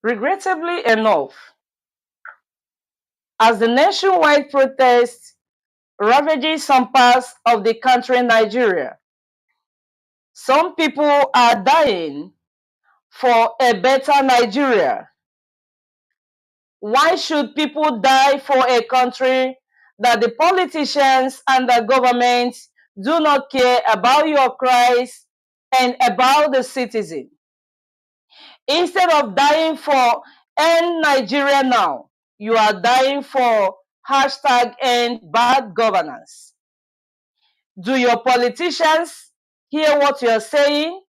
Regrettably enough, as the nationwide protest ravages some parts of the country Nigeria, some people are dying for a better Nigeria. Why should people die for a country that the politicians and the government do not care about your cries and about the citizen? Instead of dying for end Nigeria now, you are dying for hashtag end bad governance. Do your politicians hear what you're saying?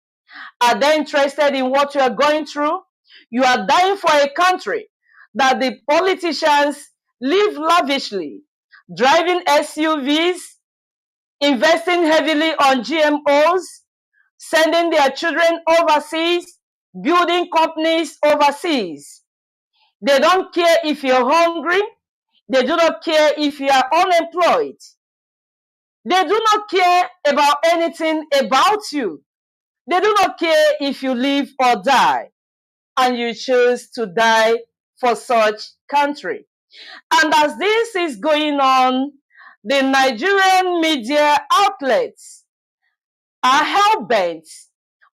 Are they interested in what you are going through? You are dying for a country that the politicians live lavishly, driving SUVs, investing heavily on GMOs, sending their children overseas, building companies overseas. They don't care if you're hungry. They do not care if you are unemployed. They do not care about anything about you. They do not care if you live or die, and you choose to die for such country. And as this is going on, the Nigerian media outlets are hell-bent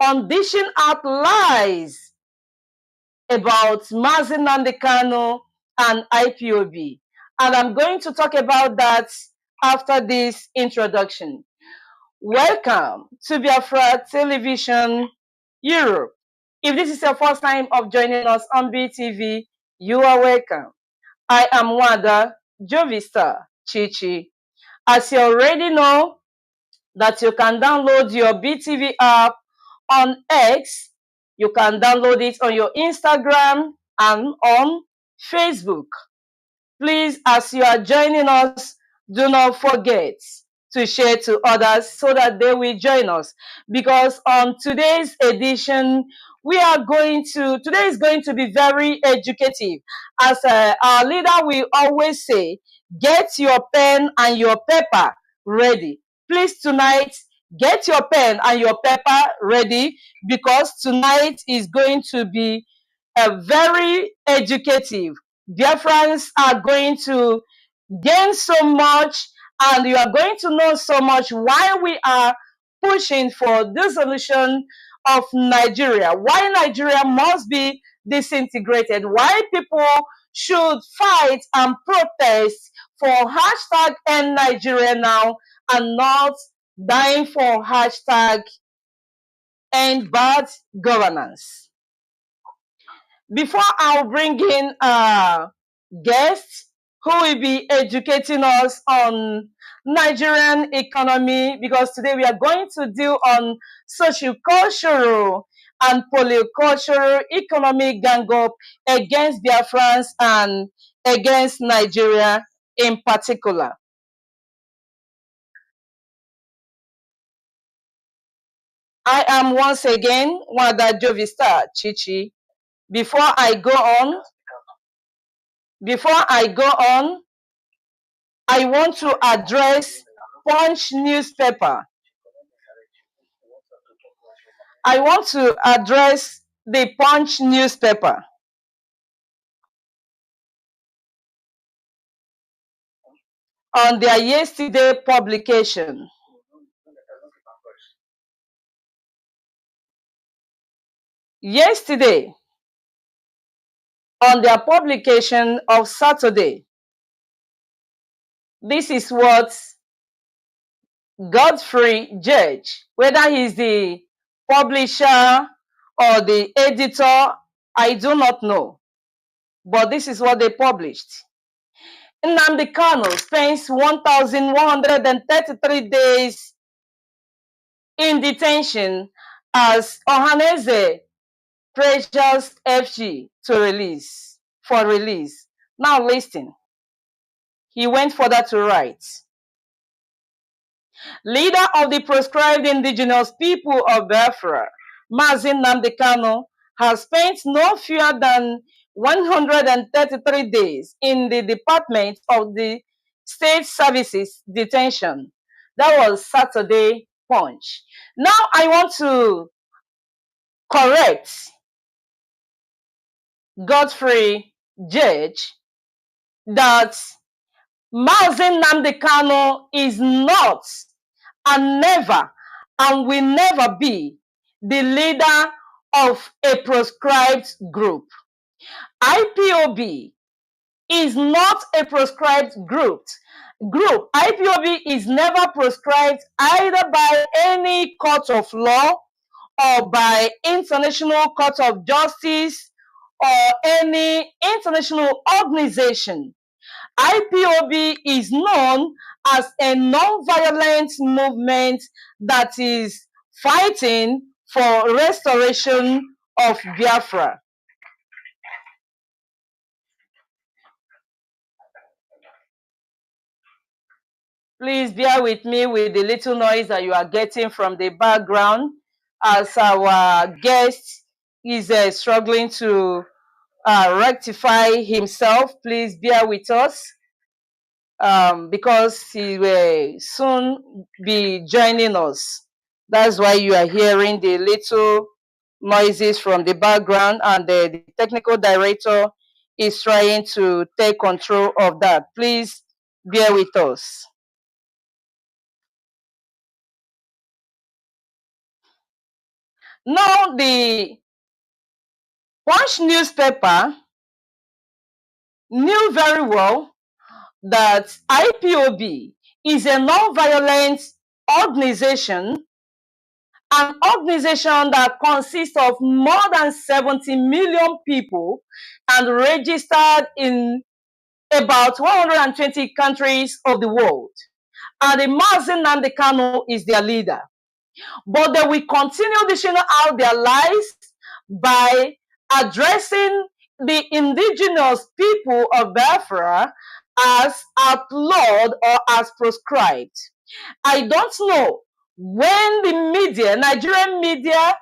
on dishing out lies about Mazi Nnamdi Kanu and IPOB. And I'm going to talk about that after this introduction. Welcome to Biafra Television Europe. If this is your first time of joining us on BTV, you are welcome. I am Wada Jovista J.C.I. As you already know, that you can download your BTV app on X, you can download it on your Instagram and on Facebook. Please, as you are joining us, do not forget to share to others so that they will join us. Because on today's edition, today is going to be very educative. As our leader will always say, get your pen and your paper ready. Please tonight, get your pen and your paper ready, because tonight is going to be a very educative. Biafrans are going to gain so much, and you are going to know so much why we are pushing for the solution of Nigeria, why Nigeria must be disintegrated, why people should fight and protest for hashtag end Nigeria now and not dying for hashtag end bad governance. Before I'll bring in guests who will be educating us on Nigerian economy, because today we are going to deal on socio-cultural and polycultural economic gang up against Biafrans and against Nigeria in particular. I am once again Wada Jovista J.C.I. Before I go on, I want to address Punch newspaper. I want to address the Punch newspaper on their yesterday publication. Yesterday, on their publication of Saturday, this is what Godfrey Judge, whether he's the publisher or the editor, I do not know. But this is what they published. Nnamdi Kanu spends 1,133 days in detention as Ohaneze pressures FG to release. Now listen. He went further to write. Leader of the proscribed indigenous people of Biafra, Mazi Nnamdi Kanu, has spent no fewer than 133 days in the Department of the State Services detention. That was Saturday Punch. Now I want to correct Godfrey Judge that Mazi Nnamdi Kanu is not and never and will never be the leader of a proscribed group. IPOB is not a proscribed group. IPOB is never proscribed either by any court of law or by international court of justice or any international organization. IPOB is known as a non-violent movement that is fighting for restoration of Biafra. Please bear with me with the little noise that you are getting from the background as our guest is struggling to rectify himself. Please bear with us because he will soon be joining us. That's why you are hearing the little noises from the background, and the technical director is trying to take control of that. Please bear with us. Now, the Punch newspaper knew very well that IPOB is a non-violent organization, an organization that consists of more than 70 million people and registered in about 120 countries of the world. And the Mazi Nnamdi Kanu is their leader. But they will continue dishing out their lies by addressing the indigenous people of Biafra as outlawed or as proscribed. I don't know when the media, Nigerian media,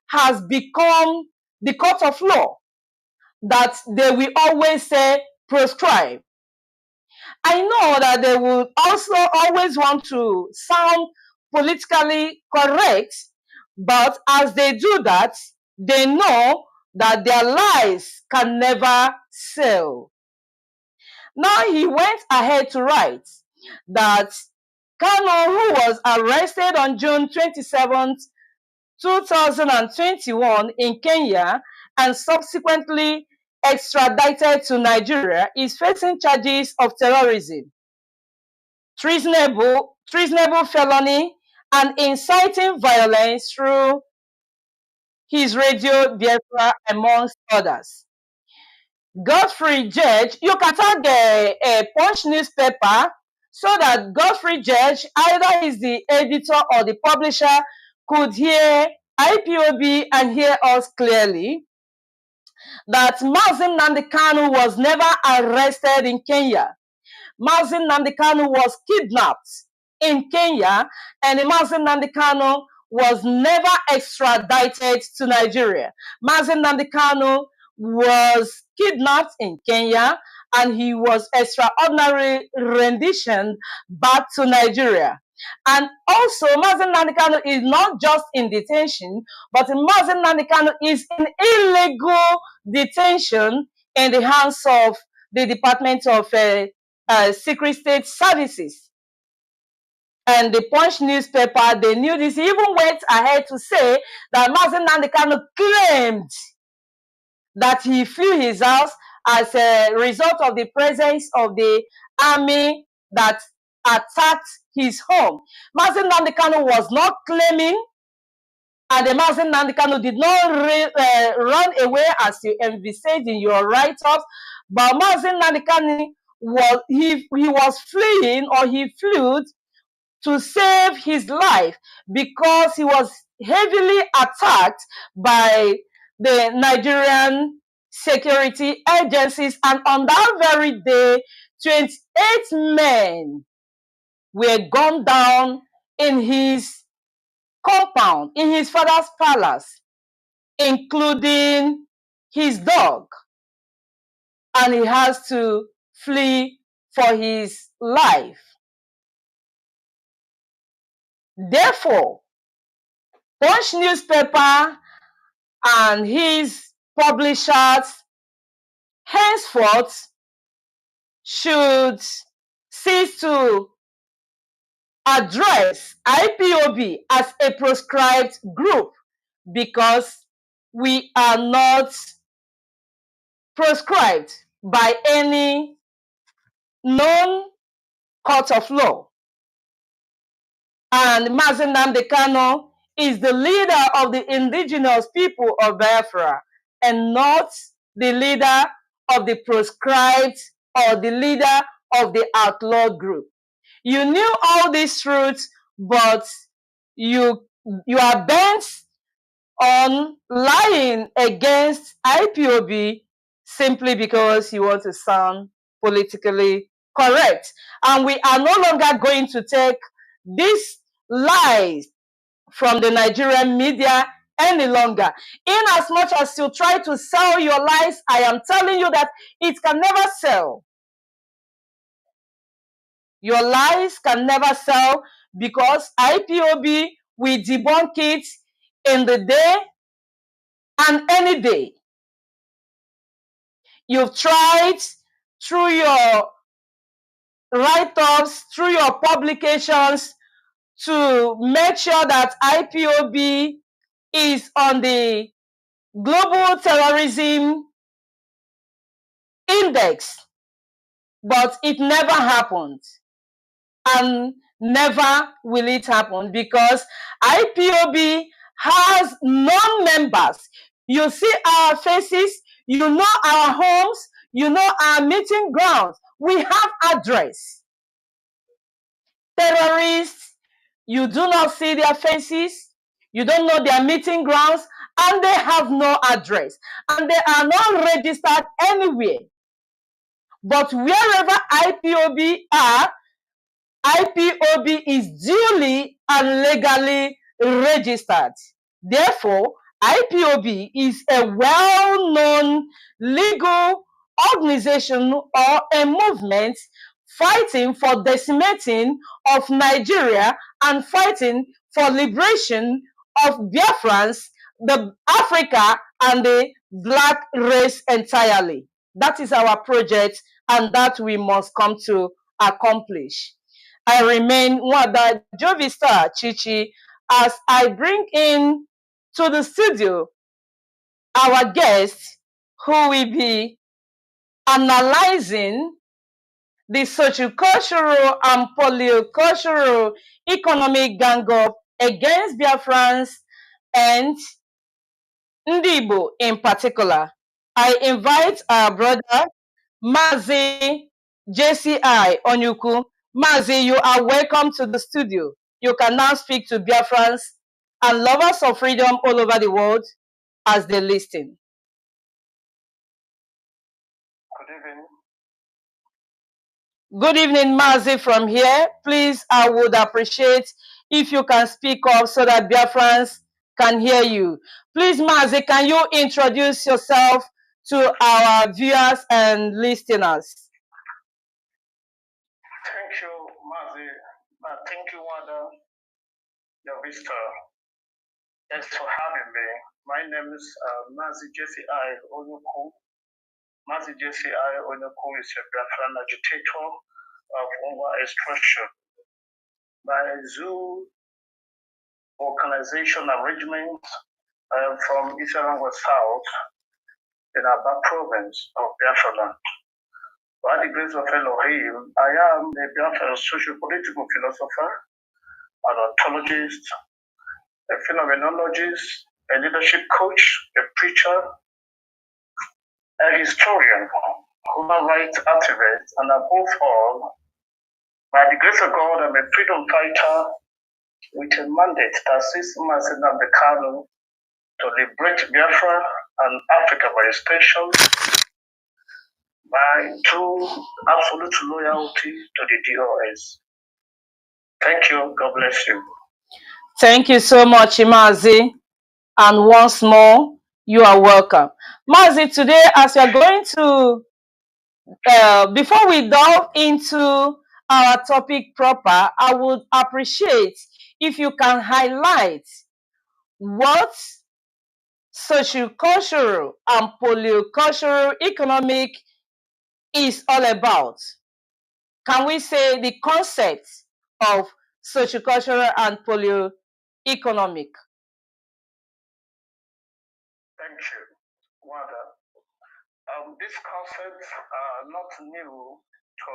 has become the court of law that they will always say proscribe. I know that they will also always want to sound politically correct, but as they do that, they know that their lies can never sell. Now he went ahead to write that Kanu, who was arrested on June 27th, 2021 in Kenya and subsequently extradited to Nigeria, is facing charges of terrorism, treasonable felony, and inciting violence through his radio Biafra, amongst others. Godfrey Judge, you can tag a Punch newspaper so that Godfrey Judge, either is the editor or the publisher, could hear IPOB and hear us clearly that Mazi Nnamdi Kanu was never arrested in Kenya. Mazi Nnamdi Kanu was kidnapped in Kenya, and Mazi Nnamdi Kanu was never extradited to Nigeria. Mazi Nnamdi Kanu was kidnapped in Kenya, and he was extraordinarily renditioned back to Nigeria. And also, Mazi Nnamdi Kanu is not just in detention, but Mazi Nnamdi Kanu is in illegal detention in the hands of the Department of Secret State Services. And the Punch newspaper, they knew this. He even went ahead to say that Mazi Nnamdi Kanu claimed that he flew his house as a result of the presence of the army that attacked his home. Mazi Nnamdi Kanu was not claiming, and the Mazi Nnamdi Kanu did not run away as you envisaged in your write-ups, but Mazi Nnamdi Kanu was he was fleeing, or he flew to save his life because he was heavily attacked by the Nigerian security agencies. And on that very day, 28 men were gunned down in his compound, in his father's palace, including his dog. And he has to flee for his life. Therefore, Punch newspaper and his publishers henceforth should cease to address IPOB as a proscribed group because we are not proscribed by any known court of law. And Mazi Nnamdi Kanu is the leader of the indigenous people of Biafra and not the leader of the proscribed or the leader of the outlaw group. You knew all these truths, but you are bent on lying against IPOB simply because you want to sound politically correct. And we are no longer going to take these lies from the Nigerian media any longer. In as much as you try to sell your lies, I am telling you that it can never sell. Your lies can never sell because IPOB will debunk it in the day and any day. You've tried through your write-ups, through your publications to make sure that IPOB is on the global terrorism index, but it never happened. And never will it happen because IPOB has non-members. You see our faces, you know our homes, you know our meeting grounds. We have address. Terrorists, you do not see their faces, you don't know their meeting grounds, and they have no address. And they are not registered anywhere. But wherever IPOB are, IPOB is duly and legally registered. Therefore, IPOB is a well-known legal organization or a movement fighting for decimating of Nigeria and fighting for liberation of Biafrans, the Africa, and the black race entirely. That is our project, and that we must come to accomplish. I remain Wada Jovista Chichi as I bring in to the studio our guest who will be analyzing the socio-cultural and polio-cultural economic gang-up against Biafrans and Ndibo in particular. I invite our brother Mazi J.C.I. Onyuku. Mazi, you are welcome to the studio. You can now speak to Biafrans and lovers of freedom all over the world as they listen. Good evening. Good evening, Mazi, from here. Please, I would appreciate if you can speak up so that Biafrans can hear you. Please, Mazi, can you introduce yourself to our viewers and listeners? Thank you, Mazi. Thank you, Wada Jovista. Thanks for having me. My name is Mazi J.C.I. Onyuku. Mazi J.C.I. Onyuku is a Biafran agitator of over-extraction. By zoo organization arrangement, I am from Eastern West South in Aba province of Biafra land. By the grace of Elohim, I am a Biafran socio-political philosopher, an ontologist, a phenomenologist, a leadership coach, a preacher, a historian, human rights activist, and above all, by the grace of God, I'm a freedom fighter with a mandate that sees Mazi Nnamdi Kanu to liberate Biafra and Africa by extension by true absolute loyalty to the DOS. Thank you. God bless you. Thank you so much, Mazi. And once more, you are welcome. Mazi, today, as we are going to, before we delve into our topic proper, I would appreciate if you can highlight what sociocultural and poliocultural economic is all about? Can we say the concept of sociocultural and polioeconomic? Thank you, Wanda. These concepts are not new to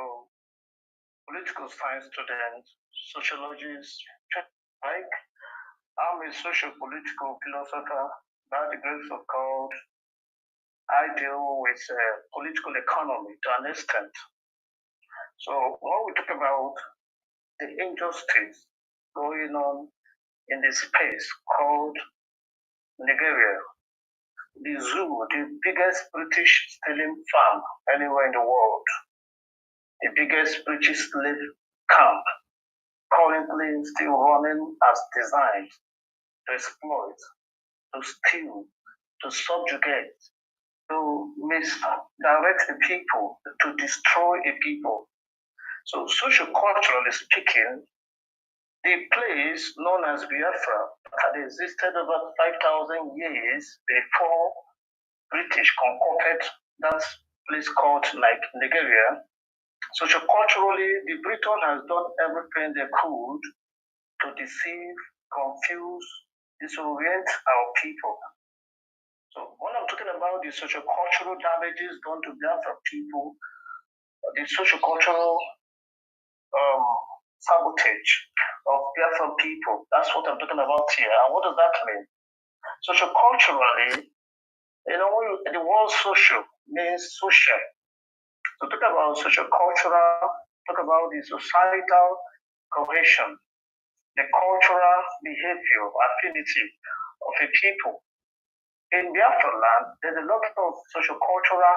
political science students, sociologists, like I'm a socio-political philosopher by the grace of God. I deal with political economy to an extent. So when we talk about the injustice going on in the space called Nigeria, the zoo, the biggest British stealing farm anywhere in the world, the biggest British slave camp, currently still running as designed to exploit, to steal, to subjugate, to misdirect the people, to destroy a people. So, socio-culturally speaking, the place known as Biafra had existed over 5,000 years before British conquered that place called like Nigeria. Socioculturally, the Britain has done everything they could to deceive, confuse, disorient our people. So when I'm talking about the sociocultural damages done to Biafra people, the sociocultural sabotage of Biafra people, that's what I'm talking about here. And what does that mean? Socioculturally, the word social means social. So talk about sociocultural, talk about the societal cohesion, the cultural behavior, affinity of a people. In Biafra land, there's a lot of sociocultural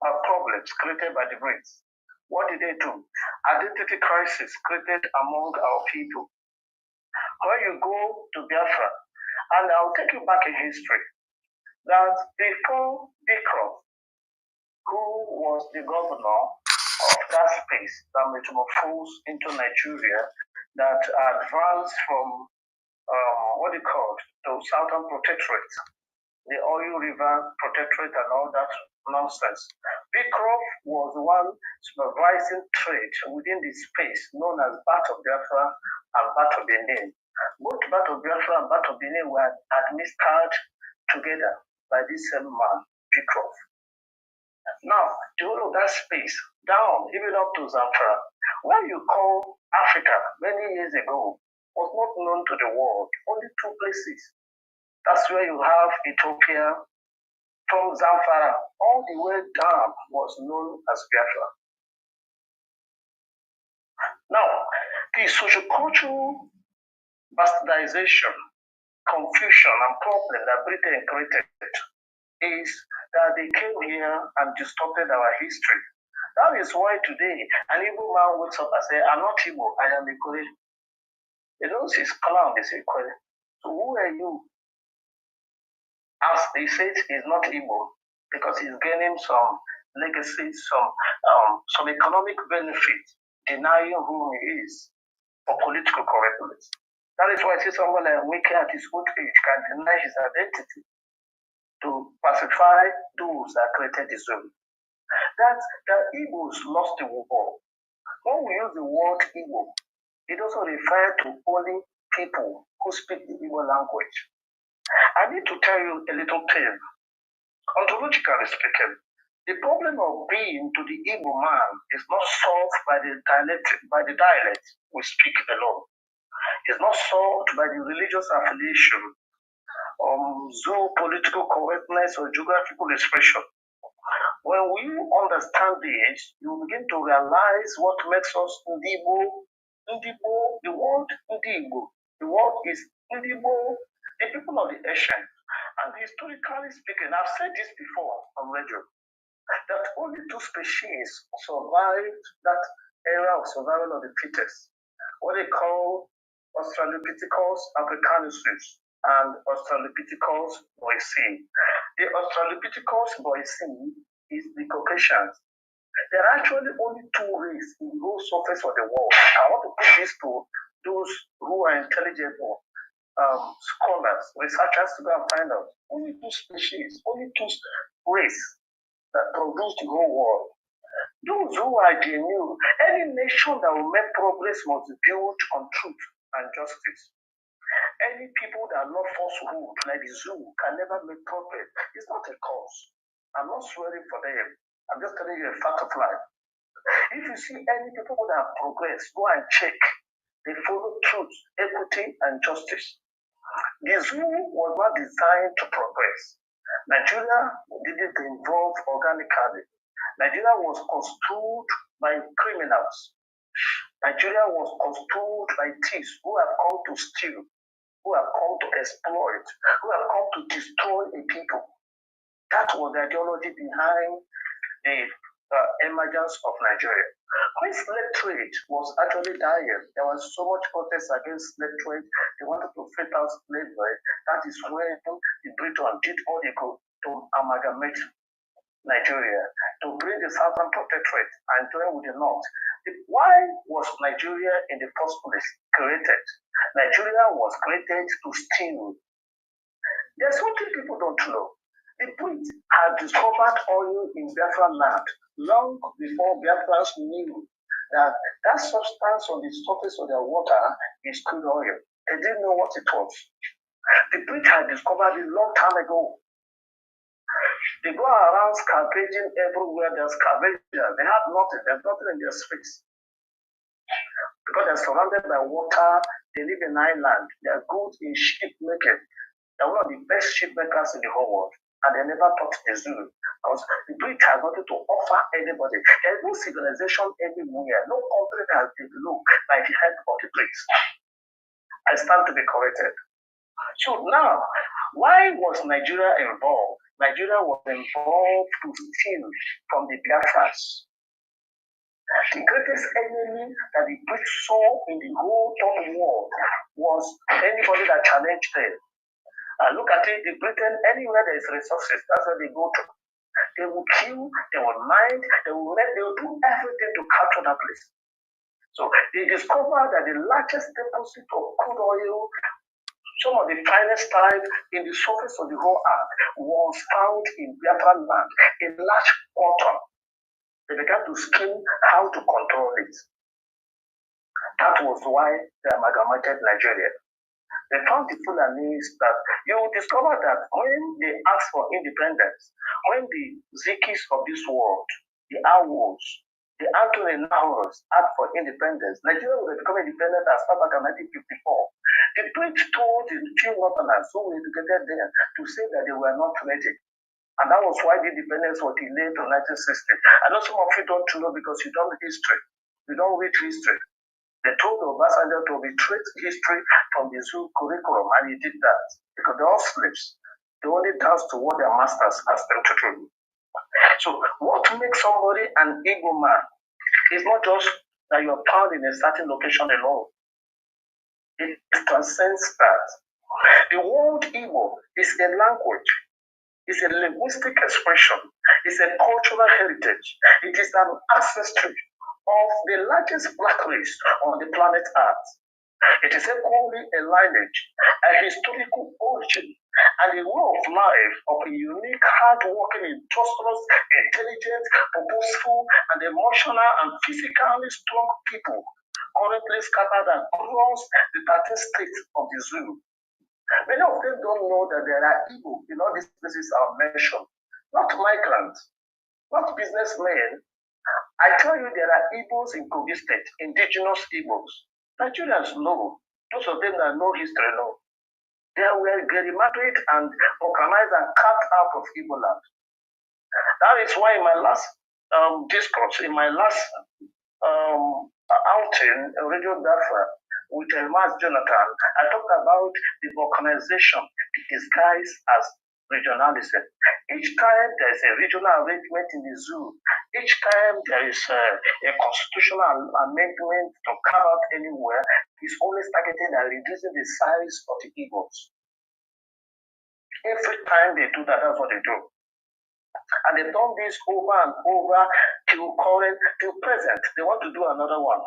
problems created by the Brits. What did they do? Identity crisis created among our people. When you go to Biafra, and I'll take you back in history, that before Bikram, who was the governor of that space that metamorphosed into Nigeria, that advanced from what they called the Southern Protectorate, the Oil River Protectorate, and all that nonsense. Bikram was the one supervising trade within the space known as Bat of Biafra and Bat of Benin. Both Bat of Biafra and Bat of Benin were administered together by this same man, Bikram. Now, the whole of that space, down, even up to Zamfara, what you call Africa many years ago, was not known to the world. Only two places. That's where you have Ethiopia. From Zamfara all the way down was known as Biafra. Now, the sociocultural bastardization, confusion, and problem that Britain created is that they came here and distorted our history. That is why today an Igbo man wakes up and says, I'm not Igbo, I am Ikore. They don't say clown, they say Ikore. So who are you? As they said, he's not Igbo because he's gaining some legacy, some economic benefit, denying who he is for political correctness. That is why I see someone like Wike at his old age can deny his identity to pacify those that created the zone. That Igbos lost the war. When we use the word Igbo, it also refers to only people who speak the Igbo language. I need to tell you a little thing. Ontologically speaking, the problem of being to the Igbo man is not solved by the dialect we speak alone. It's not solved by the religious affiliation, political correctness, or geographical expression. When we understand this, you begin to realize what makes us Ndibo. Ndibo, the word Ndibo, the word is Ndibo, the people of the ancient. And historically speaking, I've said this before on radio, that only two species survived that era of survival of the fittest, what they call Australopithecus africanus and Australopithecus boise. The Australopithecus boise is the Caucasians. There are actually only two races in the whole surface of the world. I want to put this to those who are intelligible scholars, researchers to go and find out only two species, only two races that produce the whole world. Those who are genuine, any nation that will make progress must be built on truth and justice. Any people that love falsehood, like the zoo, can never make progress. It's not a cause. I'm not swearing for them. I'm just telling you a fact of life. If you see any people that progress, go and check. They follow truth, equity, and justice. The zoo was not designed to progress. Nigeria didn't evolve organically. Nigeria was construed by criminals. Nigeria was construed by thieves who have come to steal, who have come to exploit, who have come to destroy a people. That was the ideology behind the emergence of Nigeria. When slave trade was actually dying, there was so much protest against slave trade. They wanted to fit out slavery. That is when the Britain did all they could to amalgamate Nigeria, to bring the Southern Protectorate and join with the North. Why was Nigeria in the first place created? Nigeria was created to steal. There's something people don't know. The Brits had discovered oil in Biafra land long before Biafrans knew that substance on the surface of their water is crude oil. They didn't know what it was. The Brits had discovered it a long time ago. They go around scavenging everywhere. They're scavengers. They have nothing. There's nothing in their space. Because they're surrounded by water. They live in island. They're good in ship making. They're one of the best ship makers in the whole world. And they never taught the Zulu. Because the British have nothing to offer anybody. There's no civilization anywhere. No country that has developed by the help of the Brits. I stand to be corrected. So now, why was Nigeria involved? Nigeria was involved to steal from the Biafrans. The greatest enemy that the British saw in the whole Third World was anybody that challenged them. Look at it, the Britain, anywhere there is resources, that's where they go to. They will kill, they will mine, they will do everything to capture that place. So they discovered that the largest deposit of crude oil, some of the finest type in the surface of the whole earth, was found in Biafra land in large quantum. They began to scheme how to control it. That was why they amalgamated Nigeria. They found the Fulanese that you will discover that when they asked for independence, when the Zikis of this world, the Awos, the Anthony Nauros asked for independence, Nigeria would have become independent as far back as 1954. The British told the few Northerners who were educated there to say that they were not ready. And that was why the independence was delayed to 1960. I know some of you don't know because you don't read history. You don't read history. They told Obasanjo to retreat history from the zoo curriculum, and he did that because they're all slaves. They only dance to what their masters asked them to do. So what makes somebody an Igbo man is not just that you're found in a certain location alone. It transcends that. The word Igbo is a language. It's a linguistic expression. It's a cultural heritage. It is an ancestry of the largest black race on the planet Earth. It is equally a lineage, a historical origin, and a way of life of a unique, hard-working, industrious, intelligent, purposeful, and emotional and physically strong people currently scattered across the 13 states of the zoo. Many of them don't know that there are Igbo in all these places I've mentioned, not migrants, not businessmen. I tell you, there are Igbos in Kogi State, indigenous Igbos. Nigerians know. Those of them that know history know. They were remarried and organized and cut out of Igbo land. That is why in my last discourse, in my last outing, Radio Biafra, with Mas Jonathan, I talked about the organization disguised as regionalism. Each time there is a regional arrangement in the zoo, each time there is a constitutional amendment to carve out anywhere, is always targeting and reducing the size of the Igbos. Every time they do that, that's what they do. And they've done this over and over till current, till present. They want to do another one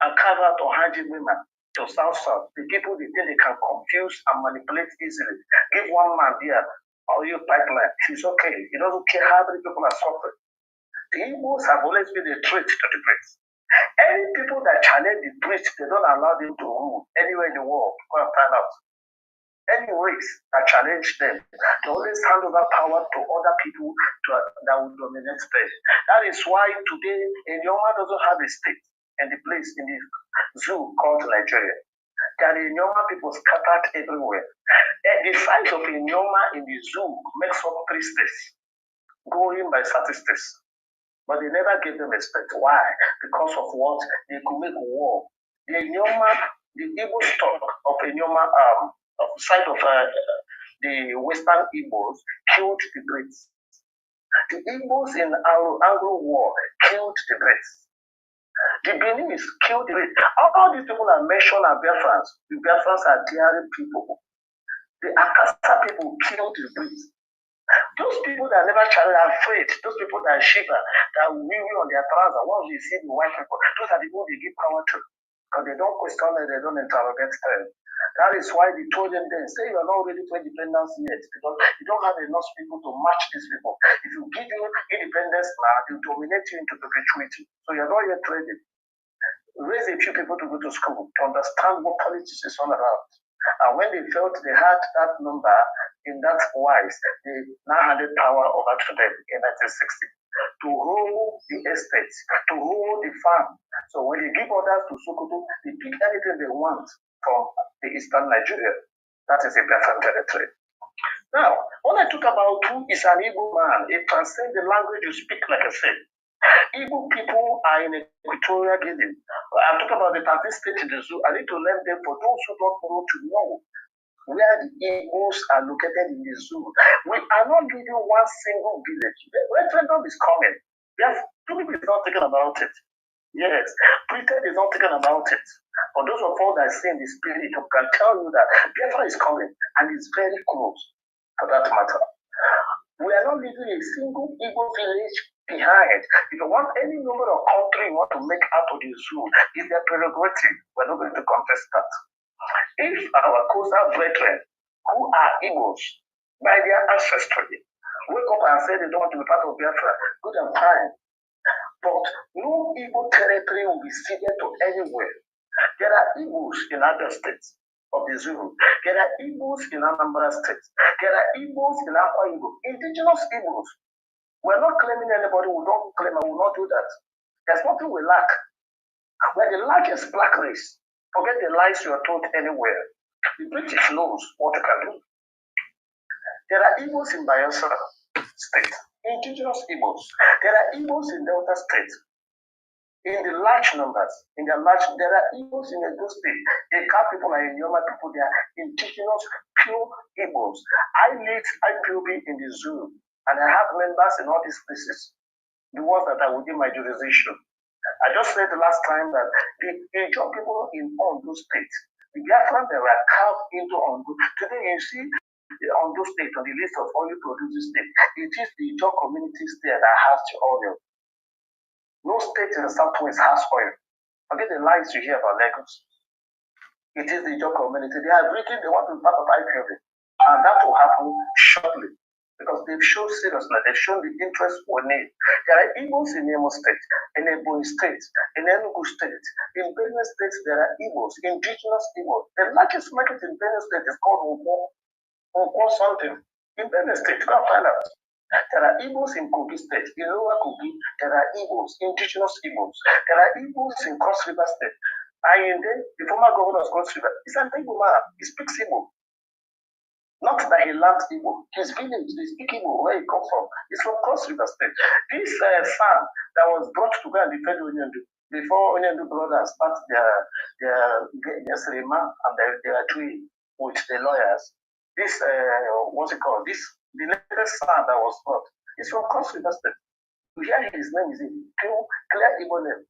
and carve out Ohaji women. to South. The people, they think they can confuse and manipulate easily. Give one man there, oil pipeline, he's okay. He doesn't care how many people are suffering. The Igbos have always been a threat to the priest. Any people that challenge the priest, they don't allow them to rule anywhere in the world. Go and find out. Any race that challenge them, they always hand over power to other people that will dominate them. That is why today Enyoma doesn't have a state in the place in the zoo called Nigeria. There are Enyoma people scattered everywhere. And the size of Enyoma in the zoo makes up 3 states, going by statistics. But they never gave them respect. Why? Because of what? They could make war. The Enyoma, the Igbo stock of Enyoma, side of the Western Igbos killed the Brits. The Igbos in Anglo War killed the Brits. The Beninese killed the Brits. All these people are mentioned as Biafrans. The Biafrans are daring people. The Akasa people killed the Brits. Those people that never challenge are afraid. Those people that shiver, that weary on their trousers, once they see the white people, those are the people they give power to. Because they don't question them, they don't interrogate them. That is why they told them then, say you are not ready for independence yet, because you don't have enough people to match these people. If you give you independence now, they will dominate you into perpetuity. So you are not yet ready. Raise a few people to go to school to understand what politics is all about. And when they felt they had that number in that wise, they now handed power over to them in 1960 to hold the estates, to hold the farm. So when they give orders to Sokoto, they pick anything they want from the eastern Nigeria. That is a Biafran territory. Now, when I talk about who is an Igbo man, it transcends the language you speak, like I said. Igbo people are in Equatorial Guinea. I talk about the 13 states in the zoo. I need to learn them for those who don't know to know where the Igbos are located in the zoo. We are not giving one single village. The referendum is coming. People is not thinking about it. Yes, Britain is not thinking about it. For those of us that see in the spirit, I can tell you that Biafra is coming and it's very close for that matter. We are not leaving a single Igbo village behind. If you want any number of country you want to make out of the zoo, it's their prerogative. We're not going to contest that. If our coastal brethren, who are Igbos by their ancestry, wake up and say they don't want to be part of Biafra, good and fine. But no Igbo territory will be ceded to anywhere. There are Igbos in other states of the zoo. There are Igbos in Anambra State. There are Igbos in Akwa Igbo. Indigenous Igbos. We're not claiming anybody. We don't claim and we will not do that. There's nothing we lack. We're the largest black race. Forget the lies you are told anywhere. The British knows what you can do. There are Igbos in Biafra State. Indigenous Igbos. There are Igbos in Delta State. In the large numbers, there are Igbos in Edo State. The Car people are Enyoma people, they are indigenous, pure Igbos. I lead IPOB in the zoo, and I have members in all these places, the ones that are within my jurisdiction. I just said the last time that the Ijaw people in Ondo State, the Biafran that were carved into Ondo. Today you see the Ondo State on the list of oil producing states. It is the Ijaw communities there that has the oil. No state in the Southwest has oil. Forget the lies you hear about Lagos. It is the Ijaw community. They are written, they want to be part of IPOB. And that will happen shortly. Because they've shown seriousness, they've shown the interest we need. There are Igbos in Imo State, in Ebonyi State, in Enugu State. In Benue State, there are Igbos, indigenous Igbos. The largest market in Benue State is called Ukwo something. In Benue State, go and find out. There are Igbos in Kogi State, in Lower Kogi, there are Igbos, indigenous Igbos. There are Igbos in Cross River State. And then the former governor of Cross River is an Igbo man. He speaks Igbo. Not that he learned Igbo. His village, they speak Igbo, where he comes from. He's from Cross River State. This son that was brought to go and defend Onyendu, before Onyendu brothers start their ceremony and their tree with the lawyers. This, what's it called? The latest son that was brought is from Cross River State. You hear his name is a clear Igbo name.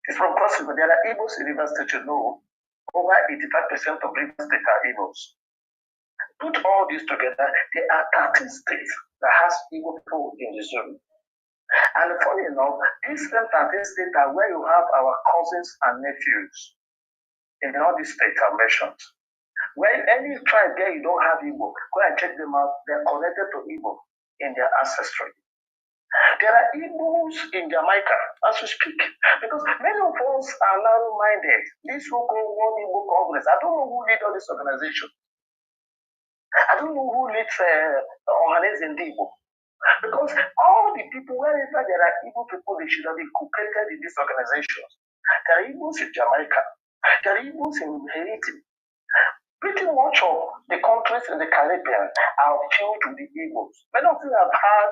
He's from Cross River. There are Igbos in River State, you know. Over 85% of River State are Igbos. Put all this together, there are 13 states that has Igbo people in the zone. And funny enough, these same 13 states are where you have our cousins and nephews. in all these states I mentioned. When any tribe there you don't have Igbo, go and check them out. They're connected to Igbo in their ancestry. There are Igbos in Jamaica as we speak, because many of us are narrow-minded. This so-called World Igbo Congress, I don't know who leads all this organization. I don't know who leads Ohanes in Igbo. Because all the people, wherever there are Igbo people, they should have been inculcated in these organizations. There are Igbos in Jamaica. There are Igbos in Haiti. Pretty much of the countries in the Caribbean are filled with the Igbos. Many of you have heard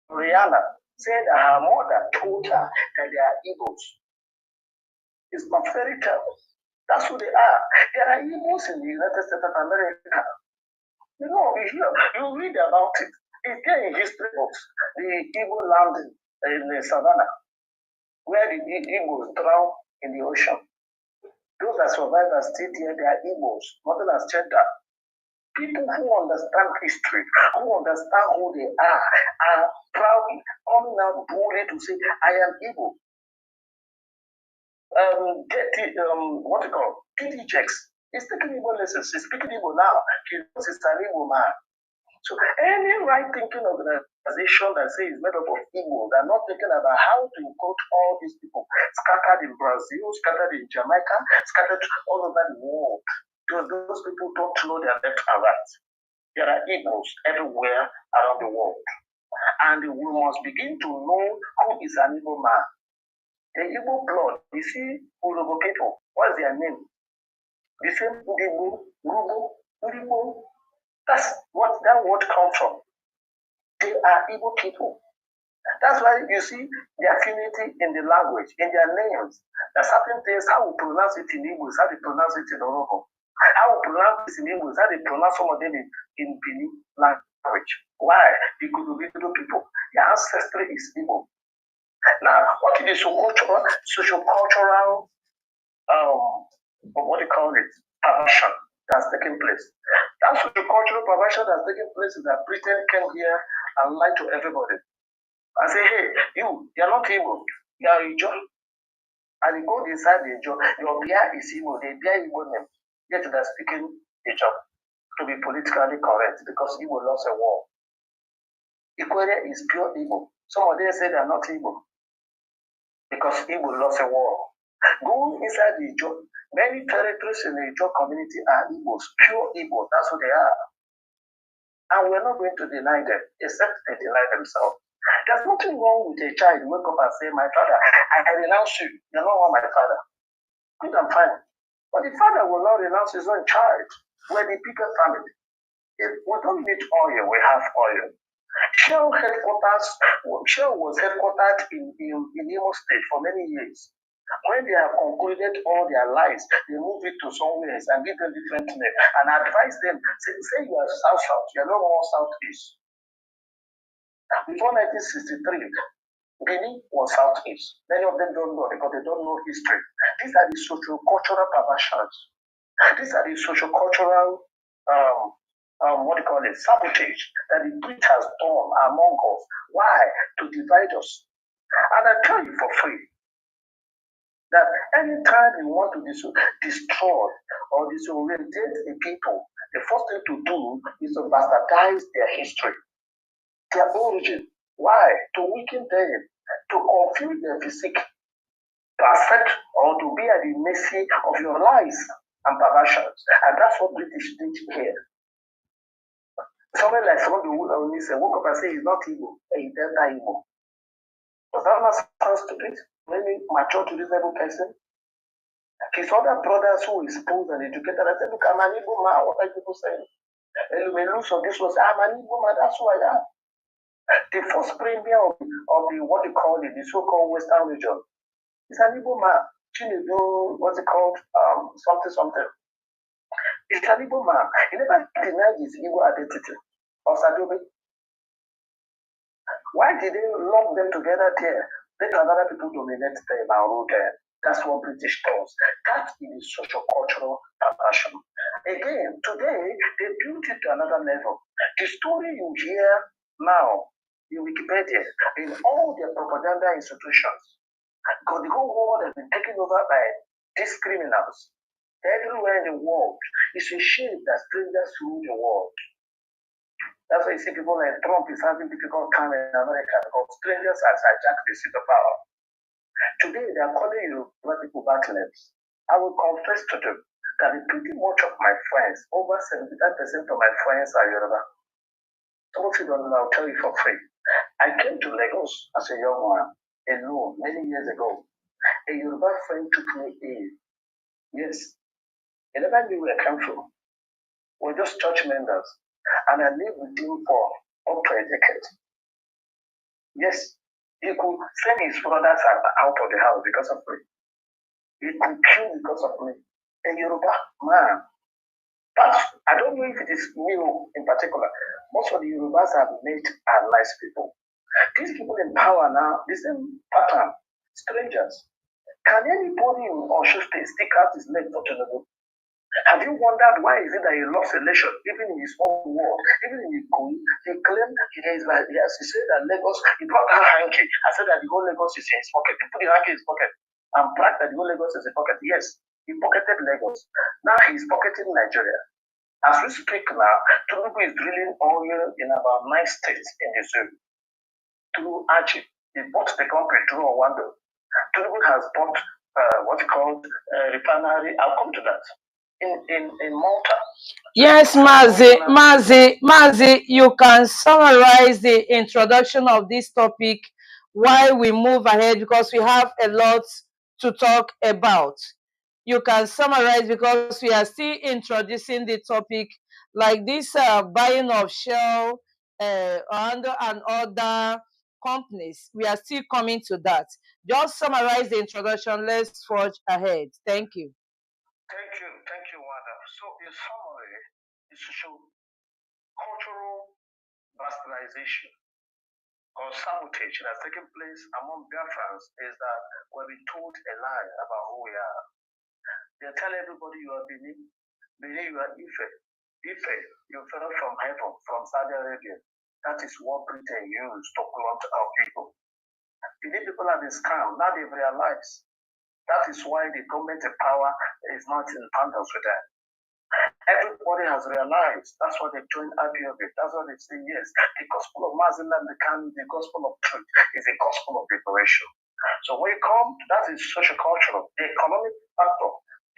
Rihanna said her mother told her that they are Igbos. It's not fairy tale. That's who they are. There are Igbos in the United States of America. You know, you read about it. It's there in history books. The Igbo land in the savannah, where the Igbos drown in the ocean. Those that survive are still there, they are Igbos. Nothing has changed that. People who understand history, who understand who they are proudly coming out boldly to say, I am Igbo. What you call TD checks. He's taking Igbo lessons. He's speaking Igbo now. He knows he's an Igbo man. So any right-thinking organization that says it's made up of Igbo, they're not thinking about how to include all these people scattered in Brazil, scattered in Jamaica, scattered all over the world. Those people don't know their left and right. There are Igbos everywhere around the world. And we must begin to know who is an Igbo man. The Igbo blood, you see, Urobo people, what's their name? The same Igbo, Urobo, Uribo. That's what that word comes from. They are Igbo people. That's why you see the affinity in the language, in their names. There are certain things, how we pronounce it in Igbo, how they pronounce it in Orobo. How we pronounce it in Igbo, how they pronounce some of them in Bini language. Why? Because of Igbo people. Their ancestry is Igbo. Now, what is the socio-cultural, what do you call it, perversion that's taking place? That socio-cultural perversion that's taking place is that Britain came here and lied to everybody. And say, hey, you're not Igbo, you're Ijo. And you go inside the Ijo, your beer is Igbo, they bear Igbo name. Yet they're speaking Ijo to be politically correct because Igbo lost a war. Ikwere is pure Igbo. Some of them say they're not Igbo because Igbo lost a war. Go inside the Ijo, many territories in the Ijo community are Igbos, pure Igbo, that's who they are. And we're not going to deny them, except they deny themselves. There's nothing wrong with a child wake up and say, my father, I renounce you. You're not my father. Good and fine. But the father will not renounce his own child. We're the bigger family. If we don't need oil, we have oil. Shell was headquartered in Imo State for many years. When they have concluded all their lives, they move it to somewhere else and give them different names and advise them, say you are South, you are no more Southeast. Before 1963, Benin was Southeast. Many of them don't know because they don't know history. These are the socio-cultural perversions. These are the socio-cultural, sabotage that the British has done among us. Why? To divide us. And I tell you for free, that anytime you want to destroy or disorientate the people, the first thing to do is to bastardize their history, their origin. Why? To weaken them, to confuse their physique, to affect or to be at the mercy of your lies and perversions. And that's what British did here. Somebody like somebody who only say, woke up and say he's not evil, and he then die evil. Does that not sound stupid? When you mature to reasonable person? His other brothers who is exposed and educated, I said, look, I'm an Igbo man. What are people saying? And you may lose on this was, I'm an Igbo man, that's who I am. The first premier of the what you call it, the so-called Western region, is an Igbo man. What's it called? Something. It's an Igbo man. He never denied his Igbo identity. Or Sadobe. Why did they lock them together there? Let other people dominate them and rule them. That's what British does. That is socio-cultural perversion. Again, today, they built it to another level. The story you hear now in Wikipedia, in all their propaganda institutions, because the whole world has been taken over by these criminals. Everywhere in the world. It's a shame that strangers rule the world. That's why you see people like Trump is having difficult time in America because strangers have hijacked the seat of power. Today, they are calling Yoruba people backwards. I will confess to them that pretty much of my friends, over 75% of my friends are Yoruba. Some of you don't know, I'll tell you for free. I came to Lagos as a young man, alone, many years ago. A Yoruba friend took me in. Yes, he never knew where I came from. We're just church members. And I lived with him for up to a decade. Yes, he could send his brothers out of the house because of me. He could kill because of me. A Yoruba man. But I don't know if it is new in particular. Most of the Yorubas have made are nice people. These people in power now, the same pattern, strangers. Can anybody in Osho State stick out his leg for Tinubu? Have you wondered why is it that he lost election, even in his own world, even in Ikoyi? He claimed he said that Lagos, he brought that hanky. I said that the whole Lagos is in his pocket. He put the hanky in his pocket. I'm proud that the whole Lagos is in his pocket. Yes, he pocketed Lagos. Now he's pocketing Nigeria. As we speak now, Tinubu is drilling oil in about 9 states in the zone. Through Achi, he bought the country through Owando. Tinubu has bought what's called refinery. I'll come to that. In Malta. Yes, Mazi, you can summarize the introduction of this topic while we move ahead because we have a lot to talk about. You can summarize because we are still introducing the topic like this buying of Shell and other companies. We are still coming to that. Just summarize the introduction. Let's forge ahead. Thank you. Thank you, Wanda. So, in summary, is to show cultural bastardization or sabotage that has taken place among Biafrans is that we've been told a lie about who we are. They tell everybody you are Benin, Benin you are Ife, Ife you fell from heaven, from Saudi Arabia. That is what Britain used to blunt our people. Benin people have been scammed. Now they've realized. That is why the government in power is not in tandem with them. Everybody has realized. That's why they joined IPOB. That's why they say yes. The gospel of Mazi Nnamdi Kanu, the gospel of truth, is a gospel of liberation. So when you come, that is socio-cultural. The economic factor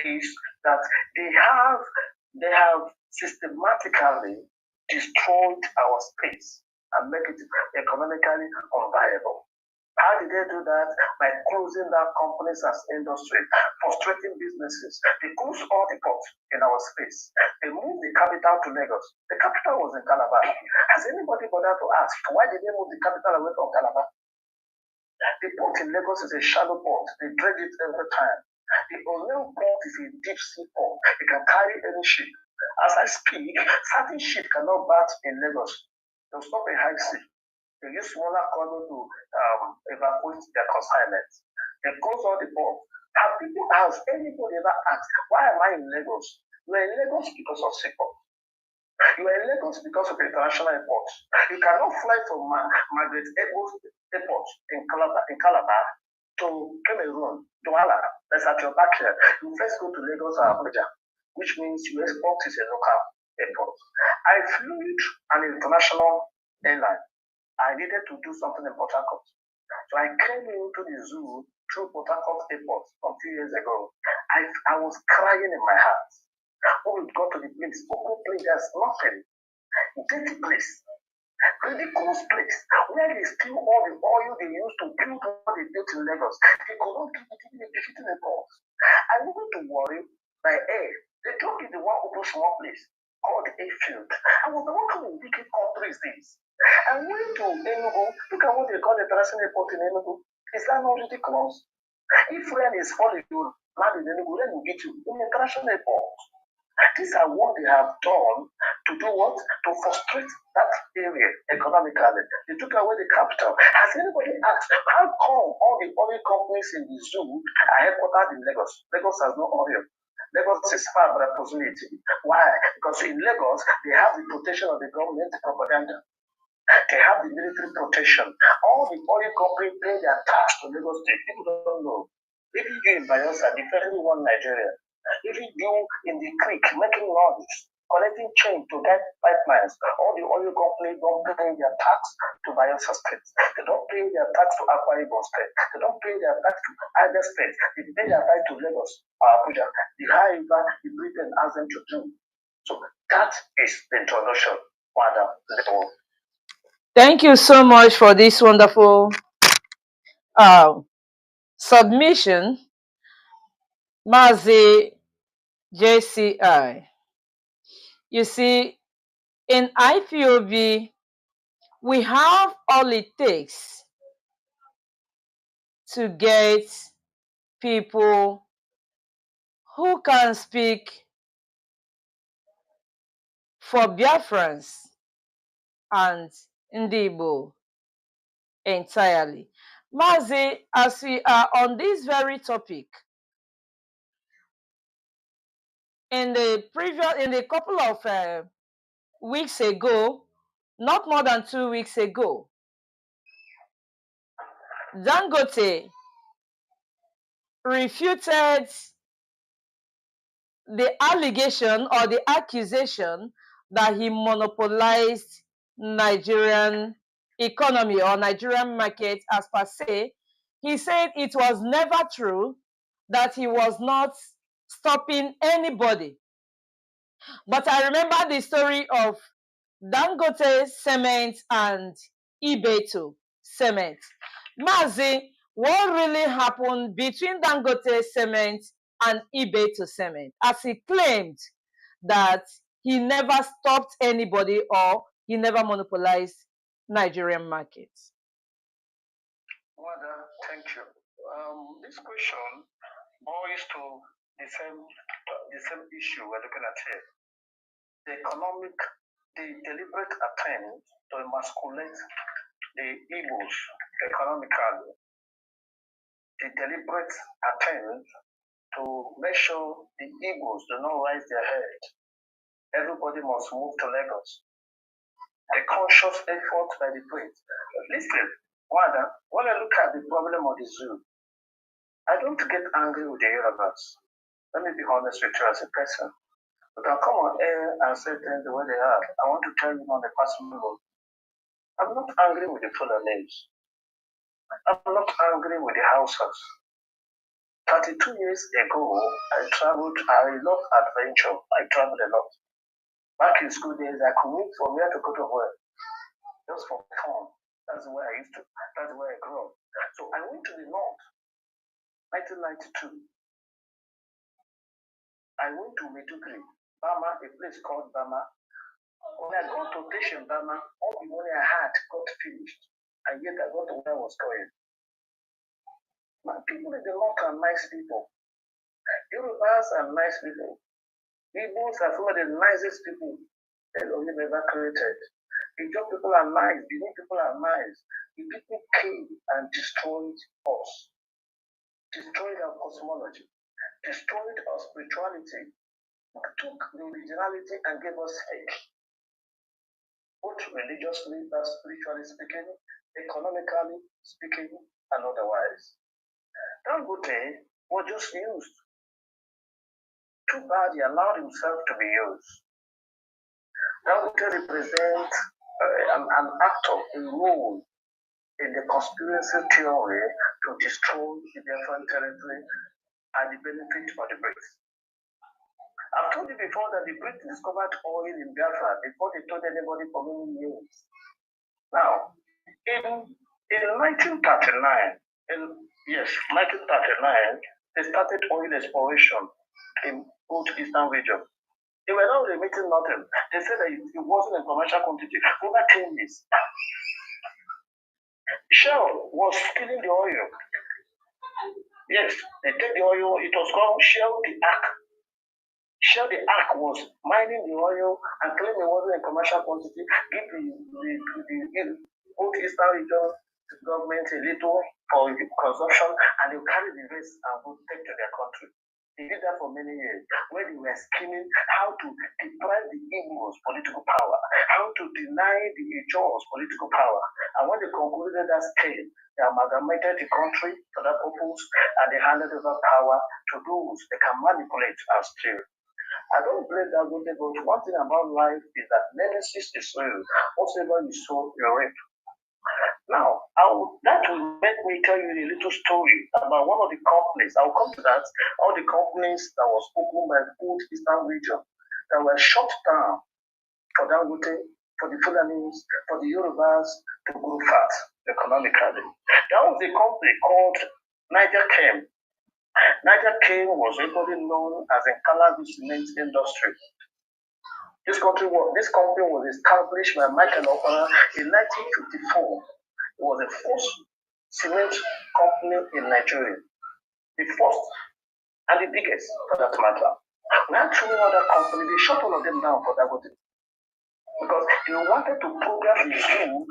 is that they have systematically destroyed our space and make it economically unviable. How did they do that? By closing down companies as industry, frustrating businesses. They closed all the ports in our space. They moved the capital to Lagos. The capital was in Calabar. Has anybody bothered to ask why did they move the capital away from Calabar? The port in Lagos is a shallow port. They dredge it every time. The Oleo port is a deep sea port. It can carry any ship. As I speak, certain ships cannot bat in Lagos. They'll stop in high sea. They use smaller Kanu to evacuate their consignments. They close all the ports. Has anybody ever asked, why am I in Lagos? You are in Lagos because of seaport. You are in Lagos because of the international airport. You cannot fly from Margaret Eagles Airport in Calabar to Cameroon, Douala, that's at your back here. You first go to Lagos or Abuja, which means your export is a local airport. I flew an international airline. I needed to do something in Port Harcourt. So I came into the zoo through Port Harcourt Airport a few years ago. I was crying in my heart. When we got to the place, open place, there's nothing. Dirty place. Ridiculous place. Where they steal all the oil they used to build what they built in Lagos. They could not give it in the port. I wanted to worry by air. They told me the one open small place called Airfield. I was like, what kind of wicked country is this? I went to Enugu. Look at what they call the international airport in Enugu. Is that not ridiculous? If rain is falling, you land in Enugu, rain will beat you in the international airport. These are what they have done to do what? To frustrate that area economically. They took away the capital. Has anybody asked, how come all the oil companies in the zoo are headquartered in Lagos? Lagos has no oil. Lagos is far by proximity. Why? Because in Lagos, they have the protection of the government propaganda. They have the military protection. All the oil companies pay their tax to Lagos State. People don't know. Maybe you in Bayelsa defending one Nigeria. Even you in the creek making noise, collecting change to get pipelines. All the oil companies don't pay their tax to Bayelsa State. They don't pay their tax to Akwa Ibom State. They don't pay their tax to other states. They pay their tax to Lagos or Abuja. The higher the Britain asks them to do. So that is the introduction, Madam Leto. Thank you so much for this wonderful submission, Mazi J.C.I. You see, in IPOB, we have all it takes to get people who can speak for Biafrans and Ndibo entirely. Mazi, as we are on this very topic, in the couple of weeks ago, not more than 2 weeks ago, Dangote refuted the allegation or the accusation that he monopolized Nigerian economy or Nigerian market as per se. He said it was never true, that he was not stopping anybody. But I remember the story of Dangote Cement and Ibeto Cement. Mazi, what really happened between Dangote Cement and Ibeto Cement? As he claimed that he never stopped anybody or he never monopolized Nigerian markets. Mother, thank you. This question boils to the same issue we're looking at here. The deliberate attempt to emasculate the Igbos economically, the deliberate attempt to make sure the Igbos do not raise their head. Everybody must move to Lagos. The conscious effort by the great. Listen, Mother, when I look at the problem of the zoo, I don't get angry with the Yorubas. Let me be honest with you as a person. You can come on air and say things the way they are. I want to tell you on a personal level. I'm not angry with the Fulanese. I'm not angry with the Hausas. 32 years ago, I love adventure. I traveled a lot. Back in school days, I commute from where to go to work. Just for fun. That's where I grew up. So I went to the north, 1992. I went to Maiduguri, Bama, a place called Bama. When I got to Station Bama, all the money I had got finished. And yet I got to where I was going. My people in the north are nice people. Yorubas are nice people. Igbos are some of the nicest people that we've ever created. The Ijaw people are nice, the Benin people are nice. The people came and destroyed us, destroyed our cosmology, destroyed our spirituality, took the originality and gave us fake. Both religiously, spiritually speaking, economically speaking, and otherwise. Dangote was just used. Too bad he allowed himself to be used. Dangote represents an actor, a role in the conspiracy theory to destroy the Biafran territory and the benefit of the Brits. I've told you before that the Brits discovered oil in Biafra before they told anybody for many years. Now, in 1939, they started oil exploration in both eastern region. They were not remitting nothing. They said that it wasn't a commercial quantity. Over 10 years. Shell was stealing the oil. Yes, they take the oil. It was called Shell the Ark. Shell the Ark was mining the oil and claiming it wasn't a commercial quantity. Give the both eastern region government a little for consumption, and they carry the rest and go take to their country. They did that for many years, when they were scheming how to deprive the Igbo's political power, how to deny the Ijaws political power. And when they concluded that scheme, they amalgamated the country for that purpose and they handed over power to those they can manipulate and steal. I don't blame that good, but one thing about life is that nemesis is real. Whatever you sow, you reap. Now, that will make me tell you a little story about one of the companies. I'll come to that. All the companies that was opened by the old Eastern region that were shut down for Dangote, for the Fulanis, for the Yorubas to grow fat economically. That was a company called Niger Chem. Niger Chem was equally known as a Calabi cement industry. This company was established by Michael Opera in 1954. It was the first cement company in Nigeria. The first and the biggest for that matter. Now, two other companies, they shut all of them down for that because they wanted to program the school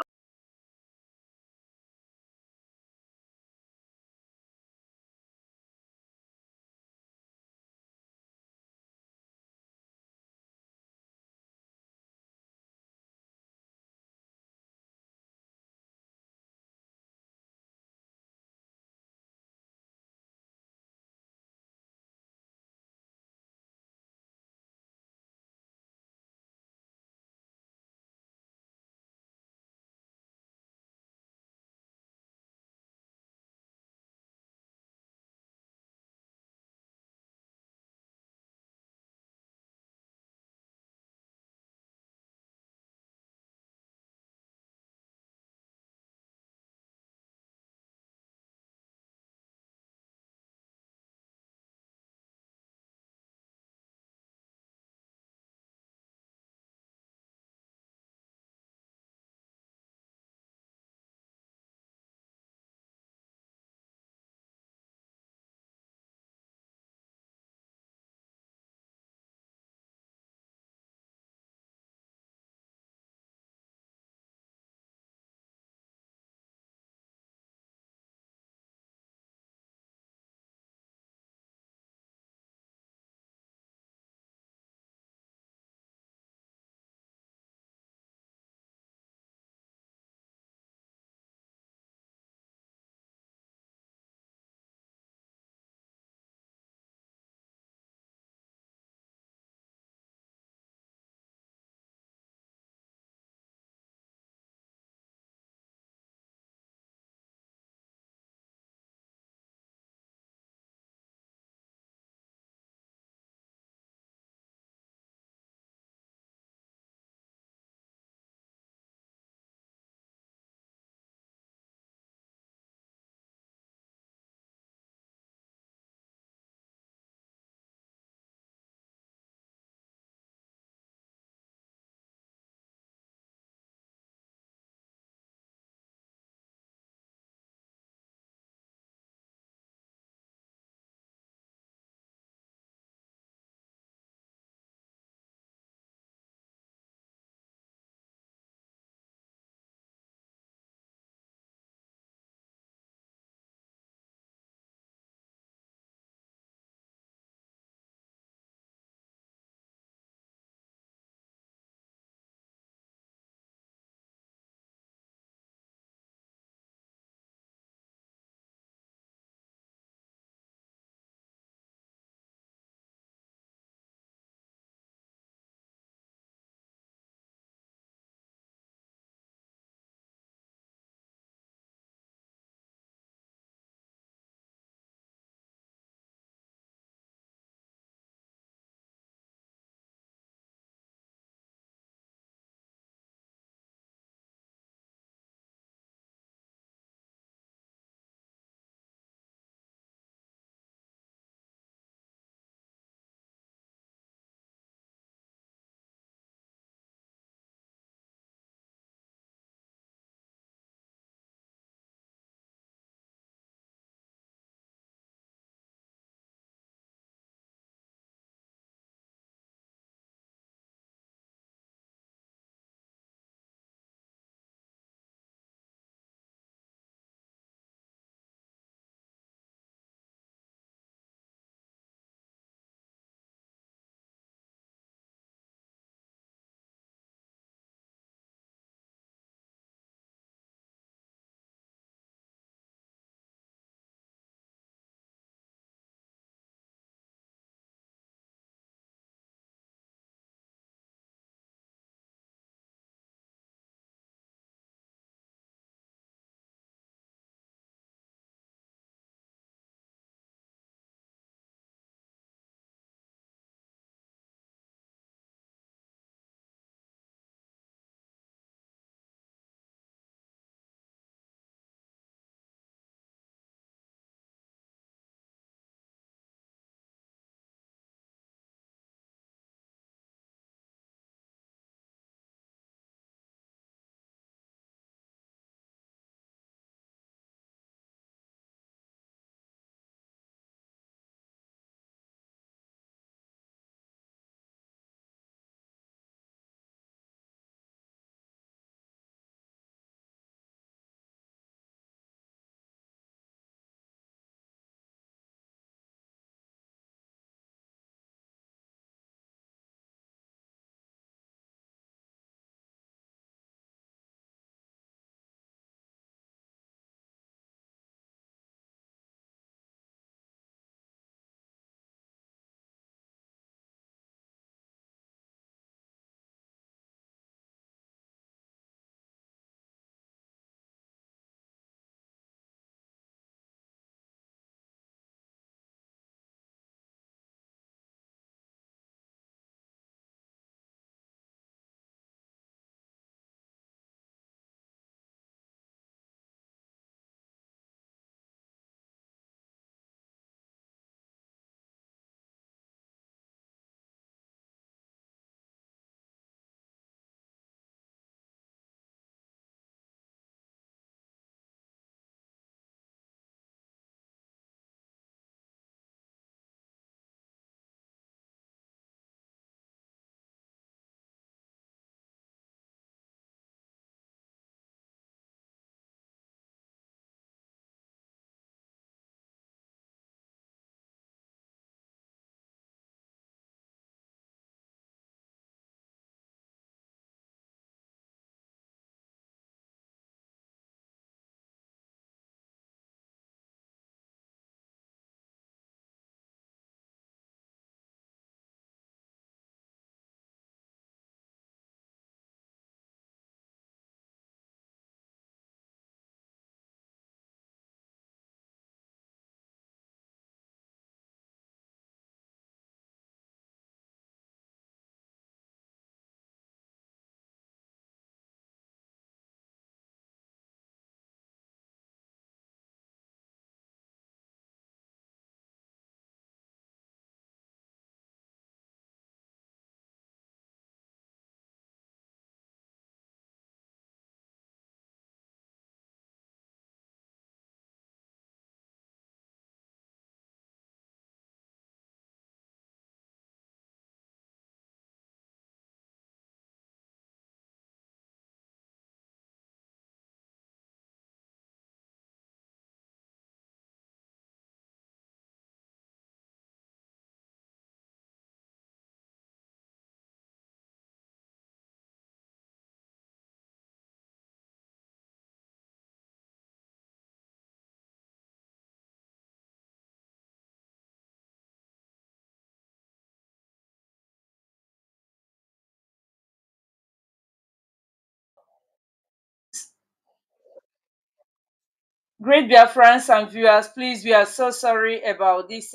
Great Biafrans and viewers, please, we are so sorry about this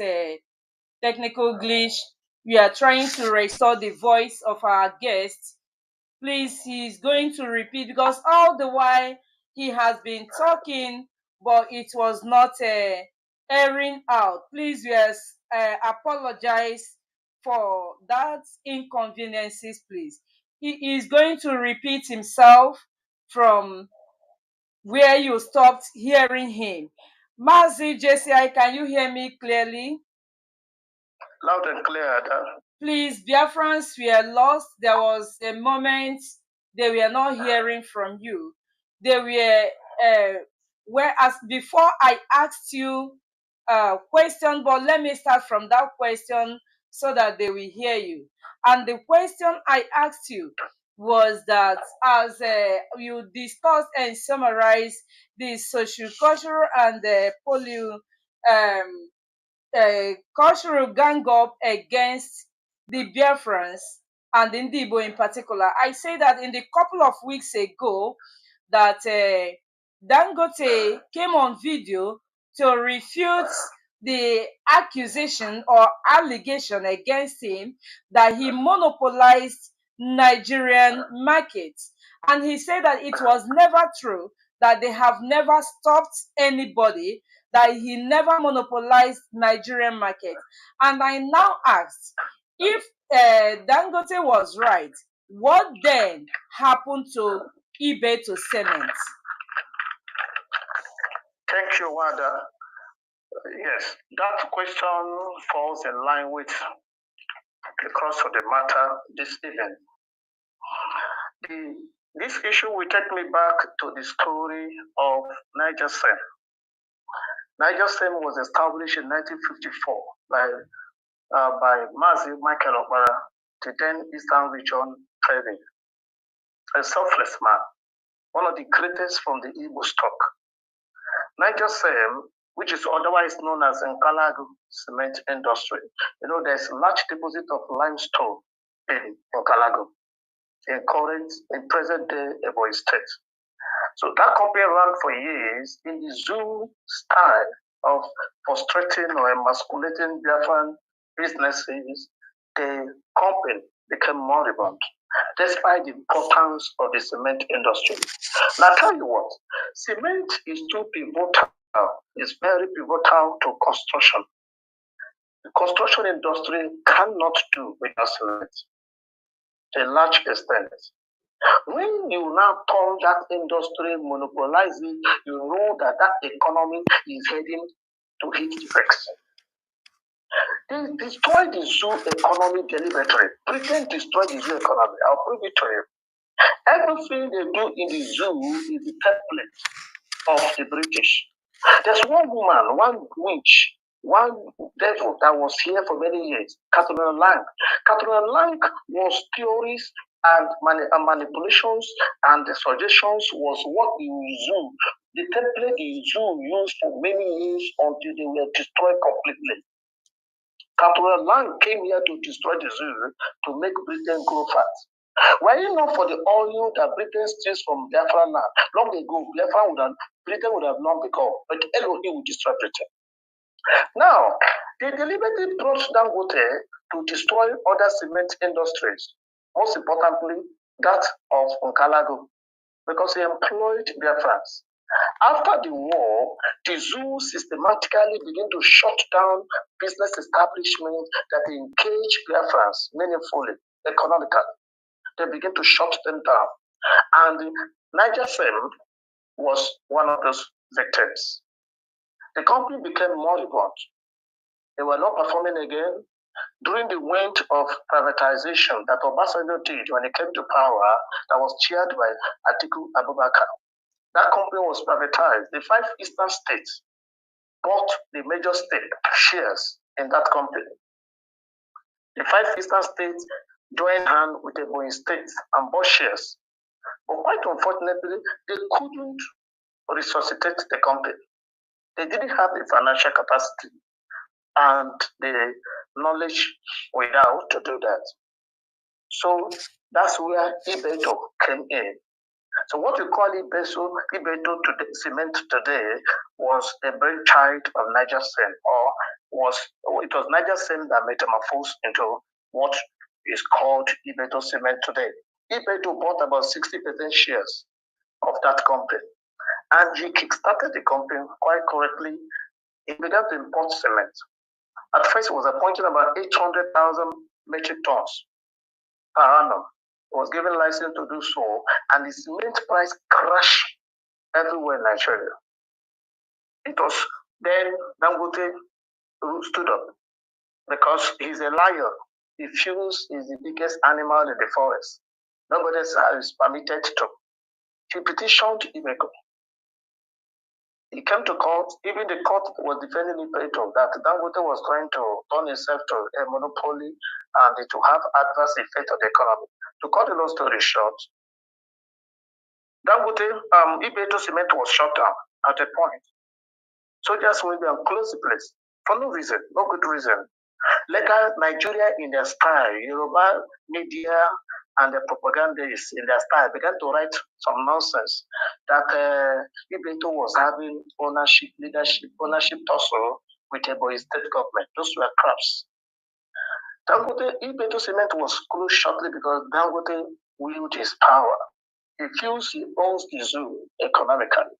technical glitch. We are trying to restore the voice of our guest. Please, he's going to repeat because all the while he has been talking, but it was not airing out. Please, yes, apologize for that inconveniences, please. He is going to repeat himself from where you stopped hearing him. Mazi J.C.I, can you hear me clearly? Loud and clear, Ada. Please, Biafrans were lost. There was a moment they were not hearing from you. They were, whereas before I asked you a question, but let me start from that question so that they will hear you. And the question I asked you was that as you discussed and summarized the social, cultural, and cultural gang up against the Biafrans and the Ndibo in particular. I say that in the couple of weeks ago that Dangote came on video to refute the accusation or allegation against him that he monopolized Nigerian markets. And he said that it was never true, that they have never stopped anybody, that he never monopolized Nigerian market. And I now ask, if Dangote was right, what then happened to eBay to cement? Thank you, Wada. Yes, that question falls in line with the course of the matter this evening. This issue will take me back to the story of Niger Sem. Niger Sem was established in 1954 by Mazi Michael Okpara, the then Eastern Region Trading, a selfless man, one of the greatest from the Igbo stock. Niger Sem, which is otherwise known as Nkalagu cement industry. You know, there's a large deposit of limestone in Nkalagu, in present day Ebonyi State. So that company ran for years in the zoo style of frustrating or emasculating Biafran businesses. The company became moribund, despite the importance of the cement industry. Now, I tell you what, cement is too pivotal. It's very pivotal to construction. The construction industry cannot do without cement to a large extent. When you now turn that industry, monopolize it, you know that economy is heading to hit the brakes. They destroy the zoo economy deliberately. Britain destroyed the zoo economy. I'll prove it to you. Everything they do in the zoo is the template of the British. There's one woman, one witch, one devil that was here for many years, Catherine Lang. Catherine Lang was theories and manipulations, and the suggestions was what the zoo, the template the zoo used for many years until they were destroyed completely. Catherine Lang came here to destroy the zoo to make Britain grow fat. Were it not for the oil that Britain steals from Biafra land, long ago, Britain would have not become, but Elohim would destroy Britain. Now, they deliberately brought Dangote to destroy other cement industries, most importantly, that of Nkalagu, because he employed Biafrans. After the war, the zoo systematically began to shut down business establishments that engage Biafrans meaningfully, economically. They began to shut them down. And Niger Sem was one of those victims. The company became moribund. They were not performing again. During the wind of privatization that Obasanjo did when he came to power, that was chaired by Atiku Abubakar, that company was privatized. The 5 eastern states bought the major stake shares in that company. The 5 eastern states joined hands with the Ebonyi State and bought shares. But quite unfortunately, they couldn't resuscitate the company. They didn't have the financial capacity and the knowledge without to do that. So that's where eBay came in. So what we call Ibeto today, cement today was a brainchild of Niger Sen, or it was Niger Sen that metamorphosed into what is called Ibeto Cement today. Ibeto bought about 60% shares of that company, and he kickstarted the company quite correctly. He began to import cement. At first, he was appointing about 800,000 metric tons per annum. He was given license to do so, and the cement price crashed everywhere in Nigeria. It was then Dangote stood up because he's a lion. He feels he's the biggest animal in the forest. Nobody else is permitted to. He petitioned Ibeto. He came to court. Even the court was defending Ibeto that Dangote was trying to turn himself to a monopoly and to have adverse effect on the economy. To cut the long story short, Dangote, Ibeto Cement was shut down at a point. Soldiers went there and closed the place for no reason, no good reason. Legal Nigeria in their style, Yoruba media and the propagandists in their style began to write some nonsense that Ibeto was having ownership tussle with the Ebonyi state government. Those were craps. Dangote, Ibeto Cement was closed shortly because Dangote willed his power. He feels he owns the zoo economically.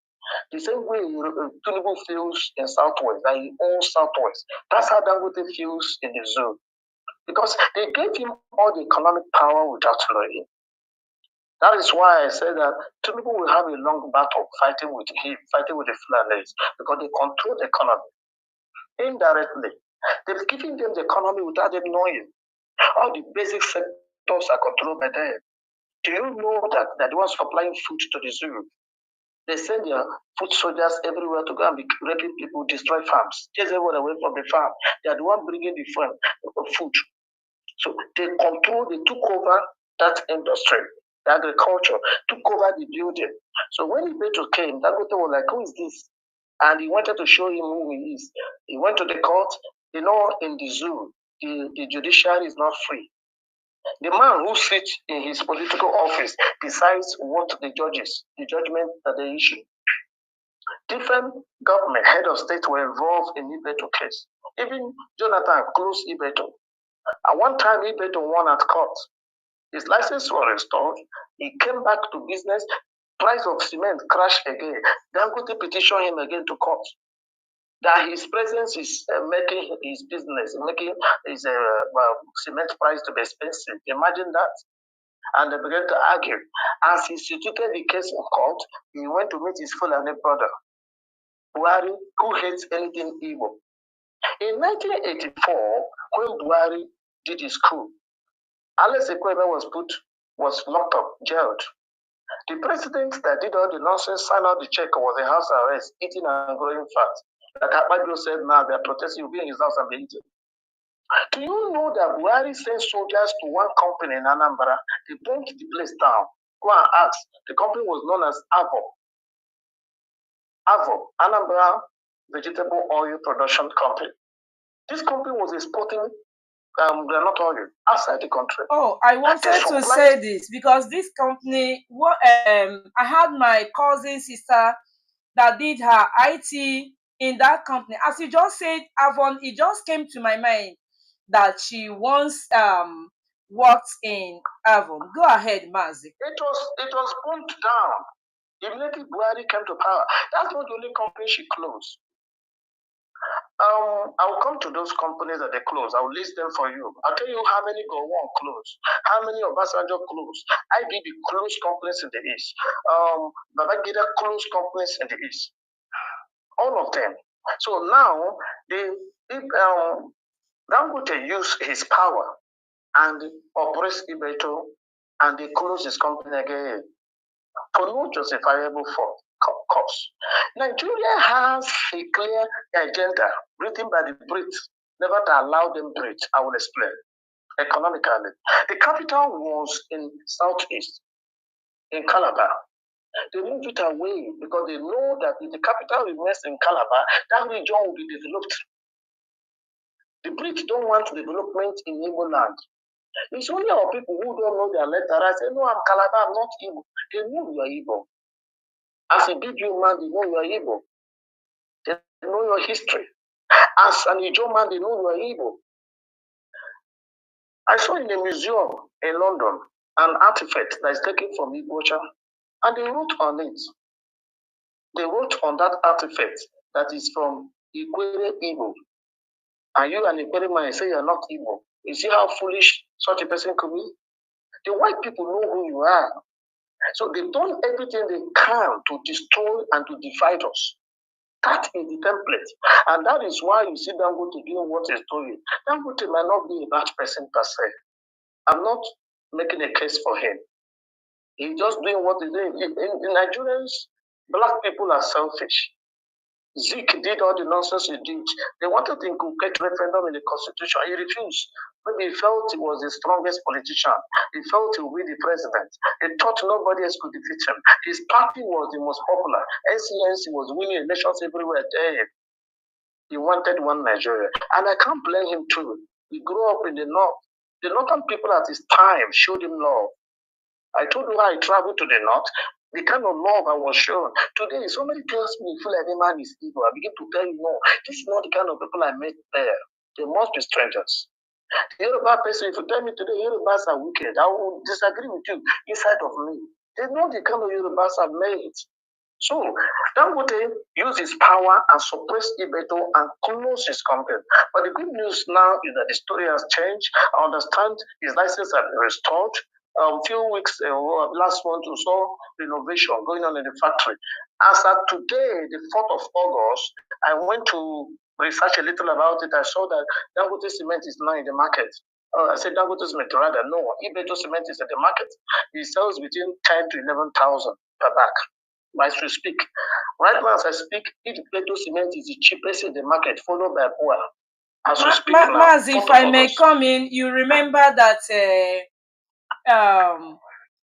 The same way Tinubu feels in Southwest, that he owns Southwest. That's how Dangote feels in the zoo. Because they gave him all the economic power without knowing. That is why I said that Tinubu will have a long battle fighting with him, fighting with the Fulanis, because they control the economy. Indirectly, they've given them the economy without them knowing. All the basic sectors are controlled by them. Do you know that they're the ones supplying food to the zoo? They send their foot soldiers everywhere to go and be raping people, destroy farms, chase everyone away from the farm. They are the one bringing the food. So they took over that industry, the agriculture, took over the building. So when Ibeto came, Dangote was like, who is this? And he wanted to show him who he is. He went to the court. You know, in the zoo, the judiciary is not free. The man who sits in his political office decides what the judgment that they issue. Different government head of state were involved in Ibeto case. Even Jonathan closed Ibeto. At one time, Ibeto won at court. His license was restored. He came back to business. Price of cement crashed again. Dangote petitioned him again to court. That his presence is making his business, making his cement price to be expensive. Imagine that. And they began to argue. As he instituted the case in court, he went to meet his Fulani brother, Buhari, who hates anything evil. In 1984, when Buhari did his coup, Alex Ekweme was locked up, jailed. The president that did all the nonsense signed out the check was in house arrest, eating and growing fat. Like Akpabio said, now they're protesting, you'll be in his house and be eating. Do you know that Buhari sent soldiers to one company in Anambra? They burnt the place down. Go and ask. The company was known as Avo, Anambra Vegetable Oil Production Company. This company was exporting granite oil outside the country. Oh, I wanted to say this because this company, I had my cousin sister that did her IT in that company. As you just said, Avon, it just came to my mind that she once worked in Avon. Go ahead, Mazi. It was burnt down. Immediately Buhari came to power. That's not the only company she closed. I'll come to those companies that they closed. I'll list them for you. I'll tell you how many Gowon closed, how many Obasanjo closed, IBB closed companies in the East, Babangida closed companies in the East. All of them. So now, Dangote used his power and oppressed Ibeto, and they closed his company again for no justifiable cause. Nigeria has a clear agenda written by the Brits, never to allow them breathe. I will explain. Economically, the capital was in southeast, in Calabar. They moved it away because they know that if the capital remains in Calabar, that region will be developed. The Brits don't want development in Igbo land. It's only our people who don't know their letter. I say, no, I'm Calabar, I'm not Igbo. They know you are Igbo. As a big man, they know you are Igbo. They know your history. As an Ijo man, they know you are Igbo. I saw in a museum in London an artifact that is taken from Igbocha, and they wrote on it. They wrote on that artifact that is from Ikwere Igbo. And you and Ikwere man say you are not Igbo. You see how foolish such a person could be? The white people know who you are. So they've done everything they can to destroy and to divide us. That is the template. And that is why you see Dangote doing what he's doing. Dangote might not be a bad person per se. I'm not making a case for him. He's just doing what he's doing. In Nigerians, black people are selfish. Zeke did all the nonsense he did. They wanted to inculcate referendum in the constitution. He refused. Maybe he felt he was the strongest politician. He felt he would be the president. He thought nobody else could defeat him. His party was the most popular. Excelency was winning elections everywhere. He wanted one Nigeria. And I can't blame him too. He grew up in the north. The northern people at his time showed him love. I told you how I traveled to the north. The kind of love I was shown. Today, somebody tells me, feel like the man is evil. I begin to tell you, no, this is not the kind of people I met there. They must be strangers. The Yoruba person, if you tell me today Yorubas are wicked, I will disagree with you inside of me. They know the kind of Yorubas I've met. So, Dangote used his power and suppressed Ibeto and closed his company. But the good news now is that the story has changed. I understand his license has been restored. A few weeks ago, last month, we saw renovation going on in the factory. As of today, the 4th of August, I went to research a little about it. I saw that Dangote cement is now in the market. I said Dangote cement, rather, no. Ibeto cement is at the market. It sells between 10 to 11,000 per bag. As we speak. Right now, as I speak, Ibeto cement is the cheapest in the market, followed by Boa. As we speak now. Maz, if I may come in, you remember that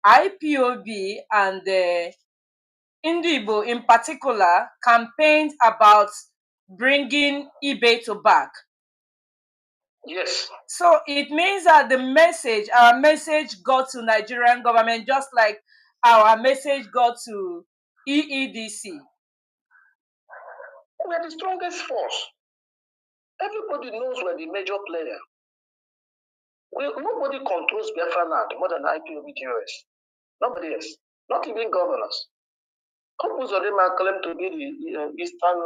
IPOB and Indibo in particular campaigned about bringing Ibeto back. Yes. So it means that our message got to Nigerian government just like our message got to EEDC. We are the strongest force. Everybody knows we're the major player. Nobody controls Biafra land more than IPOB TOS. Nobody else. Not even governors. Couples of them are claimed to be the eastern,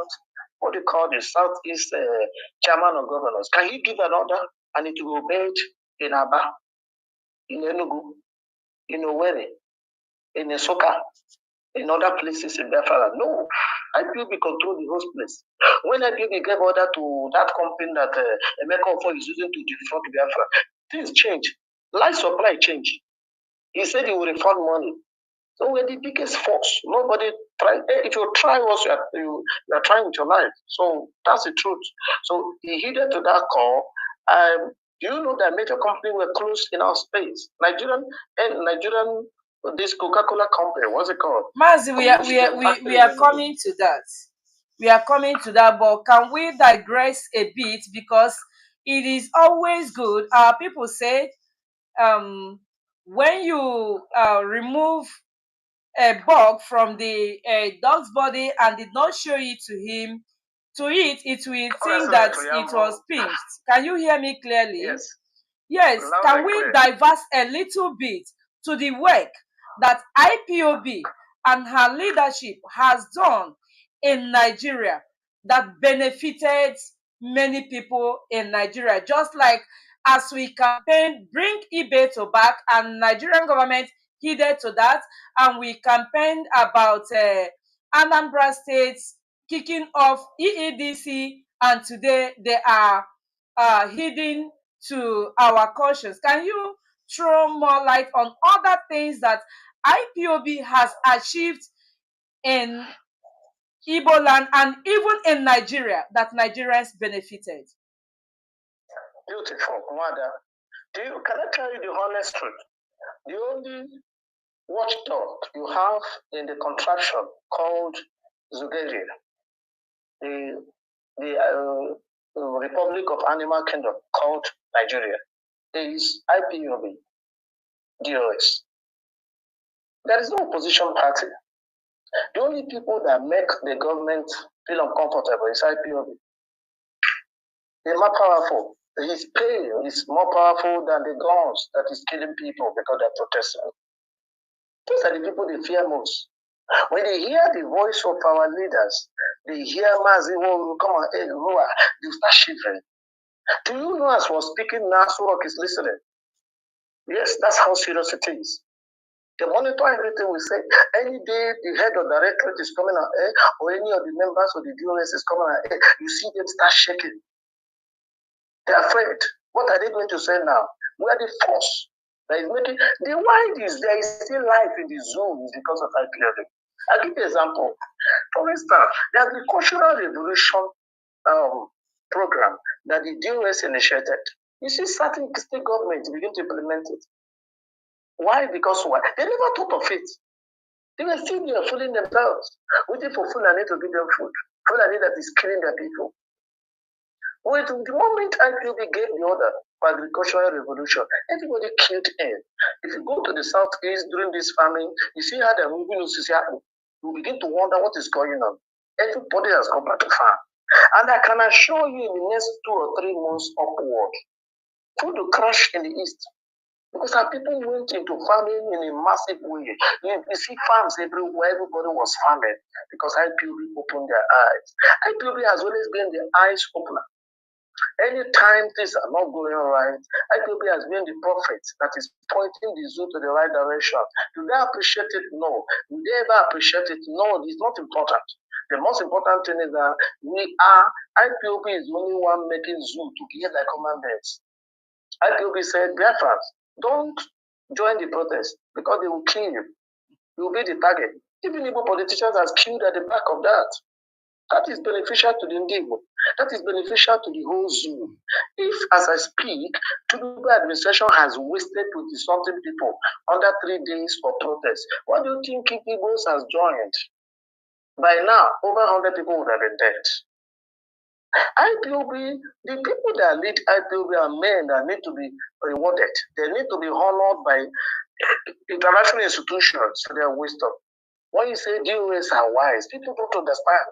what they call the southeast chairman of governors. Can he give an order and it will be obeyed in Aba, in Enugu, in Owerri, in Nsukka, in other places in Biafra? No. IPOB control the whole place. When IPOB gave order to that company that Emeka Ofo is using to defraud Biafra, things change. Life supply change. He said he will refund money. So we're the biggest force. Nobody try. If you try what you are trying with your life. So that's the truth. So he heeded to that call. Do you know that major companies were closed in our space? Nigerian, this Coca-Cola company, what's it called? Mazi, we are coming to that. We are coming to that, but can we digress a bit, because it is always good. Our people say, when you remove a bug from the dog's body and did not show it to him, it will think that it was pinched. Can you hear me clearly? Yes. Yes. Can we diverse a little bit to the work that IPOB and her leadership has done in Nigeria that benefited many people in Nigeria? Just like as we campaign, bring Ibeto back, and Nigerian government heeded to that, and we campaigned about Anambra State kicking off EEDC, and today they are heeding to our cautions. Can you throw more light on other things that IPOB has achieved in Igbo land and even in Nigeria that Nigerians benefited? Beautiful, Wanda. Can I tell you the honest truth? The only watchdog you have in the contraction called Zugeria, the Republic of Animal Kingdom called Nigeria. is IPOB, DOS. There is no opposition party. The only people that make the government feel uncomfortable is IPOB. They're more powerful. His pain is more powerful than the guns that is killing people because they're protesting. Those are the people they fear most. When they hear the voice of our leaders, they hear Mazi come on, hey, Rua, they start shivering. Do you know as we're speaking now, Surok is listening? Yes, that's how serious it is. They monitor everything we say. Any day the head of directorate is coming out, or any of the members of the DOS is coming out, you see them start shaking. They're afraid. What are they going to say now? We are the force that is making the why there is still life in the Zoom is because of IPOB. I'll give you an example. For instance, the agricultural revolution program that the DOS initiated. You see, certain state governments begin to implement it. Why? Because why? They never thought of it. They were still there fooling themselves, waiting for Fulani to give them food. Fulani that is killing their people. Wait, the moment IPOB gave the order for agricultural revolution, everybody killed in. If you go to the southeast during this famine, you see how they're moving to Sisiaku. You begin to wonder what is going on. Everybody has come back to farm. And I can assure you in the next 2 or 3 months upward, food will crash in the east. Because our people went into farming in a massive way. You see farms everywhere, everybody was farming because IPOB opened their eyes. IPOB has always been the eyes opener. Anytime things are not going right, IPOB has been the prophet that is pointing the zoo to the right direction. Do they appreciate it? No. Do they ever appreciate it? No, it's not important. The most important thing is that IPOB is the only one making zoo to behave like human beings. IPOB said, Biafrans, don't join the protest because they will kill you. You will be the target. Even Igbo politicians are killed at the back of that. That is beneficial to the Igbo. That is beneficial to the whole zoo. If, as I speak, Tinubu administration has wasted 20-something people under 3 days for protest, what do you think Igbos has joined? By now, over 100 people would have been dead. IPOB, the people that lead IPOB are men that need to be rewarded. They need to be honored by international institutions for their wisdom. When you say DOS are wise, people don't understand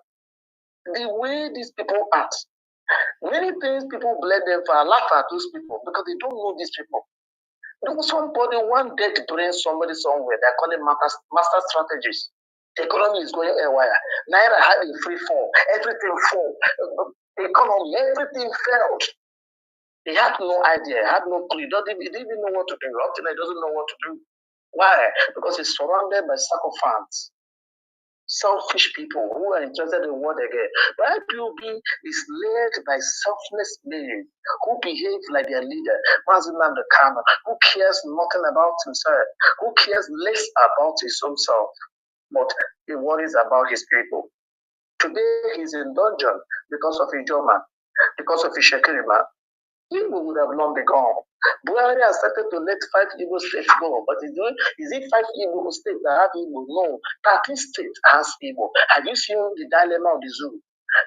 the way these people act. Many things people blame them for, laugh at those people because they don't know these people. Somebody one day to bring somebody somewhere, they're calling master strategies. The economy is going haywire. Naira had a free fall. Everything fall. Economy, everything failed. He had no idea. He had no clue. He didn't even know what to do. Up till he doesn't know what to do. Why? Because he's surrounded by sycophants, selfish people who are interested in what they get. But IPOB is led by selfless men who behave like their leader, Nnamdi Kanu, who cares nothing about himself, who cares less about his own self, but he worries about his people. Today he's in dungeon because of Ijoma, because of Ishekirima. Igbo would have long been gone. Buhari has started to let 5 Igbo states go, but is it 5 Igbo states that have Igbo? No, 13 states has Igbo. Have you seen the dilemma of the zoo?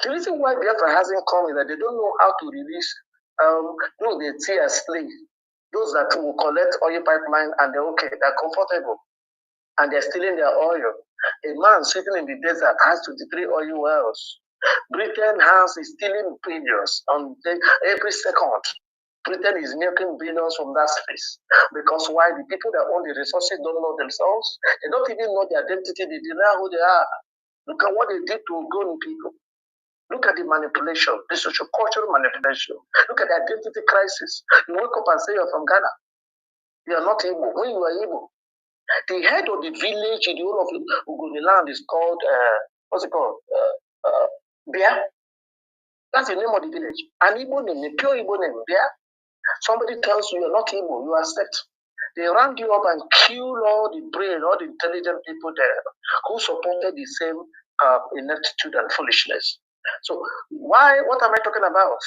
The reason why Biafra hasn't come is that they don't know how to release those they see as slaves, those that will collect oil pipeline and they're comfortable, and they're stealing their oil. A man sitting in the desert has 23 oil wells. Britain is stealing billions on every second. Britain is making billions from that space. Because why? The people that own the resources don't know themselves. They don't even know their identity. They deny who they are. Look at what they did to Ogoni people. Look at the manipulation, the socio-cultural manipulation. Look at the identity crisis. You wake up and say you're from Ghana. You are not Igbo. When you are Igbo, the head of the village in the whole of Ogoni land is called, what's it called? Bia. That's the name of the village. An Igbo name, a pure Igbo name, Bia. Somebody tells you you're not Igbo, you are set. They round you up and kill all the brain, all the intelligent people there who supported the same ineptitude and foolishness. So what am I talking about?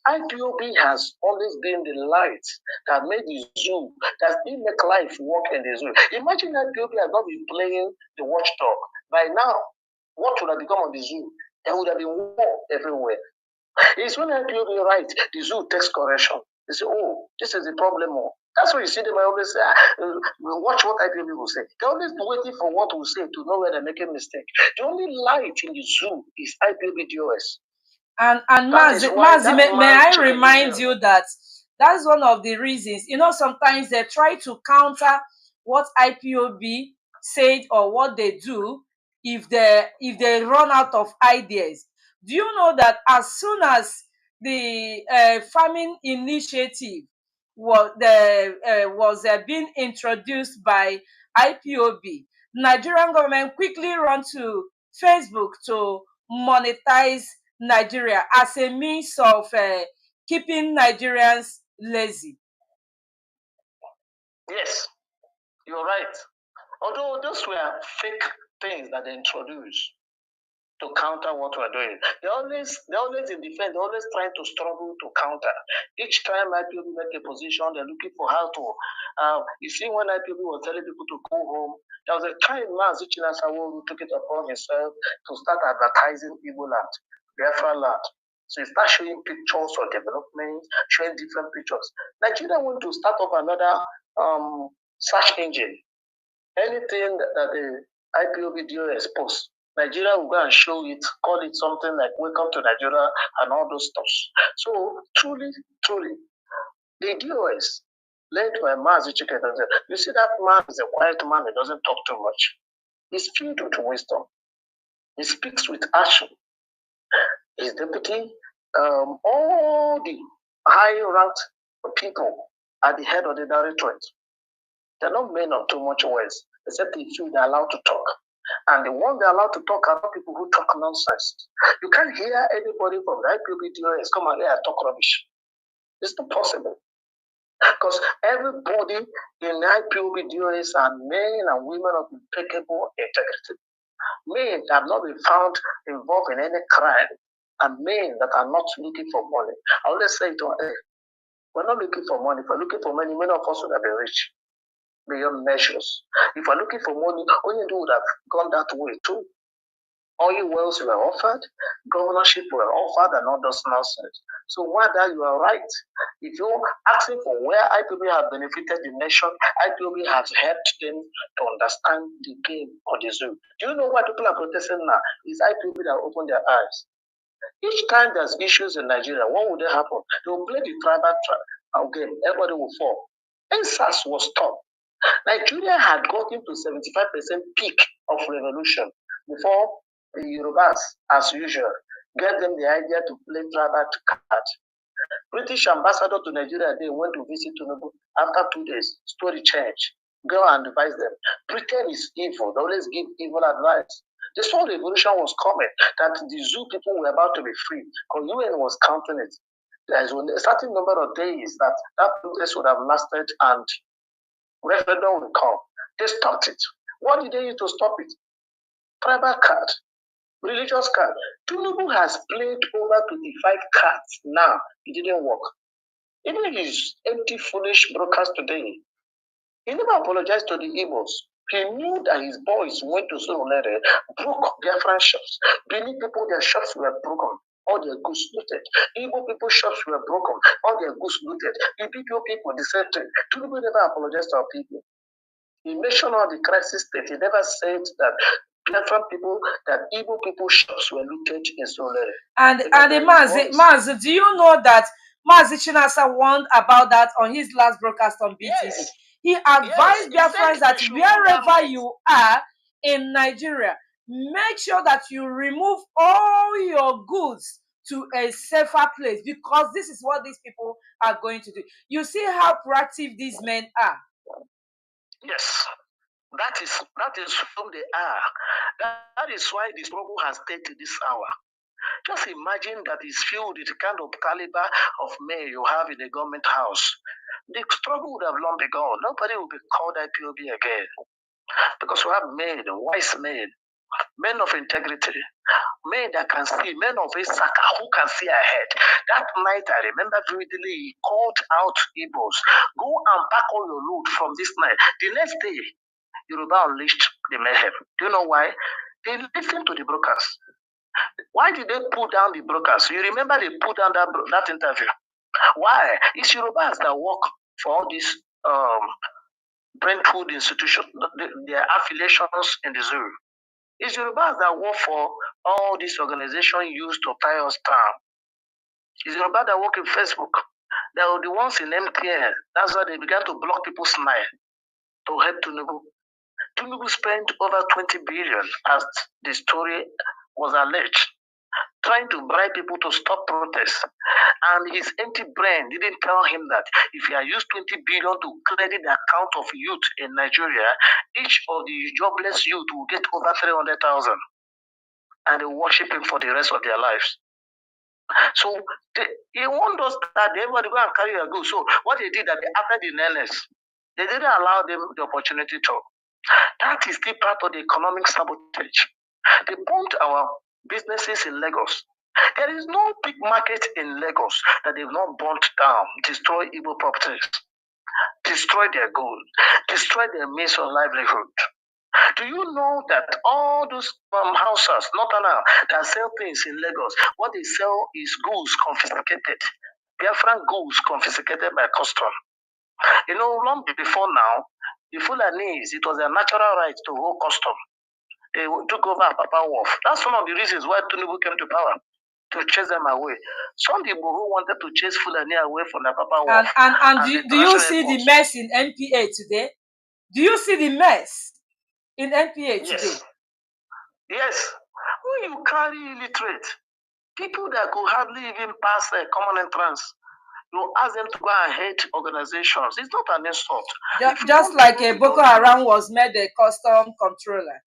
IPOB has always been the light that made the zoo, that didn't make life work in the zoo. Imagine IPOB has not been playing the watchdog. By now, what would have become of the zoo? There would have been war everywhere. It's when IPOB right, the zoo takes correction. They say, oh, this is the problem. That's why you see them always say, watch what IPOB will say. They're always waiting for what we say to know where they're making a mistake. The only light in the zoo is IPOB DOS. And Mazi, may I remind you that that's one of the reasons. You know, sometimes they try to counter what IPOB said or what they do if they run out of ideas. Do you know that as soon as the farming initiative was being introduced by IPOB, Nigerian government quickly run to Facebook to monetize Nigeria as a means of keeping Nigerians lazy. Yes, you're right. Although those were fake things that they introduced to counter what we're doing. They're always in defense, they're always trying to struggle to counter. Each time IPOB make a position, they're looking for how to. You see, when IPOB was telling people to go home, there was a time Mazi J.C.I who took it upon himself to start advertising Igbo land, Biafra land. So he starts showing pictures of development, showing different pictures. Nigeria want to start up another search engine. Anything that the IPOB DOS posts, Nigeria will go and show it, call it something like Welcome to Nigeria and all those stuff. So truly, the DOS led by Mazi J.C.I, you see that man is a quiet man, he doesn't talk too much. He's filled with wisdom. He speaks with action. His deputy, all the high-ranked people at the head of the directorate, they're not men of too much words, except if they're allowed to talk. And the ones they're allowed to talk are not people who talk nonsense. You can't hear anybody from the IPOB DOS come out here and talk rubbish. It's not possible. Because everybody in the IPOB DOS are men and women of impeccable integrity. Men that have not been found involved in any crime, and men that are not looking for money. I always say to them, we're not looking for money. If we're looking for money, many of us would have been rich beyond measures. If we're looking for money, only would have gone that way too. Oil wells were offered, governorship were offered, and all those nonsense. So whether you are right, if you're asking for where IPOB have benefited the nation, IPOB has helped them to understand the game of the zoo. Do you know why people are protesting now? It's IPOB that opened their eyes. Each time there's issues in Nigeria, what would they happen? They will play the tribal game. Everybody will fall. NSAS was stopped. Nigeria had gotten to 75% peak of revolution before the Yorubas, as usual, gave them the idea to play tribal card. British ambassador to Nigeria, they went to visit Tinubu. After 2 days, story changed. Go and advise them. Britain is evil. They always give evil advice. The whole revolution was coming, that the zoo people were about to be free. Because UN was counting it. There's a certain number of days that protest would have lasted and referendum will come. They stopped it. What did they use to stop it? Tribal card, religious card. Tinubu has played over 25 cards now. It didn't work. Even his empty, foolish broadcast today, he never apologized to the Igbos. He knew that his boys went to Solomere, broke Biafran shops. Benin people, their shops were broken. All their goods looted. Igbo people shops were broken. All their goods looted. Ibibio people, the same thing. Tinubu never apologized to our people. He mentioned all the crisis state. He never said that Biafran people, that Igbo people shops were looted in Solomere. And Mazi, do you know that Mazi J.C.I warned about that on his last broadcast on BTV? Yes. He advised Biafrans that wherever you are in Nigeria, make sure that you remove all your goods to a safer place, because this is what these people are going to do. You see how proactive these men are. Yes, that is who they are. That is why the struggle has stayed to this hour. Just imagine that is filled with the kind of caliber of men you have in the government house. The struggle would have long been gone. Nobody will be called IPOB again. Because we have men, wise men of integrity, men that can see, men of Isaka who can see ahead. That night, I remember vividly, he called out Igbos, go and pack all your loot from this night. The next day, Yoruba unleashed the mayhem. Do you know why? They listened to the brokers. Why did they pull down the brokers? You remember they pulled down that interview. Why? It's Yorubas that work for all these brain food institutions, their affiliations in the zoo. It's Yorubas that work for all these organizations used to tie us down. It's Yorubas that work in Facebook. They were the ones in MTN. That's why they began to block people's smile to help Tinubu. Tinubu spent over 20 billion, as the story was alleged, trying to bribe people to stop protests. And his empty brain didn't tell him that if he had used 20 billion to credit the account of youth in Nigeria, each of the jobless youth will get over 300,000. And they worship him for the rest of their lives. So he warned us that everybody go and carry a goods. So what they did that after the NLS, they didn't allow them the opportunity to. That is still part of the economic sabotage. They burnt our businesses in Lagos. There is no big market in Lagos that they've not burnt down, destroy Igbo properties, destroy their gold, destroy their means of livelihood. Do you know that all those houses, Northern, that sell things in Lagos, what they sell is goods confiscated. Biafran goods confiscated by custom. You know, long before now, the Fulanese, it was their natural right to hold custom. They took over Papa Wolf. That's one of the reasons why Tinubu came to power, to chase them away. Some people who wanted to chase Fulani away from the Papa Wolf. And do you see the mess in NPA today? Do you see the mess in NPA today? Yes. When you carry illiterate, people that could hardly even pass a common entrance, you ask them to go and hate organizations. It's not an insult. Just like a Boko Haram was made a custom controller.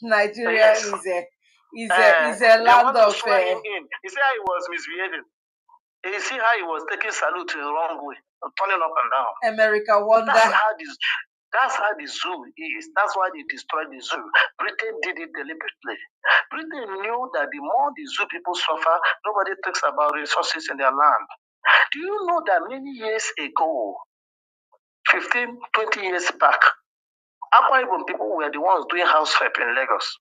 Nigeria is a land of. You see how he was misbehaving. You see how he was taking salute the wrong way, turning up and down. America wonder. That's how the zoo is. That's why they destroyed the zoo. Britain did it deliberately. Britain knew that the more the zoo people suffer, nobody thinks about resources in their land. Do you know that many years ago, 15, 20 years back, Akwa Ibom people were the ones doing house help in Lagos.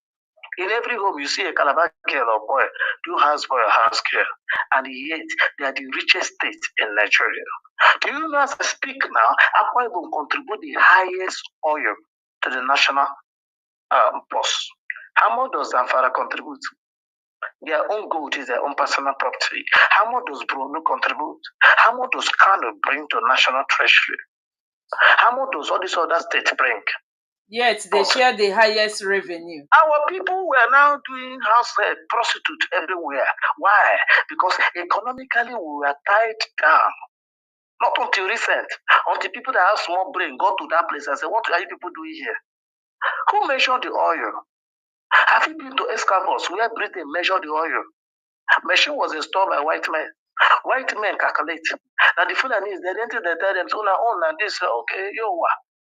In every home, you see a Calabar girl or boy do house boy or house girl, and yet they are the richest state in Nigeria. Do you know, as I speak now, Akwa Ibom contribute the highest oil to the national purse. How much does Zamfara contribute? Their own gold is their own personal property. How much does Bruno contribute? How much does Kanu bring to national treasury? How much does all these other states bring? Yet they share the highest revenue. Our people were now doing house prostitute everywhere. Why? Because economically we were tied down. Not until recent. Until people that have small brain go to that place and say, what are you people doing here? Who measured the oil? Have you been to Escavos where Britain measured the oil? Machine was installed by white men. White men calculate. Now the Fulanese, they didn't tell them, so now on and this, okay, yo,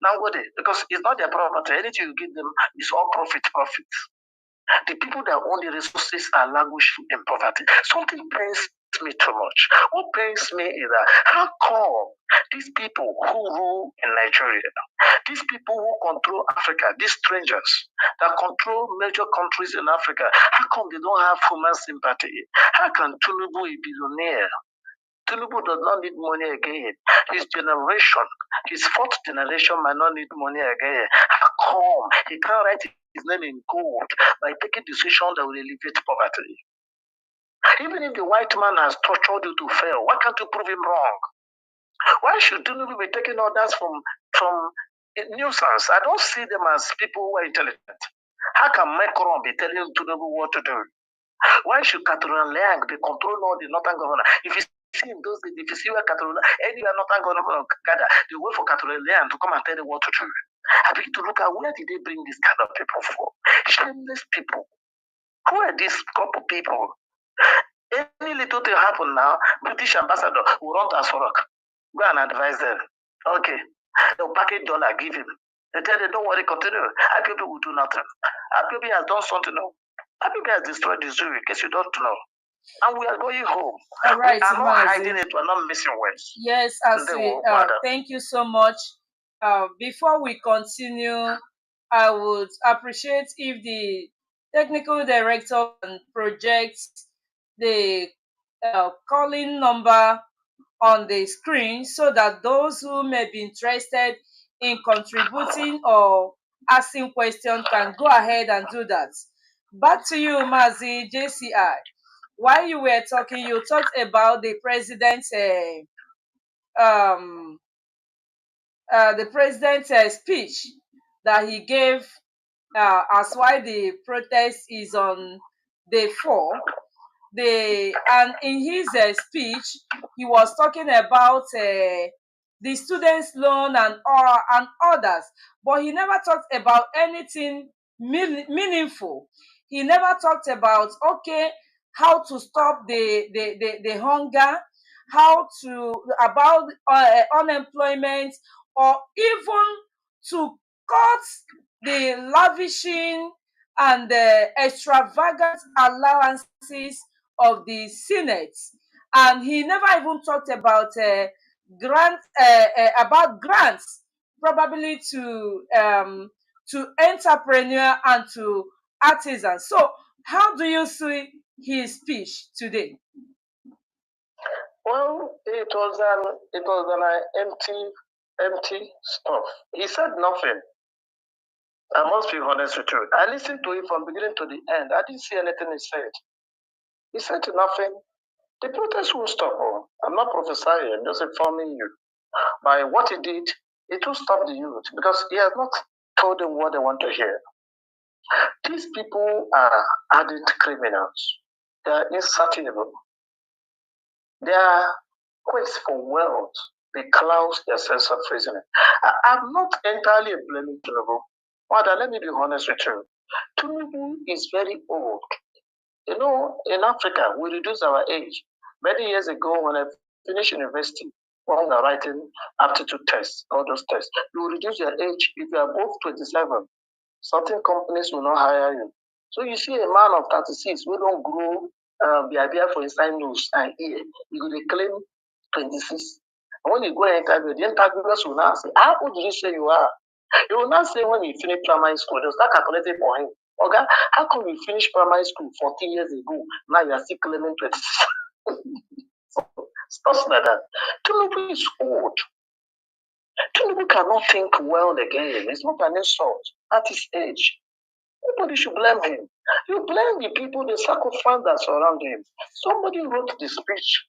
now what? Because it's not their property. Anything you give them is all profit. The people that own the resources are languishing in poverty. Something pains me too much. What pains me is that how come these people who rule in Nigeria, these people who control Africa, these strangers that control major countries in Africa, how come they don't have human sympathy? How can Tinubu be billionaire? Tinubu does not need money again. His generation, his fourth generation might not need money again. How come he can't write his name in gold by taking decisions that will alleviate poverty? Even if the white man has tortured you to fail, why can't you prove him wrong? Why should Tinubu be taking orders from nuisance? I don't see them as people who are intelligent. How can Macron be telling Tinubu what to do? Why should Catherine Leang be controlling all the northern governor? If you see in those days, if you see where Catherine, anywhere northern governor gather, they wait for Catherine Leang to come and tell them what to do. I begin to look at where did they bring this kind of people from? Shameless people. Who are these couple people? Any little thing happen now, British ambassador will run to Asorok. Go and advise them. Okay. They'll package dollar, give him. They tell them, don't worry, continue. IPOB will do nothing. IPOB has done something now. IPOB has destroyed the zoo, in case you don't know. And we are going home. All right, we are not hiding it, we're not missing words. Yes, thank you so much. Before we continue, I would appreciate if the technical director can project the calling number on the screen so that those who may be interested in contributing or asking questions can go ahead and do that. Back to you, Mazi J.C.I. While you were talking, you talked about the president's speech that he gave as why the protest is on day 4. And in his speech, he was talking about the students' loan and others, but he never talked about anything meaningful. He never talked about how to stop the hunger, how to about unemployment, or even to cut the lavishing and the extravagant allowances of the Senate. And he never even talked about grants, probably to entrepreneur and to artisans. So, how do you see his speech today? Well, it was an empty stuff. He said nothing. I must be honest with you. I listened to him from beginning to the end. I didn't see anything he said. He said nothing. The protest won't stop. Oh. I'm not prophesying, I'm just informing you. By what he did, it will stop the youth because he has not told them what they want to hear. These people are ardent criminals. They are insatiable. Their quest for wealth beclouds their sense of reasoning. I'm not entirely blaming Tinubu. Mother, let me be honest with you. Tinubu is very old. You know, in Africa, we reduce our age. Many years ago, when I finished university, when we are writing aptitude tests, all those tests, you reduce your age. If you are above 27, certain companies will not hire you. So you see a man of 36 who don't grow the idea for inside nose and ear, you go to claim 26. And when you go and interview, the interviewers will now say, how old do you say you are? You will not say when you finish primary school, they'll start calculating for him. Okay, how come you finish primary school 14 years ago? Now you are still claiming 26. Stuff like that. Tinubu is old. Tinubu cannot think well again. It's not an insult at his age. Nobody should blame him. You blame the people, the sacrifice that surround him. Somebody wrote the speech.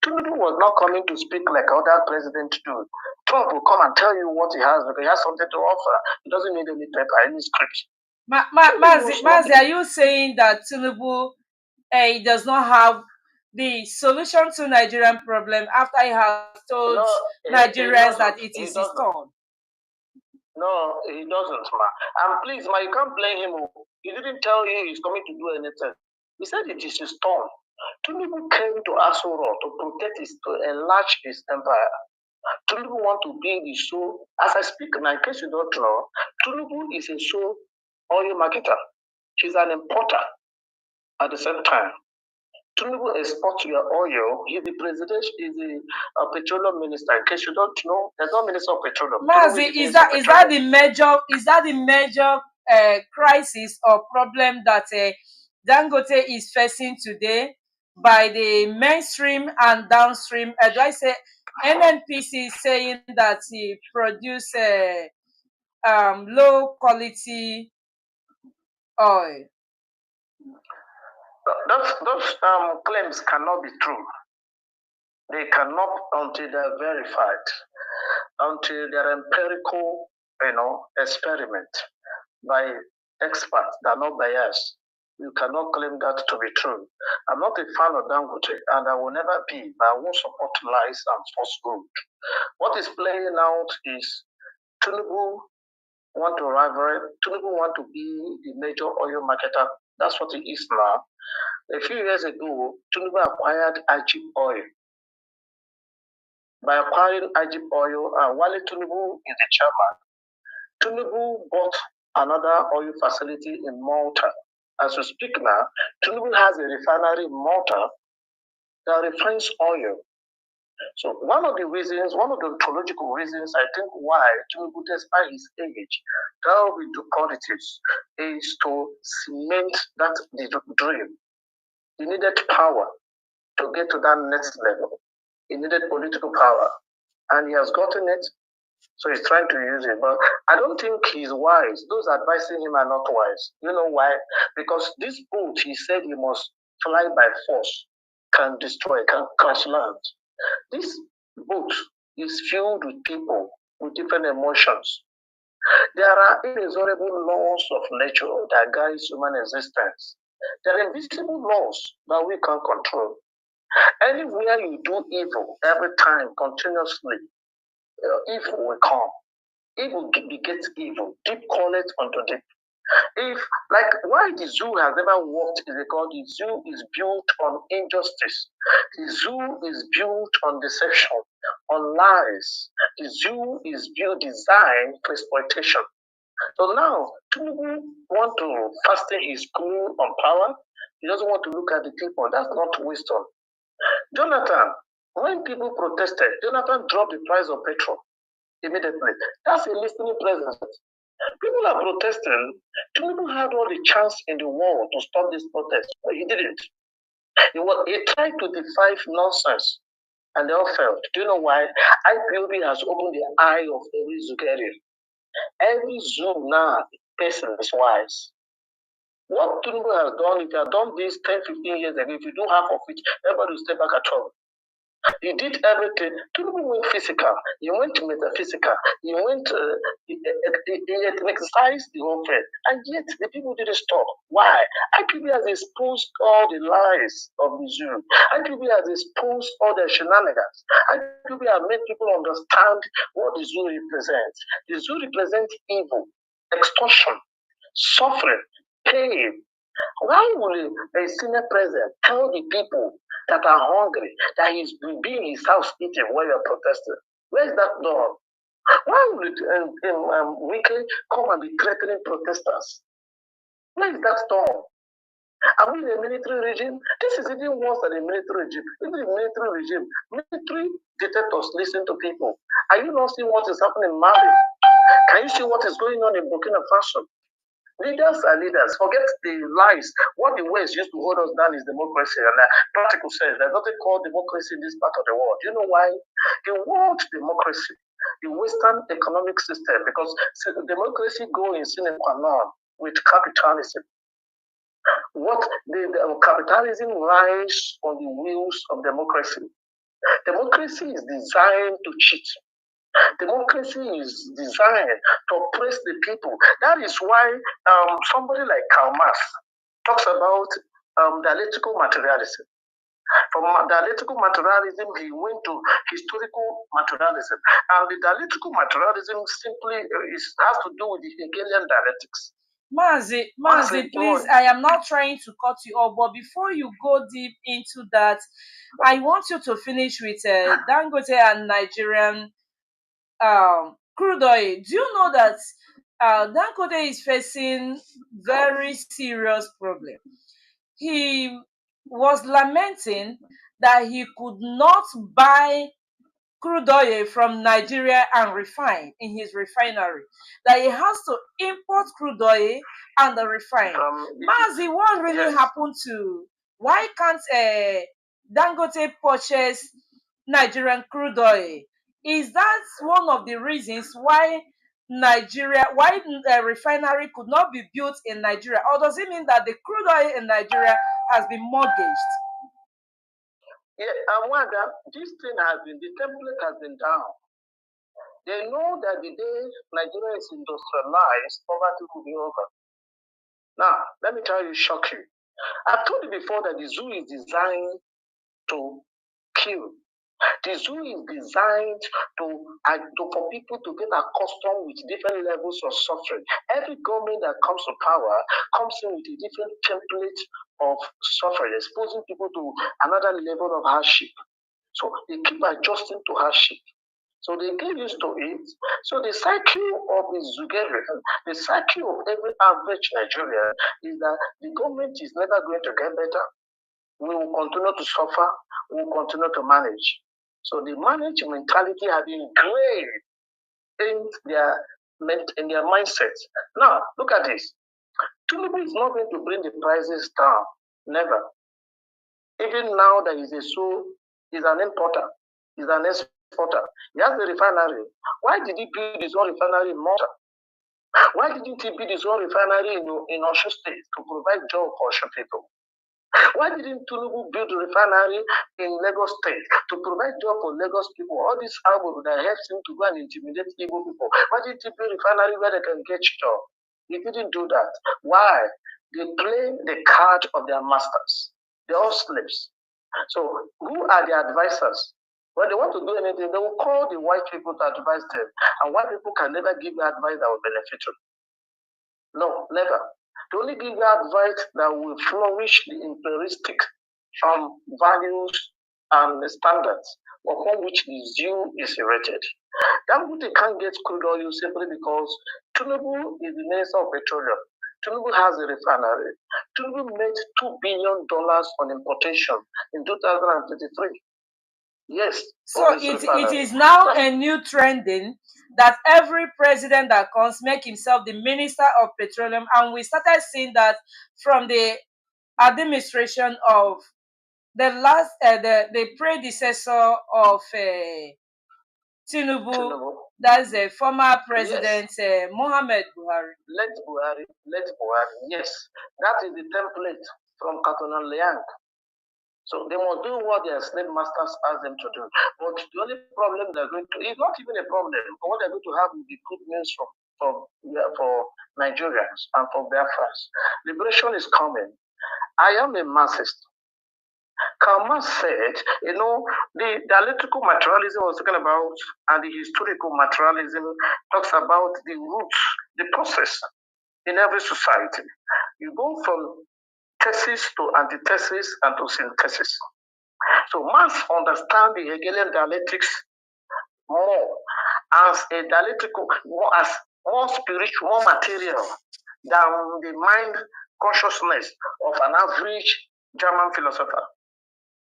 Tinubu was not coming to speak like other presidents do. Trump will come and tell you what he has because he has something to offer. He doesn't need any paper, any script. Mazi, are you saying that Tinubu does not have the solution to Nigerian problem after he has told Nigerians that it is his turn? No, he doesn't, ma. And please, ma, you can't blame him. He didn't tell you he's coming to do anything. He said it is his turn. Tinubu came to Asoro to protect to enlarge his empire. Tinubu want to be the sole, as I speak now, in case you don't know, Tinubu is a sole oil marketer. He's an importer at the same time. Tinubu exports your oil. He's the president, he's the petroleum minister. In case you don't know, there's no minister of petroleum. Mazi, is that the major crisis or problem that Dangote is facing today by the mainstream and downstream? Do I say NNPC is saying that he produce low quality oil? Those claims cannot be true. They cannot until they're verified, until they're empirical, experiment by experts that are not biased. You cannot claim that to be true. I'm not a fan of Dangote, and I will never be, but I won't support lies and falsehood. What is playing out is Tinubu want to rival. Tinubu want to be the major oil marketer. That's what he is now. A few years ago, Tinubu acquired Egypt oil. By acquiring Egypt oil, and while Tinubu is the chairman, Tinubu bought another oil facility in Malta. As we speak now, Tinubu has a refinery in Malta that refines oil. So one of the ontological reasons I think why Tinubu, despite his age, delve into politics is to cement that dream. He needed power to get to that next level. He needed political power, and he has gotten it. So he's trying to use it. But I don't think he's wise. Those advising him are not wise. You know why? Because this boat, he said he must fly by force, can destroy, can crash land. This boat is filled with people with different emotions. There are inexorable laws of nature that guide human existence. There are invisible laws that we can't control. Anywhere you do evil, every time, continuously, evil will come. Evil begets evil. Deep calleth unto deep. If, like, why the zoo has never worked is because the zoo is built on injustice. The zoo is built on deception, on lies. The zoo is designed for exploitation. So now, Tinubu want to fasten his screw on power. He doesn't want to look at the people. That's not wisdom. Jonathan, when people protested, Jonathan dropped the price of petrol immediately. That's a listening presence. People are protesting. Tinubu had all the chance in the world to stop this protest, but he didn't. He tried to defy nonsense, and they all failed. Do you know why? IPOB has opened the eye of every Zugarian. Every Zoom now, person is wise. What Tinubu has done, if you have done this 10, 15 years ago, if you do half of it, everybody will stay back at home. He did everything. Tinubu went physical. He went to metaphysical. He went, he exercised the whole thing. And yet, the people didn't stop. Why? IPB has exposed all the lies of the zoo. IPB has exposed all the shenanigans. IPB has made people understand what the zoo represents. The zoo represents evil, extortion, suffering, pain. Why would a senior president tell the people that are hungry that he's be in his house eating while you're protesting? Where is that done? Why would Weekly come and be threatening protesters? Where is that done? Are we in a military regime? This is even worse than a military regime. Even a military regime, military dictators listen to people. Are you not seeing what is happening in Mali? Can you see what is going on in Burkina Faso? Leaders are leaders. Forget the lies. What the West used to hold us down is democracy. And practical sense, there's nothing called democracy in this part of the world. You know why? The world democracy, the Western economic system, because democracy goes in sine qua non with capitalism. What the capitalism rides on the wheels of democracy. Democracy is designed to cheat. Democracy is designed to oppress the people. That is why somebody like Karl Marx talks about dialectical materialism. From dialectical materialism, he went to historical materialism. And the dialectical materialism simply has to do with the Hegelian dialectics. Mazi, please, I am not trying to cut you off, but before you go deep into that, I want you to finish with Dangote and Nigerian crude oil. Do you know that Dangote is facing very serious problem? He was lamenting that he could not buy crude oil from Nigeria and refine in his refinery. That he has to import crude oil and refine. Mazi, what really happened to? Why can't Dangote purchase Nigerian crude oil? Is that one of the reasons why a refinery could not be built in Nigeria? Or does it mean that the crude oil in Nigeria has been mortgaged? Yeah, Wanda, this thing the template has been down. They know that the day Nigeria is industrialized, poverty will be over. Now, let me tell you, shock you. I've told you before that the zoo is designed to kill. The zoo is designed for people to get accustomed with different levels of suffering. Every government that comes to power comes in with a different template of suffering, exposing people to another level of hardship. So they keep adjusting to hardship. So they get used to it. So the cycle of the Zugarian, the cycle of every average Nigerian is that the government is never going to get better. We will continue to suffer. We will continue to manage. So the manage mentality has been engraved in their mindset. Now, look at this. Tinubu is not going to bring the prices down. Never. Even now that he's an importer. He's an exporter. He has a refinery. Why did he build his own refinery in Malta? Why didn't he build his own refinery in Osho State to provide job for Osho people? Why didn't Tinubu build a refinery in Lagos State to provide job for Lagos people? All these albums that helps him to go and intimidate Igbo people. Why didn't he build a refinery where they can get job? He didn't do that. Why? They play the card of their masters. They're all slaves. So who are the advisors? When they want to do anything, they will call the white people to advise them. And white people can never give you advice that will benefit you. No, never. They only give you advice that will flourish the imperialistic values and standards upon which the Jew is erected. Dangote can't get crude oil simply because Tinubu is the Minister of Petroleum. Tinubu has a refinery. Tinubu made $2 billion on importation in 2023. Yes. So it is now a new trending that every president that comes make himself the Minister of Petroleum, and we started seeing that from the administration of the last the predecessor of Tinubu. That's a former president, yes. Mohammed Buhari. Let Buhari. Yes, that is the template from Kanu Liang. So they must do what their slave masters ask them to do. But the only problem they're going to, it's not even a problem. What they're going to have will be good news for Nigerians and for Biafrans. Liberation is coming. I am a Marxist. Karl Marx said, the dialectical materialism I was talking about and the historical materialism talks about the roots, the process in every society. You go from thesis to antithesis and to synthesis. So Marx understands the Hegelian dialectics more as a dialectical, as more spiritual, more material than the mind consciousness of an average German philosopher.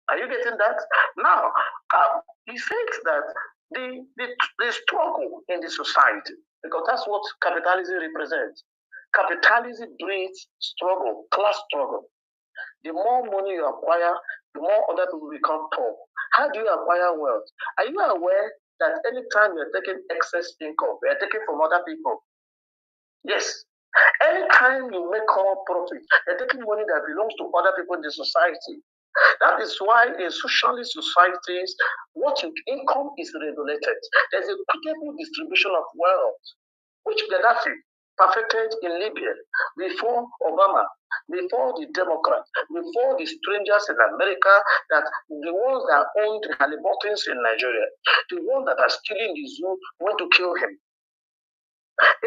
Are you getting that? Now, he says that the struggle in the society, because that's what capitalism represents. Capitalism breeds struggle, class struggle. The more money you acquire, the more other people become poor. How do you acquire wealth? Are you aware that anytime you're taking excess income, you're taking from other people? Yes. Anytime you make more profit, you're taking money that belongs to other people in the society. That is why in socialist societies, what income is regulated. There's a equitable distribution of wealth, which Gaddafi perfected in Libya before Obama, before the Democrats, before the strangers in America, that the ones that owned the Halliburtons in Nigeria, the ones that are stealing the zoo, want to kill him.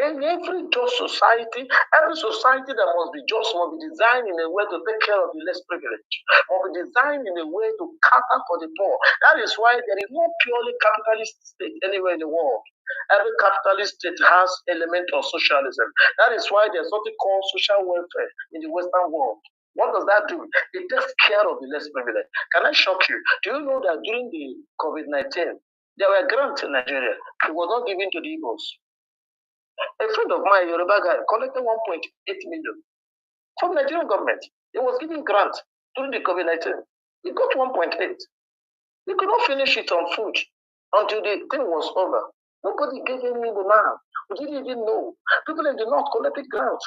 In every just society, every society that must be just must be designed in a way to take care of the less privileged, must be designed in a way to cater for the poor. That is why there is no purely capitalist state anywhere in the world. Every capitalist state has element of socialism. That is why there's something called social welfare in the Western world. What does that do? It takes care of the less privileged. Can I shock you? Do you know that during the COVID-19, there were grants in Nigeria? It was not given to the Igbos. A friend of mine, Yoruba guy, collected 1.8 million from the Nigerian government. He was giving grant during the COVID-19. He got 1.8. He could not finish it on food until the thing was over. Nobody gave him the man. We didn't even know. People in the north collected grants.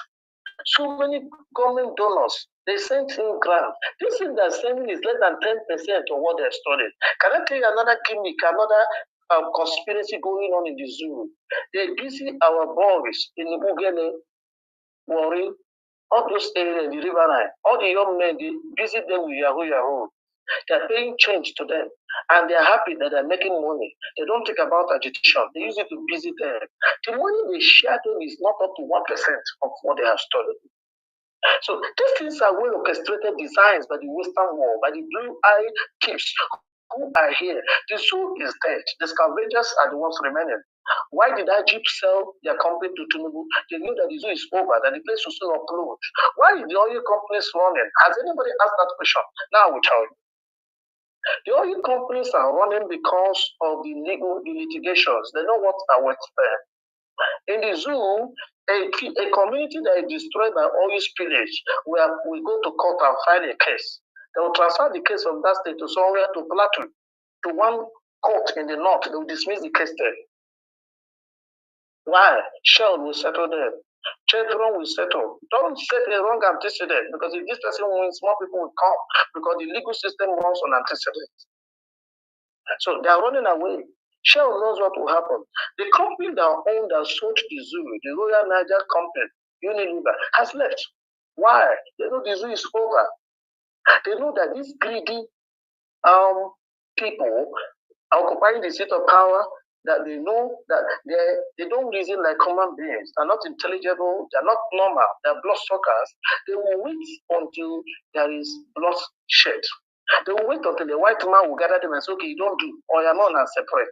So many government donors, they sent in grants. This thing they're sending is less than 10% of what they're studying. Can I tell you another gimmick, another conspiracy going on in the zoo? They busy our boys in the Ugene, Wari, all those areas, the riverine, all the young men, they busy them with Yahoo. They're paying change to them, and they're happy that they're making money. They don't think about agitation. They use it to busy them. The money they share them is not up to 1% of what they have studied. So these things are well orchestrated designs by the Western world, by the blue-eyed thieves who are here. The zoo is dead. The scavengers are the ones remaining. Why did Egypt sell their company to Tinubu? They knew that the zoo is over, that the place will soon upload. Why is the oil companies running? Has anybody asked that question? Now I will tell you. The oil companies are running because of the litigations. They know what are worth there. In the zoo, a community that is destroyed by oil spillage, where we go to court and file a case. They will transfer the case from that state to somewhere to Plateau, to one court in the north, they will dismiss the case there. Why? Shell will settle there. Chevron will settle. Don't set a wrong antecedent, because if this person wins, more people will come, because the legal system runs on antecedents. So they are running away. Shell knows what will happen. The company that owned and sold the zoo, the Royal Niger Company, Unilever, has left. Why? They know the zoo is over. They know that these greedy people are occupying the seat of power, that they know that they don't reason like human beings. They're not intelligible. They're not normal. They're bloodsuckers. They will wait until there is bloodshed. They will wait until the white man will gather them and say, okay, you don't do, or you're not and separate.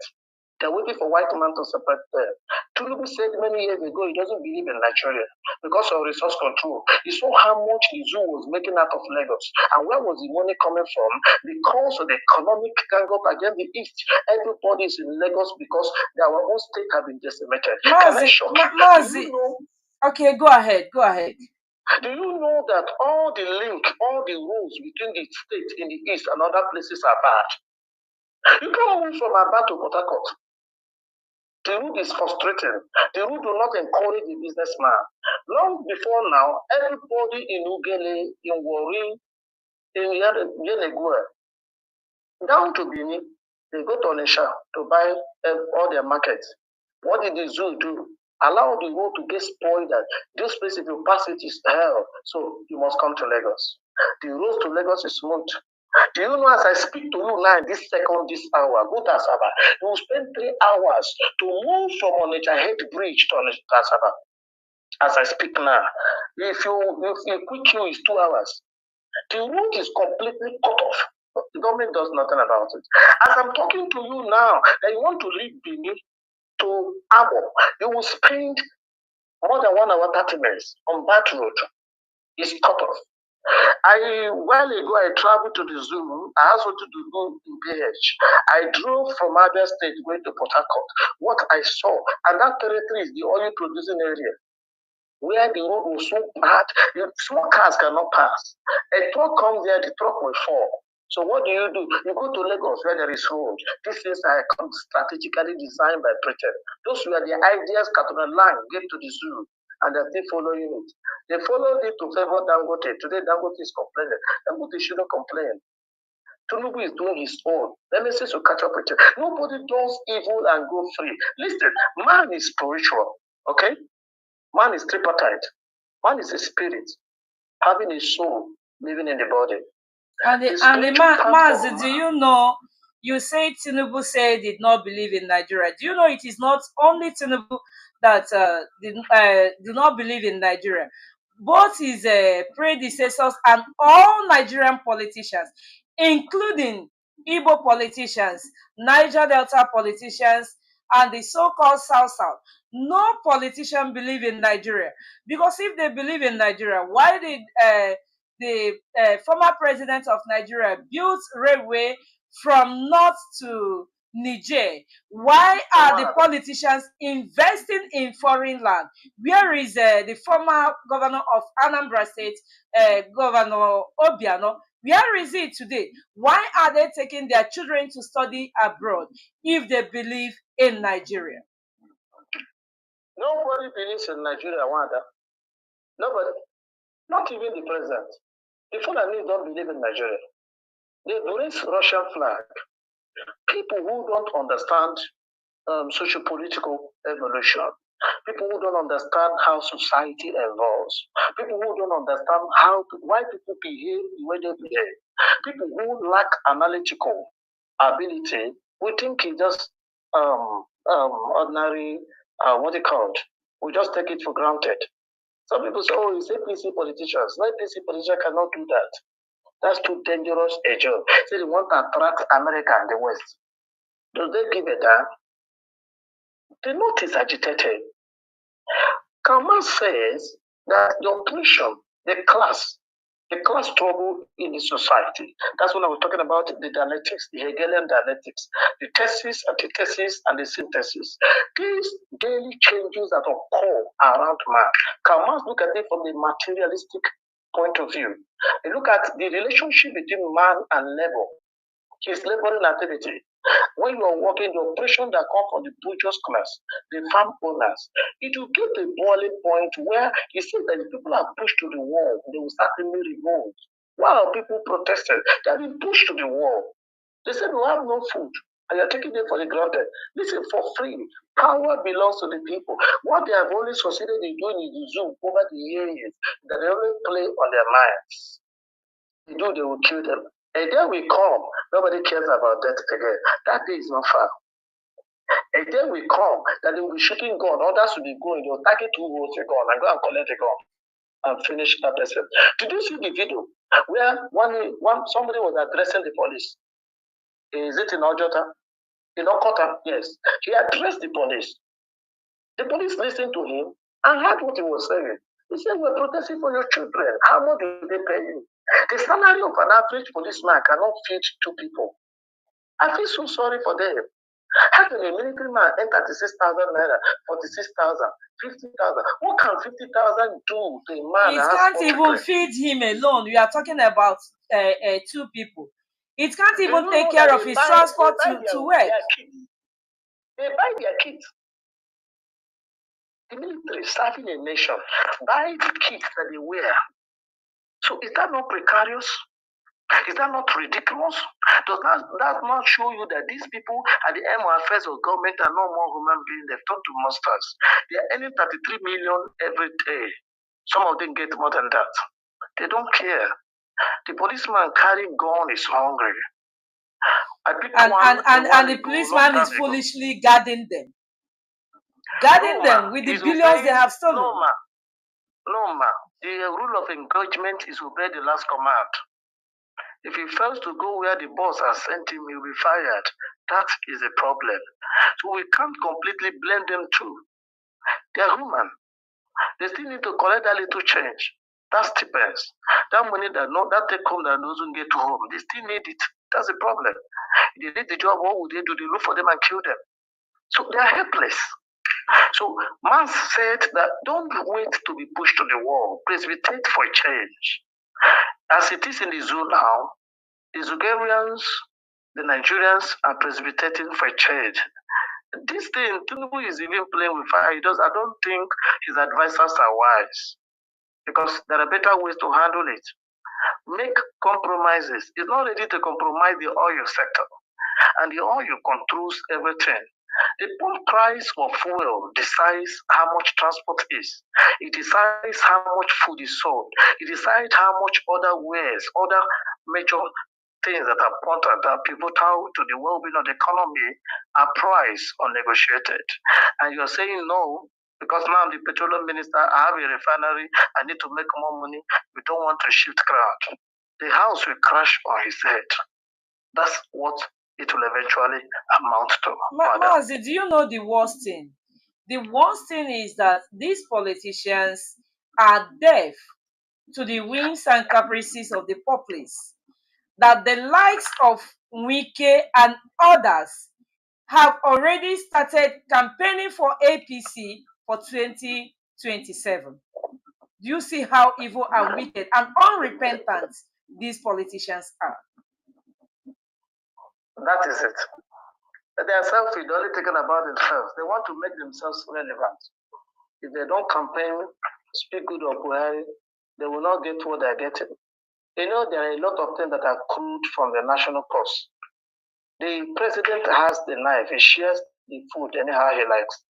They're waiting for white man to separate them. Tinubu said many years ago he doesn't believe in Nigeria because of resource control. He saw how much the zoo was making out of Lagos. And where was the money coming from? Because of the economic gang up against the East. Everybody is in Lagos because our own state have been decimated. Mazi, okay, go ahead. Do you know that all the rules between the states in the East and other places are bad? You can't move from Aba to Port Harcourt. The route is frustrating. The route do not encourage the businessman. Long before now, everybody in Ugele, in Warri, in Yenegua, down to Bini, they go to Onisha to buy all their markets. What did the zoo do? Allow the road to get spoiled. That this place, if you pass it, is hell. So you must come to Lagos. The road to Lagos is smooth. Do you know, as I speak to you now, this second, this hour, go to Asaba. You will spend 3 hours to move from Onitsha Head Bridge to Asaba. As I speak now, if you quick queue is 2 hours, the route is completely cut off. The government does nothing about it. As I'm talking to you now, and you want to leave Benin to Abo, you will spend more than 1 hour 30 minutes on that road. It's cut off. A while ago, I traveled to the zoo. I also to go in PH. I drove from Abia State going to Port Harcourt. What I saw, and that territory is the oil producing area, where the road was so bad, small cars cannot pass. A truck comes there, the truck will fall. So what do? You go to Lagos where there is road. These things are strategically designed by Britain. Those were the ideas Catherine Lang gave to the zoo, and they're still following it. They followed it to favor Dangote. Today, Dangote is complaining. Dangote shouldn't complain. Tinubu is doing his own. Nemesis will catch up with it. Nobody does evil and go free. Listen, man is spiritual, okay? Man is tripartite. Man is a spirit, having a soul, living in the body. And the Mazi, do you know, you say Tinubu did not believe in Nigeria. Do you know it is not only Tinubu that do not believe in Nigeria? Both his predecessors and all Nigerian politicians, including Igbo politicians, Niger Delta politicians, and the so-called South. No politician believe in Nigeria. Because if they believe in Nigeria, why did the former president of Nigeria built railway from north to Niger? Why are the politicians investing in foreign land? Where is the former governor of Anambra State, Governor Obiano? Where is it today? Why are they taking their children to study abroad if they believe in Nigeria? Nobody believes in Nigeria, Wanda. Nobody. Not even the president. The Fulani don't believe in Nigeria. They raise Russian flag. People who don't understand socio-political evolution, people who don't understand how society evolves, people who don't understand why people behave the way they behave, people who lack analytical ability, we think it's just ordinary, we just take it for granted. Some people say, oh, it's APC politicians. No, APC politicians cannot do that. That's too dangerous a job. So they want to attract America and the West. Do they give a damn? The North is agitated. Kanu says that the oppression, the class struggle in the society. That's when I was talking about the dialectics, the Hegelian dialectics, the thesis, antithesis, and the synthesis. These daily changes that occur around man. Kanu look at it from the materialistic point of view. They look at the relationship between man and labor, his laboring activity. When you are working, the oppression that comes from the bourgeois class, the farm owners, it will get a boiling point where you see that the people are pushed to the wall, they will certainly revolt. Why are people protesting? They have been pushed to the wall. They said we have no food, and you're taking it for granted. Listen, for free. Power belongs to the people. What they have only succeeded in doing in the zoo over the years, that they only play on their minds. They do, they will kill them. And then we come, nobody cares about that again. That day is not far. And then we come, that they will be shooting gun, others will be going, they'll target who holds a gun and go and collect a gun and finish that person. Did you see the video where somebody was addressing the police? Is it in Ojota? In Okota? Yes. He addressed the police. The police listened to him and heard what he was saying. He said, we're protesting for your children. How much do they pay you? The salary of an average policeman cannot feed two people. I feel so sorry for them. How can a military man earn 36,000 naira, 46,000, 50,000? What can 50,000 do to a man? It can't even feed him alone. We are talking about two people. It can't even take care of his transport to work. They buy their kids. The military serving a nation, buy the kits that they wear. So is that not precarious? Is that not ridiculous? Does that not show you that these people at the end of affairs of government are no more human beings? They've turned to monsters. They are earning 33 million every day. Some of them get more than that. They don't care. The policeman carrying gun is hungry. And the policeman is foolishly guarding them. Guarding them with the billions they have stolen. No, ma. The rule of engagement is obey the last command. If he fails to go where the boss has sent him, he'll be fired. That is a problem. So we can't completely blame them too. They are human. They still need to collect that little change. That stipends. That money that take home that doesn't get to home, they still need it. That's a problem. If they did the job, what would they do? They look for them and kill them. So they are helpless. So Mans said that don't wait to be pushed to the wall. Precipitate for change. As it is in the zoo now, the Zugarians, the Nigerians are precipitating for change. This thing, Tinubu is even playing with fire. I don't think his advisors are wise because there are better ways to handle it. Make compromises. He's not ready to compromise the oil sector, and the oil controls everything. The pump price of fuel decides how much transport is. It decides how much food is sold. It decides how much other wares, other major things that are important that pivotal to the well-being of the economy are priced or negotiated. And you're saying no, because now I'm the petroleum minister, I have a refinery, I need to make more money, we don't want to shift ground. The house will crash on his head. That's what it will eventually amount to. Mazi, do you know the worst thing? The worst thing is that these politicians are deaf to the whims and caprices of the populace. That the likes of Wike and others have already started campaigning for APC for 2027. Do you see how evil and wicked and unrepentant these politicians are? That is it. They are selfish, they're only thinking about themselves. They want to make themselves relevant. If they don't campaign, speak good of Buhari, they will not get what they're getting. You know, there are a lot of things that are accrued from the national purse. The president has the knife, he shares the food anyhow he likes.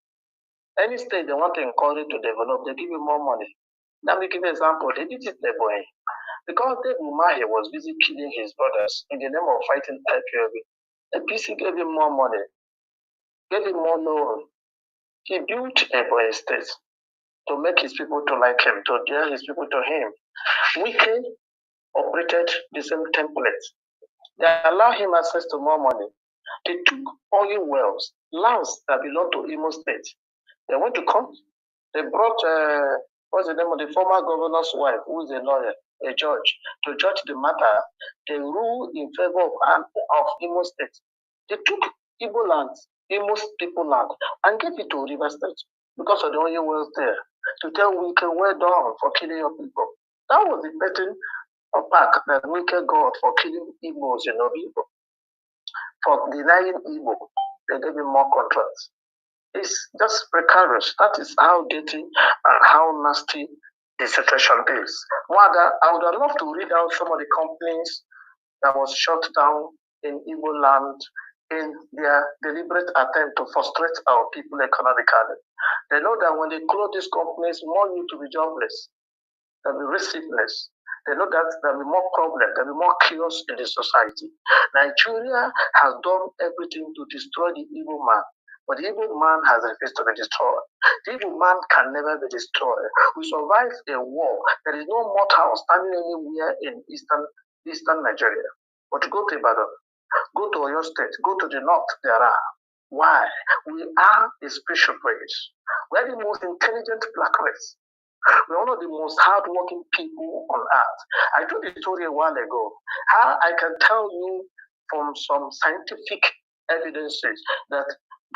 Any state they want to encourage to develop, they give you more money. Let me give you an example. They did it the boy. Because David Umahi was busy killing his brothers in the name of fighting IPOB. The PC gave him more money, gave him more loan. He built a boy state to make his people to like him, to dare his people to him. Wike operated the same template. They allowed him access to more money. They took oil wells, lands that belong to Imo State. They went to court. They brought, what's the name of the former governor's wife, who is a lawyer, a judge, to judge the matter. They ruled in favor of Imo State. They took Igbo land, Imo people land, and gave it to River State because of the oil wells there. To tell Wike, well done for killing your people. That was the pattern of back that Wike got for killing Igbos in Obibo. for denying Igbo. They gave him more contracts. It's just precarious. That is how dirty and how nasty the situation is. Rather, I would have loved to read out some of the companies that was shut down in Igbo land in their deliberate attempt to frustrate our people economically. They know that when they close these companies, more need to be jobless, there'll be receiveness. They know that there'll be more problems, there'll be more chaos in the society. Nigeria has done everything to destroy the evil man, but the evil man has refused to be destroyed. The evil man can never be destroyed. We survived a war. There is no mortal standing anywhere in eastern Nigeria. But go to Ibadan, go to Oyo State, go to the north, there are. Why? We are a special race. We are the most intelligent black race. We're one of the most hardworking people on earth. I told the story a while ago. How I can tell you from some scientific evidences that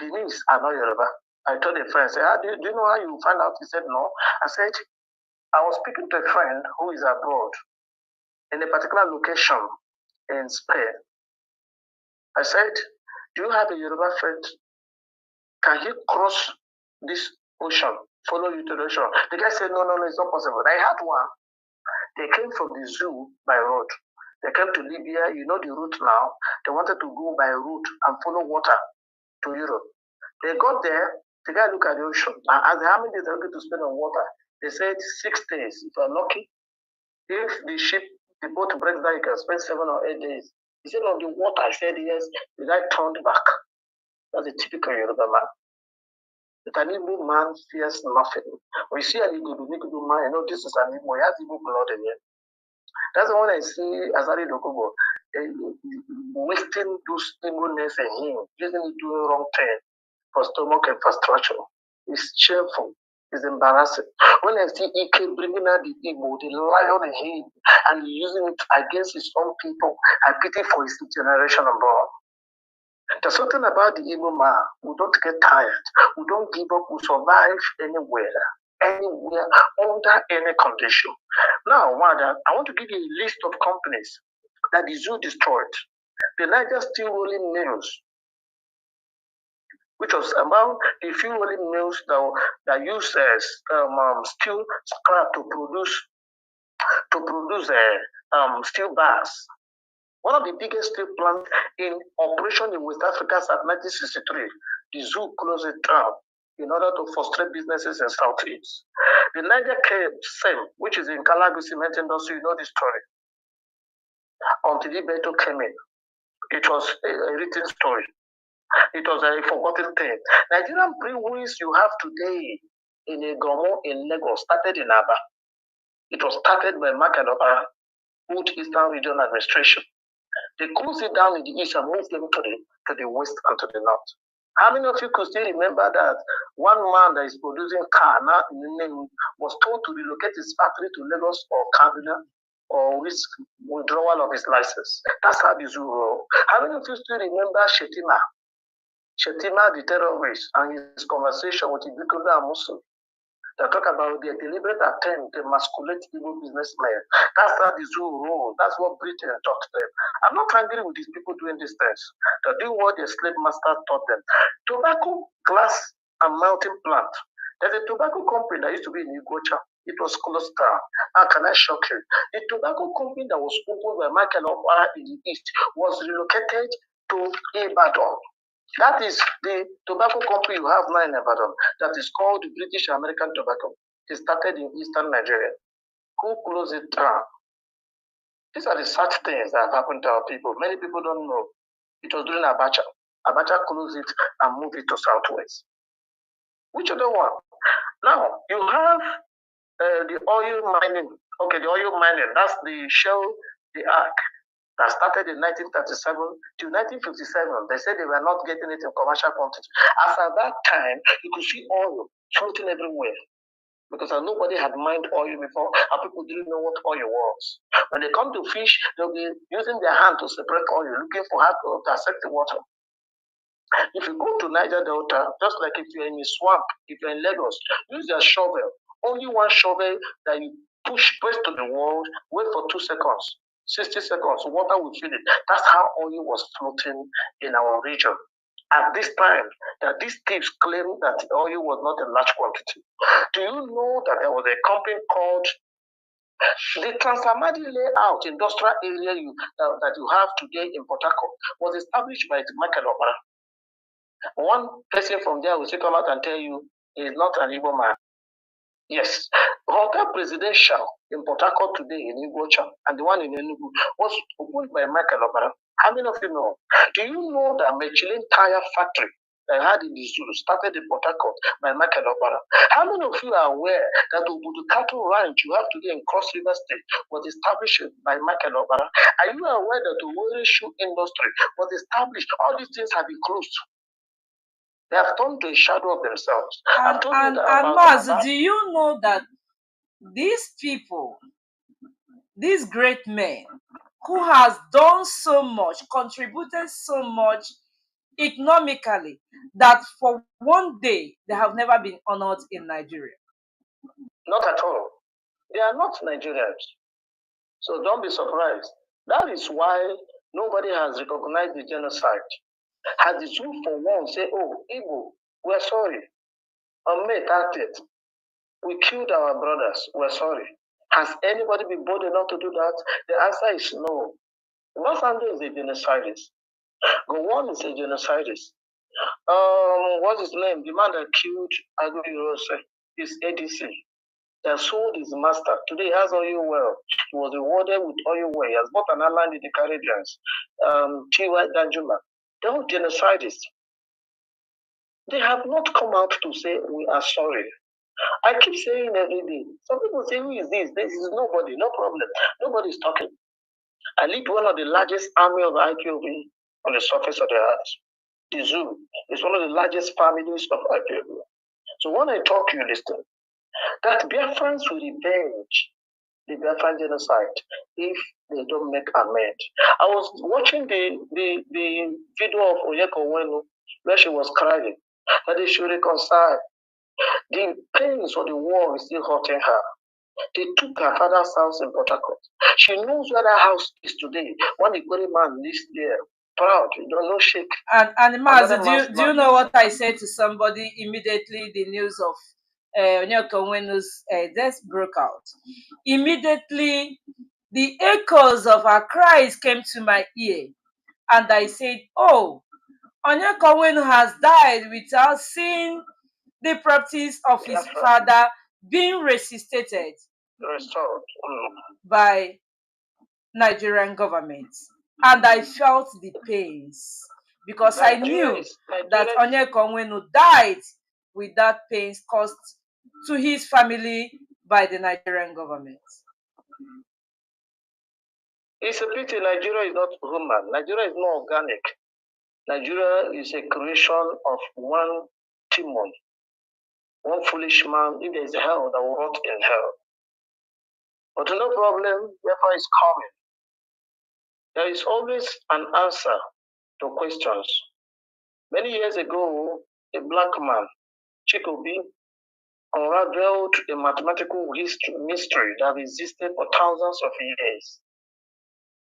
Benis are not Yoruba. I told a friend, I said, do you know how you find out? He said, no. I said, I was speaking to a friend who is abroad in a particular location in Spain. I said, do you have a Yoruba friend? Can he cross this ocean, follow you to the ocean? The guy said, no, it's not possible. I had one. They came from the zoo by road. They came to Libya, you know the route now. They wanted to go by route and follow water to Europe. They got there, the guy looked at the ocean, and asked how many days are going to spend on water? They said 6 days, if you're lucky. If the boat breaks down, you can spend 7 or 8 days. He said on the water, I said yes. The guy turned back. That's a typical Yoruba man. But an Igbo man fears nothing. When you see an Igbo man, you know this is an Igbo, he has Igbo blood in him. That's the one I see Azari Dokubo wasting those Igbo-ness in him, using it to do a wrong thing for stomach infrastructure. It's shameful. It's embarrassing. When I see Ike bringing out the Igbo, the lion in him, and using it against his own people, I pity for his generation abroad. There's something about the Igbo man. We don't get tired. We don't give up. We survive anywhere, under any condition. Now, Wanda, I want to give you a list of companies that the zoo destroyed. The Niger Steel Rolling Mills, which was about the few rolling mills that use steel scrap to produce steel bars. One of the biggest steel plants in operation in West Africa since 1963. The zoo closed it down in order to frustrate businesses in Southeast. The Niger Same, which is in Calabar cement industry, you know the story. Until Ibeto came in, it was a written story. It was a forgotten thing. Nigerian breweries you have today in Egomo in Lagos started in Aba. It was started by Makalopa Wood Eastern Region Administration. They closed it down in the east and moved them to the west and to the north. How many of you could still remember that one man that is producing Kanu was told to relocate his factory to Lagos or Kaduna or risk withdrawal of his license? That's how the zoo roll. How many of you still remember Shetima, the terrorist, and his conversation with Ibikola and Musu? They talk about their deliberate attempt to emasculate evil businessmen. That's how the zoo roll. That's what Britain taught them. I'm not angry with these people doing these things. They're doing what their slave master taught them. Tobacco, glass, and mountain plant. There's a tobacco company that used to be in Iguacha. It was closed down. How can I shock you? The tobacco company that was opened by Michael Okwa in the east was relocated to Ibadan. That is the tobacco company you have now in Ibadan that is called the British American Tobacco. It started in eastern Nigeria. Who closed it down? These are the sad things that have happened to our people. Many people don't know. It was during Abacha. Abacha closed it and moved it to Southwest. Which other one? Now, you have the oil mining. Okay, the oil mining, that's the Shell, the Ark. That started in 1937 to 1957. They said they were not getting it in commercial quantity. As at that time, you could see oil floating everywhere because nobody had mined oil before, and people didn't know what oil was. When they come to fish, they'll be using their hand to separate oil, looking for how to dissect the water. If you go to Niger Delta, just like if you're in a swamp, if you're in Lagos, use your shovel. Only one shovel that you press to the wall, wait for 2 seconds. 60 seconds, water will fill it. That's how oil was floating in our region. At this time, that these thieves claimed that oil was not in large quantity. Do you know that there was a company called the Transamadi layout industrial area that you have today in Port Harcourt was established by Michael Obara. One person from there will come out and tell you he is not an Igbo man. Yes, Hotel Presidential in Port Harcourt today in Igbocha and the one in Enugu was opened by Michael Obara. How many of you know? Do you know that Michelin Tire Factory that had in the zoo started in Port Harcourt by Michael Obara? How many of you are aware that Obudu Cattle Ranch you have today in Cross River State was established by Michael Obara? Are you aware that the Owerri shoe industry was established? All these things have been closed. They have turned to a shadow of themselves. And Maz, do you know that these people, these great men who has done so much, contributed so much economically, that for one day they have never been honored in Nigeria? Not at all. They are not Nigerians. So don't be surprised. That is why nobody has recognized the genocide. Has the zoo for one say, oh, Igbo, we're sorry. On May 30th, we killed our brothers. We're sorry. Has anybody been bold enough to do that? The answer is no. Nnamdi is a genocidist. Gowon is a genocidist. What's his name? The man that killed Aguirre is ADC. That sold his master. Today he has oil well. He was rewarded with oil well. He has bought an island in the Caribbean. T.Y. Danjuma. They are genocidists. They have not come out to say we are sorry. I keep saying every day. Some people say, who is this? This is nobody, no problem. Nobody's talking. I lead one of the largest army of IPOB on the surface of the earth. The zoo is one of the largest families of IPOB. So when I talk, you listen. That Biafrans will revenge the Biafran genocide if they don't make amend. I was watching the video of Onyeka Onwenu where she was crying that they should reconcile. The pains of the war is still hurting her. They took her father's house in Port Harcourt. She knows where that house is today. One Igbo man lives there. Proud, you don't know shake. And Mazi, do you know what I said to somebody immediately the news of Onyeka Onwenu's death broke out? Immediately, the echoes of her cries came to my ear. And I said, oh, Onyeka Onwenu has died without seeing the properties of his father being resuscitated by Nigerian government. And I felt the pains because I knew that Onyeka Onwenu died with that pains caused to his family by the Nigerian government. It's a pity Nigeria is not human. Nigeria is not organic. Nigeria is a creation of one demon, one foolish man. If there is hell, that will rot in hell. But no problem, Biafra is coming. There is always an answer to questions. Many years ago, a black man, Chikobi, unraveled a mathematical mystery that existed for thousands of years.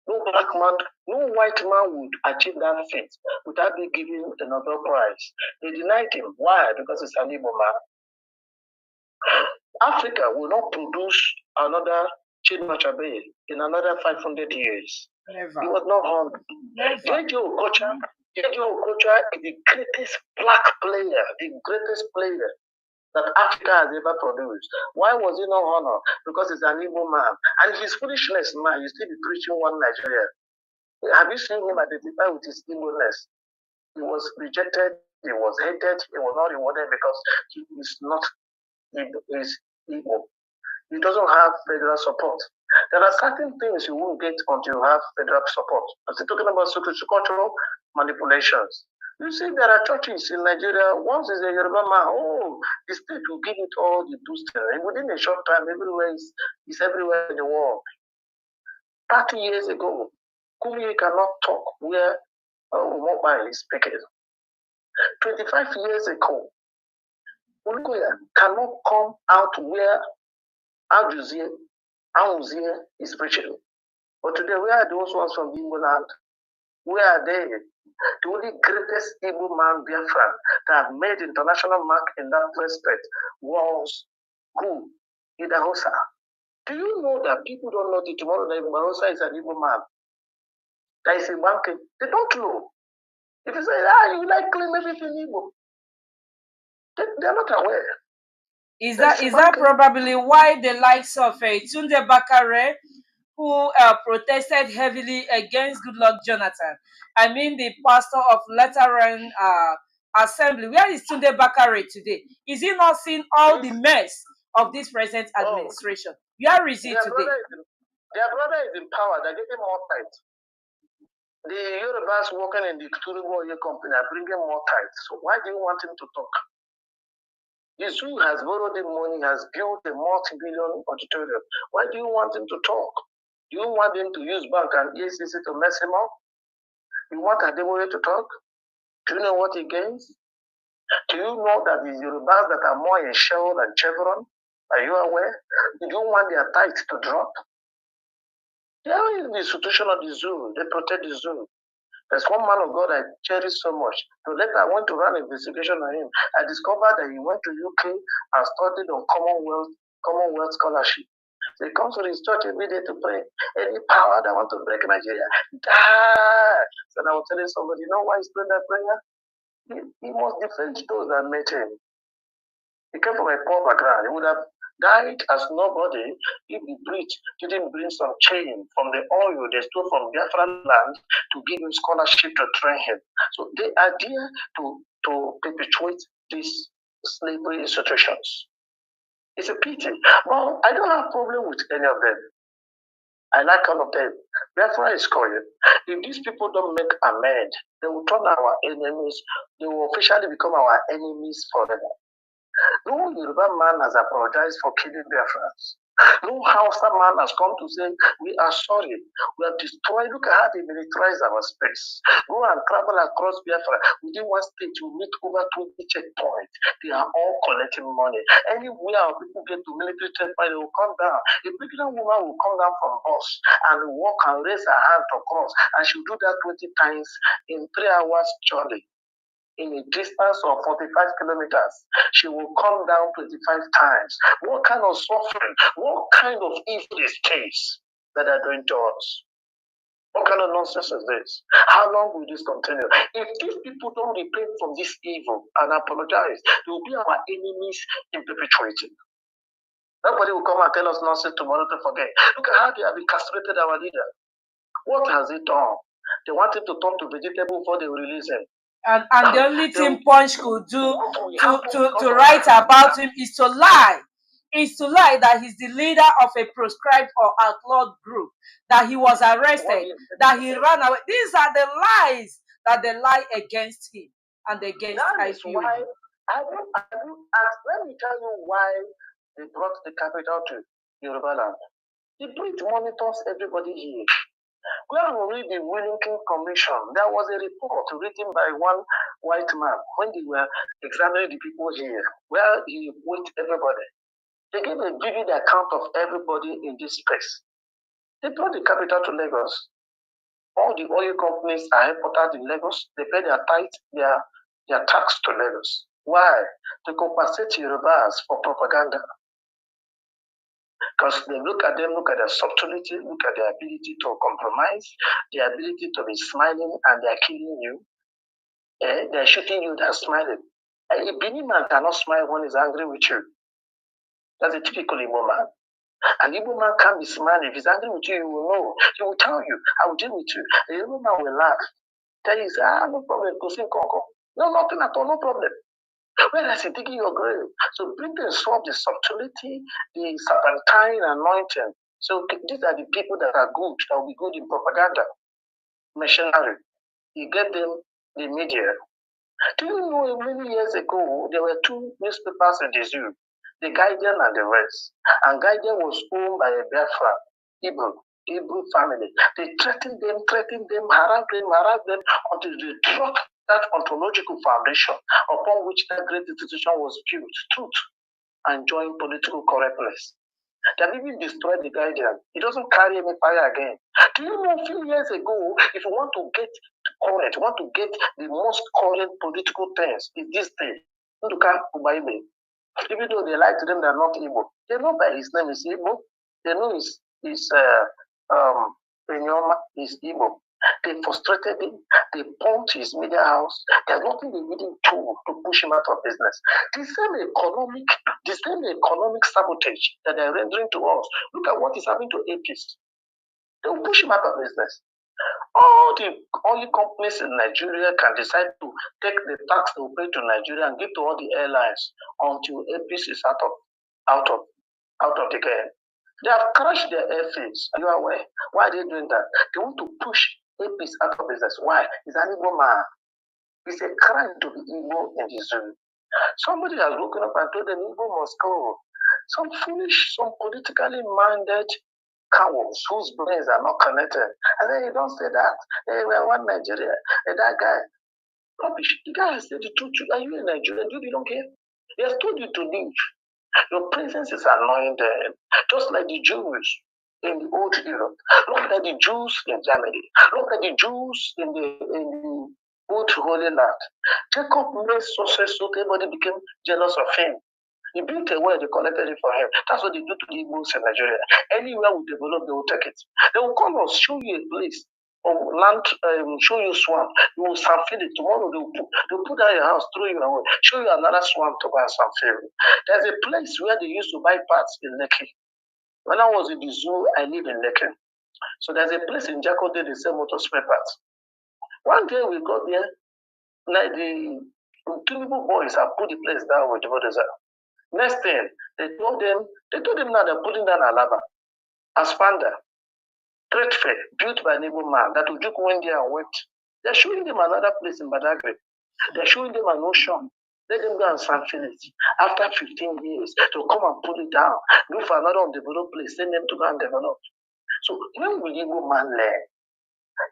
No black man, no white man would achieve that feat without being given a Nobel Prize. They denied him. Why? Because he's an Igbo man. Africa will not produce another Chinua Achebe in another 500 years. Never. He was not hungry. J.J. Okocha is the greatest black player, the greatest player that Africa has ever produced. Why was he not honored? Because he's an Igbo man. And his foolishness now, you still be preaching one Nigeria. Have you seen him identify with his Igbo-ness? He was rejected, he was hated, he was not rewarded because he is not Igbo. He doesn't have federal support. There are certain things you won't get until you have federal support. I'm still talking about cultural manipulations. You see, there are churches in Nigeria. Once is a Yoruba man, the state will give it all the boosters. And within a short time, everywhere is everywhere in the world. 30 years ago, Kumi cannot talk where Mobile is speaking. 25 years ago, Ulukoya cannot come out where Auzie is preaching. But today, where are those ones from Igbo land? Where are they? The only greatest Igbo man, Biafran, that have made international mark in that respect was who? Idahosa. Do you know that people don't know tomorrow that Idahosa is an Igbo man? That is a monkey. They don't know. If you say, you like claim everything Igbo, they are not aware. Is that probably why the likes of Tunde Bakare, who protested heavily against Goodluck Jonathan? I mean, the pastor of Lateran Assembly. Where is Tunde Bakare today? Is he not seeing all the mess of this present administration? Where is he today? Their brother is in power. They're getting more tight. The Yorubas working in the Turubo oil company are bringing more tight. So why do you want him to talk? The zoo has borrowed the money, has built a multi-billion auditorium. Why do you want him to talk? Do you want him to use bank and ECC to mess him up? You want Adeboye to talk? Do you know what he gains? Do you know that the Yorubas that are more in Shell and Chevron? Are you aware? Do you want their tithes to drop? They are in the institution of the zoo. They protect the zoo. There's one man of God I cherish so much. So later I went to run an investigation on him. I discovered that he went to UK and studied on Commonwealth scholarship. So he comes to his church every day to pray. Any power that want to break Nigeria, die. So I was telling somebody, you know why he's praying that prayer? He must defend those that met him. He came from a poor background. He would have died as nobody if the bridge didn't bring some chain from the oil they stole from Biafra land to give him scholarship to train him. So they are there to perpetuate these slavery institutions. It's a pity. Well, I don't have a problem with any of them. I like all of them. Biafra is calling. If these people don't make amend, they will turn our enemies. They will officially become our enemies forever. No Yoruba man has apologized for killing Biafrans. No Hausa man has come to say, we are sorry. We have destroyed. Look at how they militarize our space. Go and travel across Biafra. Within one state, you meet over 20 checkpoints. They are all collecting money. Anywhere our people get to military checkpoint, they will come down. A pregnant woman will come down from bus and walk and raise her hand to cross. And she'll do that 20 times in 3 hours journey. In a distance of 45 kilometers, she will come down 25 times. What kind of suffering, what kind of evil is this that are doing to us? What kind of nonsense is this? How long will this continue? If these people don't repent from this evil and apologize, they will be our enemies in perpetuating. Nobody will come and tell us nonsense tomorrow to forget. Look at how they have castrated our leader. What has he done? They wanted to turn to vegetable before they release him. And the only thing Punch could do to write about him is to lie. Is to lie that he's the leader of a proscribed or outlawed group, that he was arrested, that he ran away. These are the lies that they lie against him and against IPOB. Let me tell you why they brought the capital to Yoruba land. The British monitors everybody here. When we read the Wellington Commission, there was a report written by one white man when they were examining the people here, where he went everybody. They gave a vivid account of everybody in this space. They brought the capital to Lagos. All the oil companies are headquartered in Lagos. They pay their tithe, their tax to Lagos. Why? To compensate Yorubas for propaganda. Because they look at them, look at their subtlety, look at their ability to compromise, their ability to be smiling, and they're killing you. They're shooting you, they're smiling. A Benin man cannot smile when he's angry with you. That's a typical Igbo man. An Igbo man can't be smiling. If he's angry with you, he will know. He will tell you, I will deal with you. A Igbo man will laugh. Tell you, no problem, go sing Congo. No, nothing at all, no problem. Whereas he's digging your grave. So Britain solved the subtlety, the serpentine anointing. So these are the people that are good, that will be good in propaganda. Machinery. You get them, the media. Do you know many years ago, there were 2 newspapers in the zoo, the Guardian and the rest. And Guardian was owned by a Biafra, Hebrew family. They threatened them, harassed them until they dropped that ontological foundation upon which that great institution was built, truth, and joint political correctness. They have even destroyed the Guardian. It doesn't carry any fire again. Do you know a few years ago, if you want to get current, want to get the most current political things in this day, Nduka Ubaime, even though they lie to them, they're not Igbo. They know by his name is Igbo. They know his Enyoma is Igbo. They frustrated him. They pumped his media house. There's nothing they needed to push him out of business. The same economic sabotage that they're rendering to us. Look at what is happening to APs. They will push him out of business. All the oil companies in Nigeria can decide to take the tax they will pay to Nigeria and give to all the airlines until APs is out of the game. They have crashed their airfields. Are you aware? Why are they doing that? They want to push APs out of business. Why? It's an Igbo man. It's a crime to be Igbo in the zoo. Somebody has woken up and told them Igbo must go. Some foolish, some politically minded cowards whose brains are not connected. And then you don't say that. Hey, we're one Nigeria. Hey, that guy. Rubbish. The guy has said the truth. Are you a Nigerian? Do you don't care? He has told you to leave. Your presence is annoying them. Just like the Jews in the old Europe. Look at the Jews in Germany. Look at the Jews in the old Holy Land. Jacob made success so everybody became jealous of him. He built a well, they collected it for him. That's what they do to the Igbos in Nigeria. Anywhere we develop, they will take it. They will call us, show you a place, or land, show you swamp. You will sample it. Tomorrow they'll put down your house, throw you away, show you another swamp to buy sample. There's a place where they used to buy parts in Lekki. When I was in the zoo, I live in Lekki. So there's a place in Jakode they sell motor spare parts. One day we got there, like the two people boys have put the place down with the bulldozer. Next thing, they told them now they're putting down Alaba, Aspanda, trade fair built by an Igbo man that Ujuk went there and wept. They're showing them another place in Badagry. They're showing them an ocean. Let them go and sample it. After 15 years, they'll come and pull it down. Look for another undeveloped place, send them to go and develop. So when will Igbo man learn?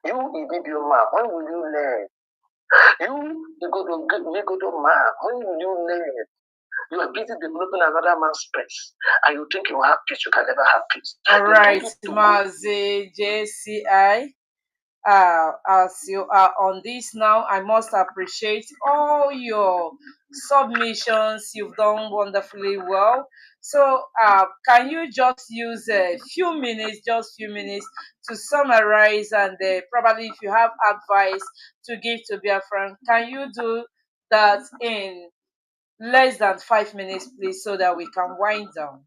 You, Ibibio man, when will you learn? You, Igodo man, when will you learn? You are busy developing another man's space, and you think you will have peace. You can never have peace. All right, Mazi J.C.I. As you are on this now, I must appreciate all your submissions. You've done wonderfully well. So, can you just use a few minutes, to summarize, and probably if you have advice to give to Biafran, can you do that in less than 5 minutes, please, so that we can wind down?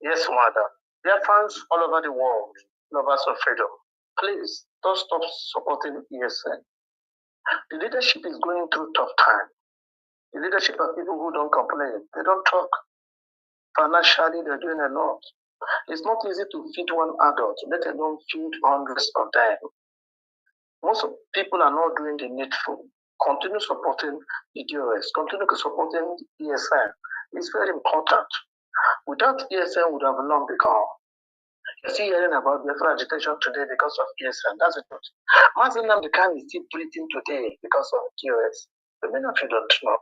Yes, madam. Biafrans all over the world, lovers of freedom, please don't stop supporting ESN. The leadership is going through tough time. The leadership are people who don't complain. They don't talk. Financially, they're doing a lot. It's not easy to feed one adult, let alone feed hundreds of them. Most of people are not doing the needful. Continue supporting the DOS. Continue supporting ESN. It's very important. Without ESN, would have long become. You see hearing about Biafra agitation today because of ESN. That's the truth. Mazi Nnamdi is still breathing today because of DOS. But many of you don't know.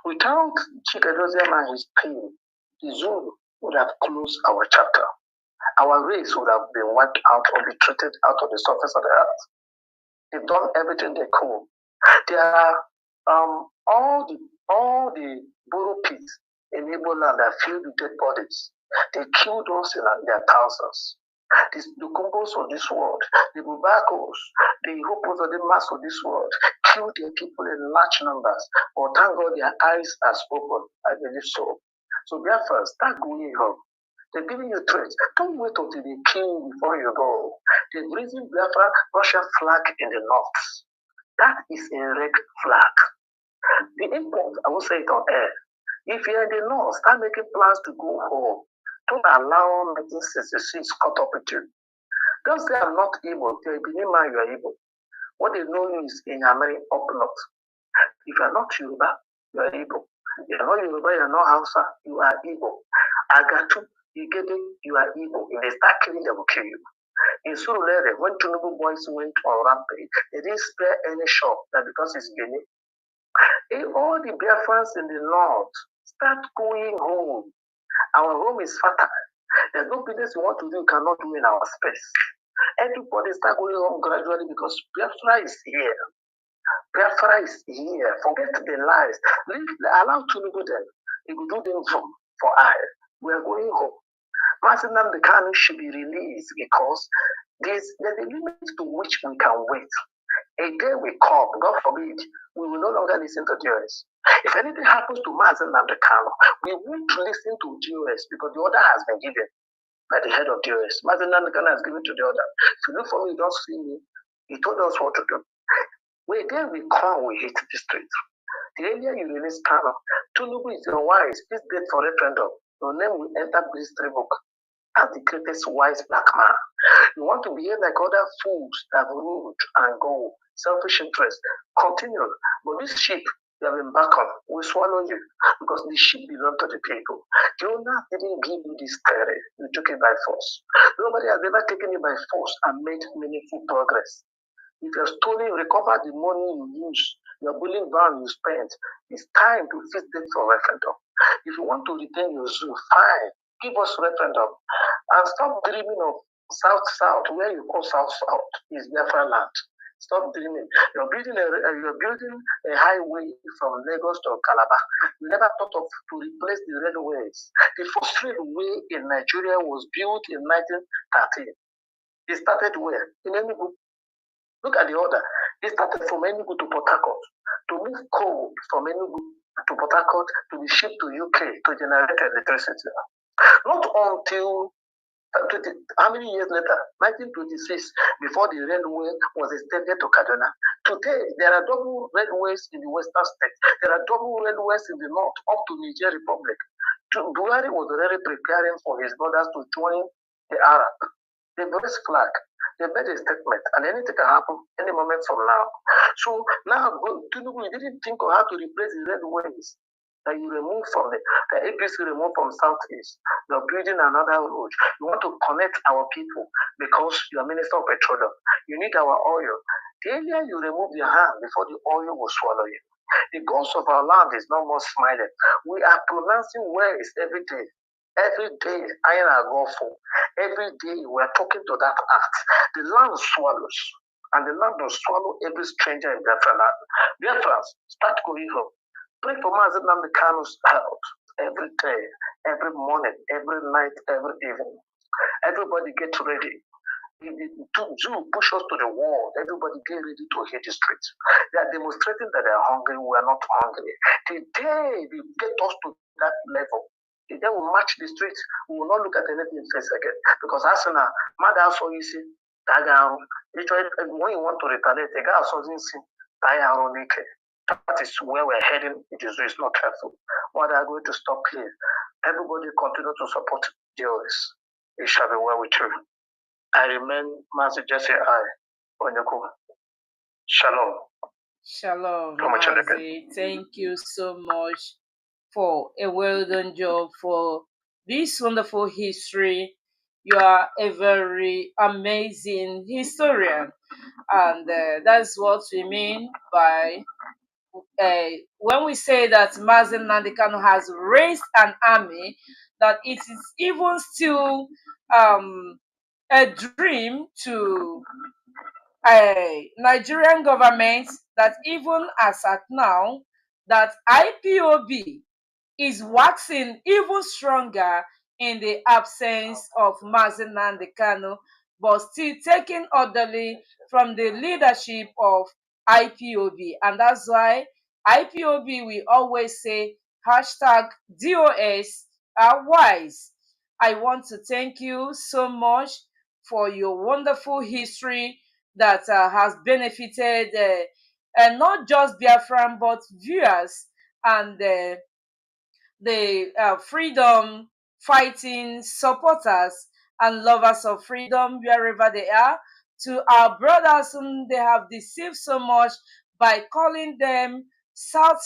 Without Chikedozian and his pain, the zoo would have closed our chapter. Our race would have been wiped out, obliterated out of the surface of the earth. They've done everything they could. There are all the burrow pits in Igbo land are filled with dead bodies. They killed us in their thousands. The Congos of this world, the Bubakos, the Europos of the mass of this world killed their people in large numbers. But thank God their eyes are open. I believe so. So therefore, start going home. They're giving you threats. Don't wait until they kill you before you go. They're raising Biafra Russian flag in the north. That is a red flag. The import, I will say it on air. If you're in the north, start making plans to go home. Don't allow 1966 caught up with you. Don't say I'm not able. They're beginning man, you are able. What they know you is in America up north. If you're not Yoruba, you are able. If you're not Yoruba, you're not Hausa, you are able. Agatu, you get it, you are able. If they start killing, they will kill you. In Surulere, when Tinubu boys went on rampage, they didn't spare any shop that because it's Benin. All the Biafrans in the north start going home. Our home is fertile. There's no business you want to do, you cannot do in our space. Everybody start going home gradually because Biafra is here. Biafra is here. Forget the lies. Allow Tinubu them. He will do them for I. We are going home. Nnamdi Kanu should be released because there's a limit to which we can wait. A day will come, God forbid, we will no longer listen to DOS. If anything happens to Nnamdi Kanu, we won't listen to DOS because the order has been given by the head of DOS. Nnamdi Kanu has given to the order. If you look for me, you don't see me. He told us what to do. When a day will come, we hit the street. The earlier you release Kanu, Tinubu is your wise. Please date for referendum. Your name will enter history book as the greatest wise black man. You want to behave like other fools that ruled and go, selfish interest. Continue. But this sheep you have been back on will swallow you because the sheep belong to the people. Jonah didn't give you this territory. You took it by force. Nobody has ever taken it by force and made meaningful progress. If you're stealing, recover the money you use, your bullying van you spent. It's time to fix them for referendum. If you want to retain your zoo, fine. Give us referendum. And stop dreaming of South, where you call South is Biafra land. Stop dreaming. You're building a highway from Lagos to Calabar. You never thought of to replace the railways. The first railway in Nigeria was built in 1913. It started where? In Enugu. Look at the order. It started from Enugu to Port Harcourt. To move coal from Enugu to Port Harcourt to be shipped to UK to generate electricity. Not until how many years later, 1926, before the railway was extended to Kaduna. Today, there are double railways in the western states. There are double railways in the north, up to Niger Republic. Buhari was already preparing for his brothers to join the Arab. They raised flag. They made a statement, and anything can happen any moment from now. So now, Tinubu, you didn't think of how to replace the railways that you remove from the APC removed from Southeast. You're building another road. You want to connect our people because you're Minister of Petroleum. You need our oil. The earlier you remove your hand before the oil will swallow you. The gods of our land is no more smiling. We are pronouncing words every day. Every day, I am grateful. Every day, we are talking to that act. The land swallows, and the land will swallow every stranger in Biafra land. Biafrans, start going home. Pray for Nnamdi Kanu's health every day, every morning, every night, every evening. Everybody get ready. Zoo push us to the wall. Everybody get ready to hit the streets. They are demonstrating that they are hungry. We are not hungry. The day they get us to that level, the day we march the streets, we will not look at anything face again. Because as soon as mother also you see, when you want to retaliate, the guy also see, that is where we're heading. It is not careful. What are going to stop here? Everybody continue to support DOS. It shall be well with you. I remain Mazi J.C.I. Onyeko. Shalom. Shalom, Mazi. Thank you so much for a well done job for this wonderful history. You are a very amazing historian, and that's what we mean by when we say that Mazi Nnamdi Kanu has raised an army, that it is even still a dream to a Nigerian government, that even as at now, that IPOB is waxing even stronger in the absence of Mazi Nnamdi Kanu, but still taking orderly from the leadership of IPOB. And that's why IPOB, we always say, hashtag DOS are wise. I want to thank you so much for your wonderful history that has benefited not just Biafran, but viewers and the freedom fighting supporters and lovers of freedom wherever they are. To our brothers whom they have deceived so much by calling them South.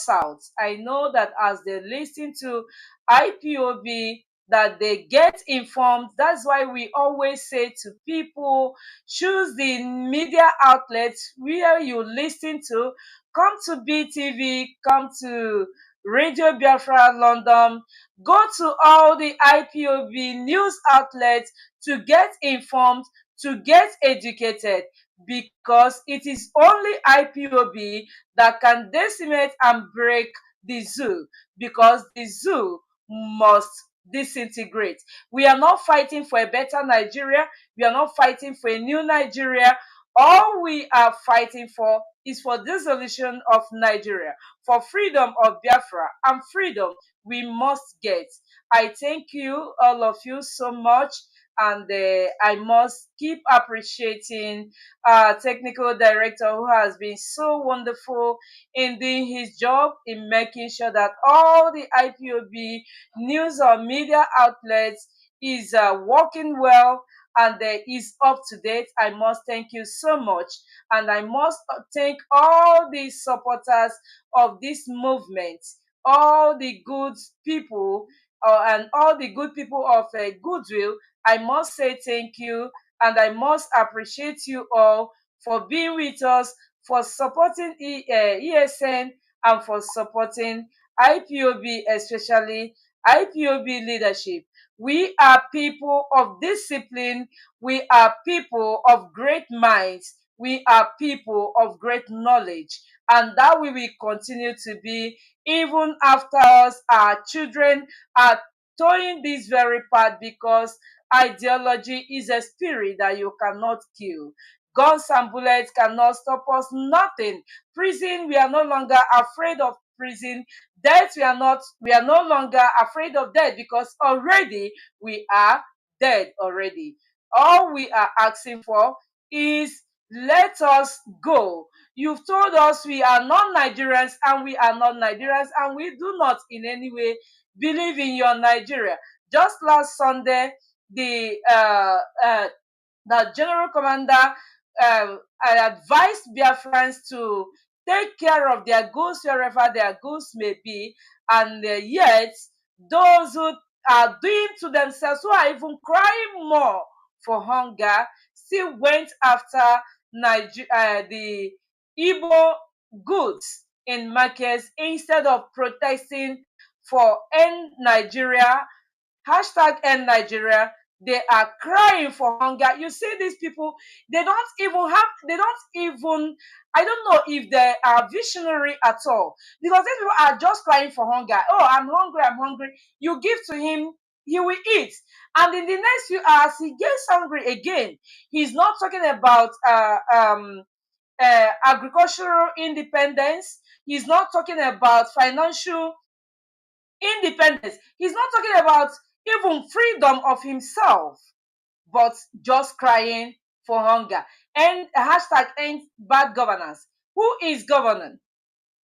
I know that as they listen to IPOB, that they get informed. That's why we always say to people, choose the media outlets where you listen to. Come to BTV, come to Radio Biafra London, go to all the IPOB news outlets to get informed, to get educated, because it is only IPOB that can decimate and break the zoo, because the zoo must disintegrate. We are not fighting for a better Nigeria. We are not fighting for a new Nigeria. All we are fighting for is for dissolution of Nigeria, for freedom of Biafra, and freedom we must get. I thank you, all of you, so much. And I must keep appreciating our technical director, who has been so wonderful in doing his job, in making sure that all the IPOB news or media outlets is working well and is up to date. I must thank you so much. And I must thank all the supporters of this movement, all the good people, and all the good people of goodwill. I must say thank you, and I must appreciate you all for being with us, for supporting ESN, and for supporting IPOB, especially IPOB leadership. We are people of discipline. We are people of great minds. We are people of great knowledge. And that we will continue to be even after us, our children are towing this very path, because ideology is a spirit that you cannot kill. Guns and bullets cannot stop us. Nothing. Prison, we are no longer afraid of prison. Death, we are no longer afraid of death, because already we are dead already. All we are asking for is, let us go. You've told us we are not Nigerians, and we are not Nigerians, and we do not in any way believe in your Nigeria. Just last Sunday, the general commander advised Biafrans to take care of their goods wherever their goods may be, and yet those who are doing to themselves, who are even crying more for hunger, still went after the Igbo goods in markets instead of protesting for End Nigeria, hashtag End Nigeria. They are crying for hunger. You see these people, they don't even, I don't know if they are visionary at all, because these people are just crying for hunger. Oh, I'm hungry, I'm hungry. You give to him, he will eat. And in the next few hours, he gets hungry again. He's not talking about agricultural independence. He's not talking about financial independence. He's not talking about even freedom of himself, but just crying for hunger. And hashtag end bad governance. Who is governing?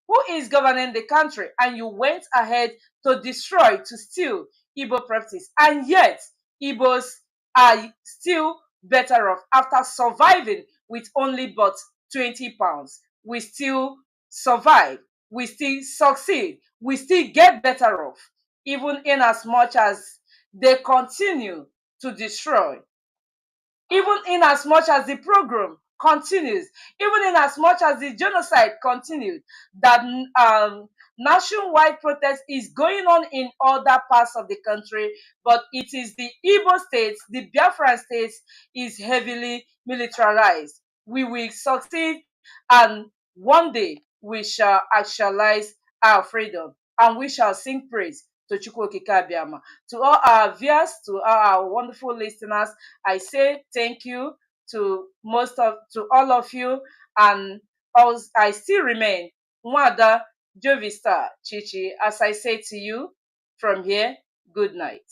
Who is governing the country? And you went ahead to destroy, to steal Igbo properties. And yet, Igbos are still better off after surviving with only but 20 pounds. We still survive. We still succeed. We still get better off, even in as much as they continue to destroy, even in as much as the program continues, even in as much as the genocide continued, that nationwide protest is going on in other parts of the country, but it is the Igbo states, the Biafran states, is heavily militarized. We will succeed, and one day we shall actualize our freedom, and we shall sing praise to Chukwu Okike Abiama. To all our viewers, to all our wonderful listeners, I say thank you to all of you, and I still remain Nwada Jovista Chichi, as I say to you from here, good night.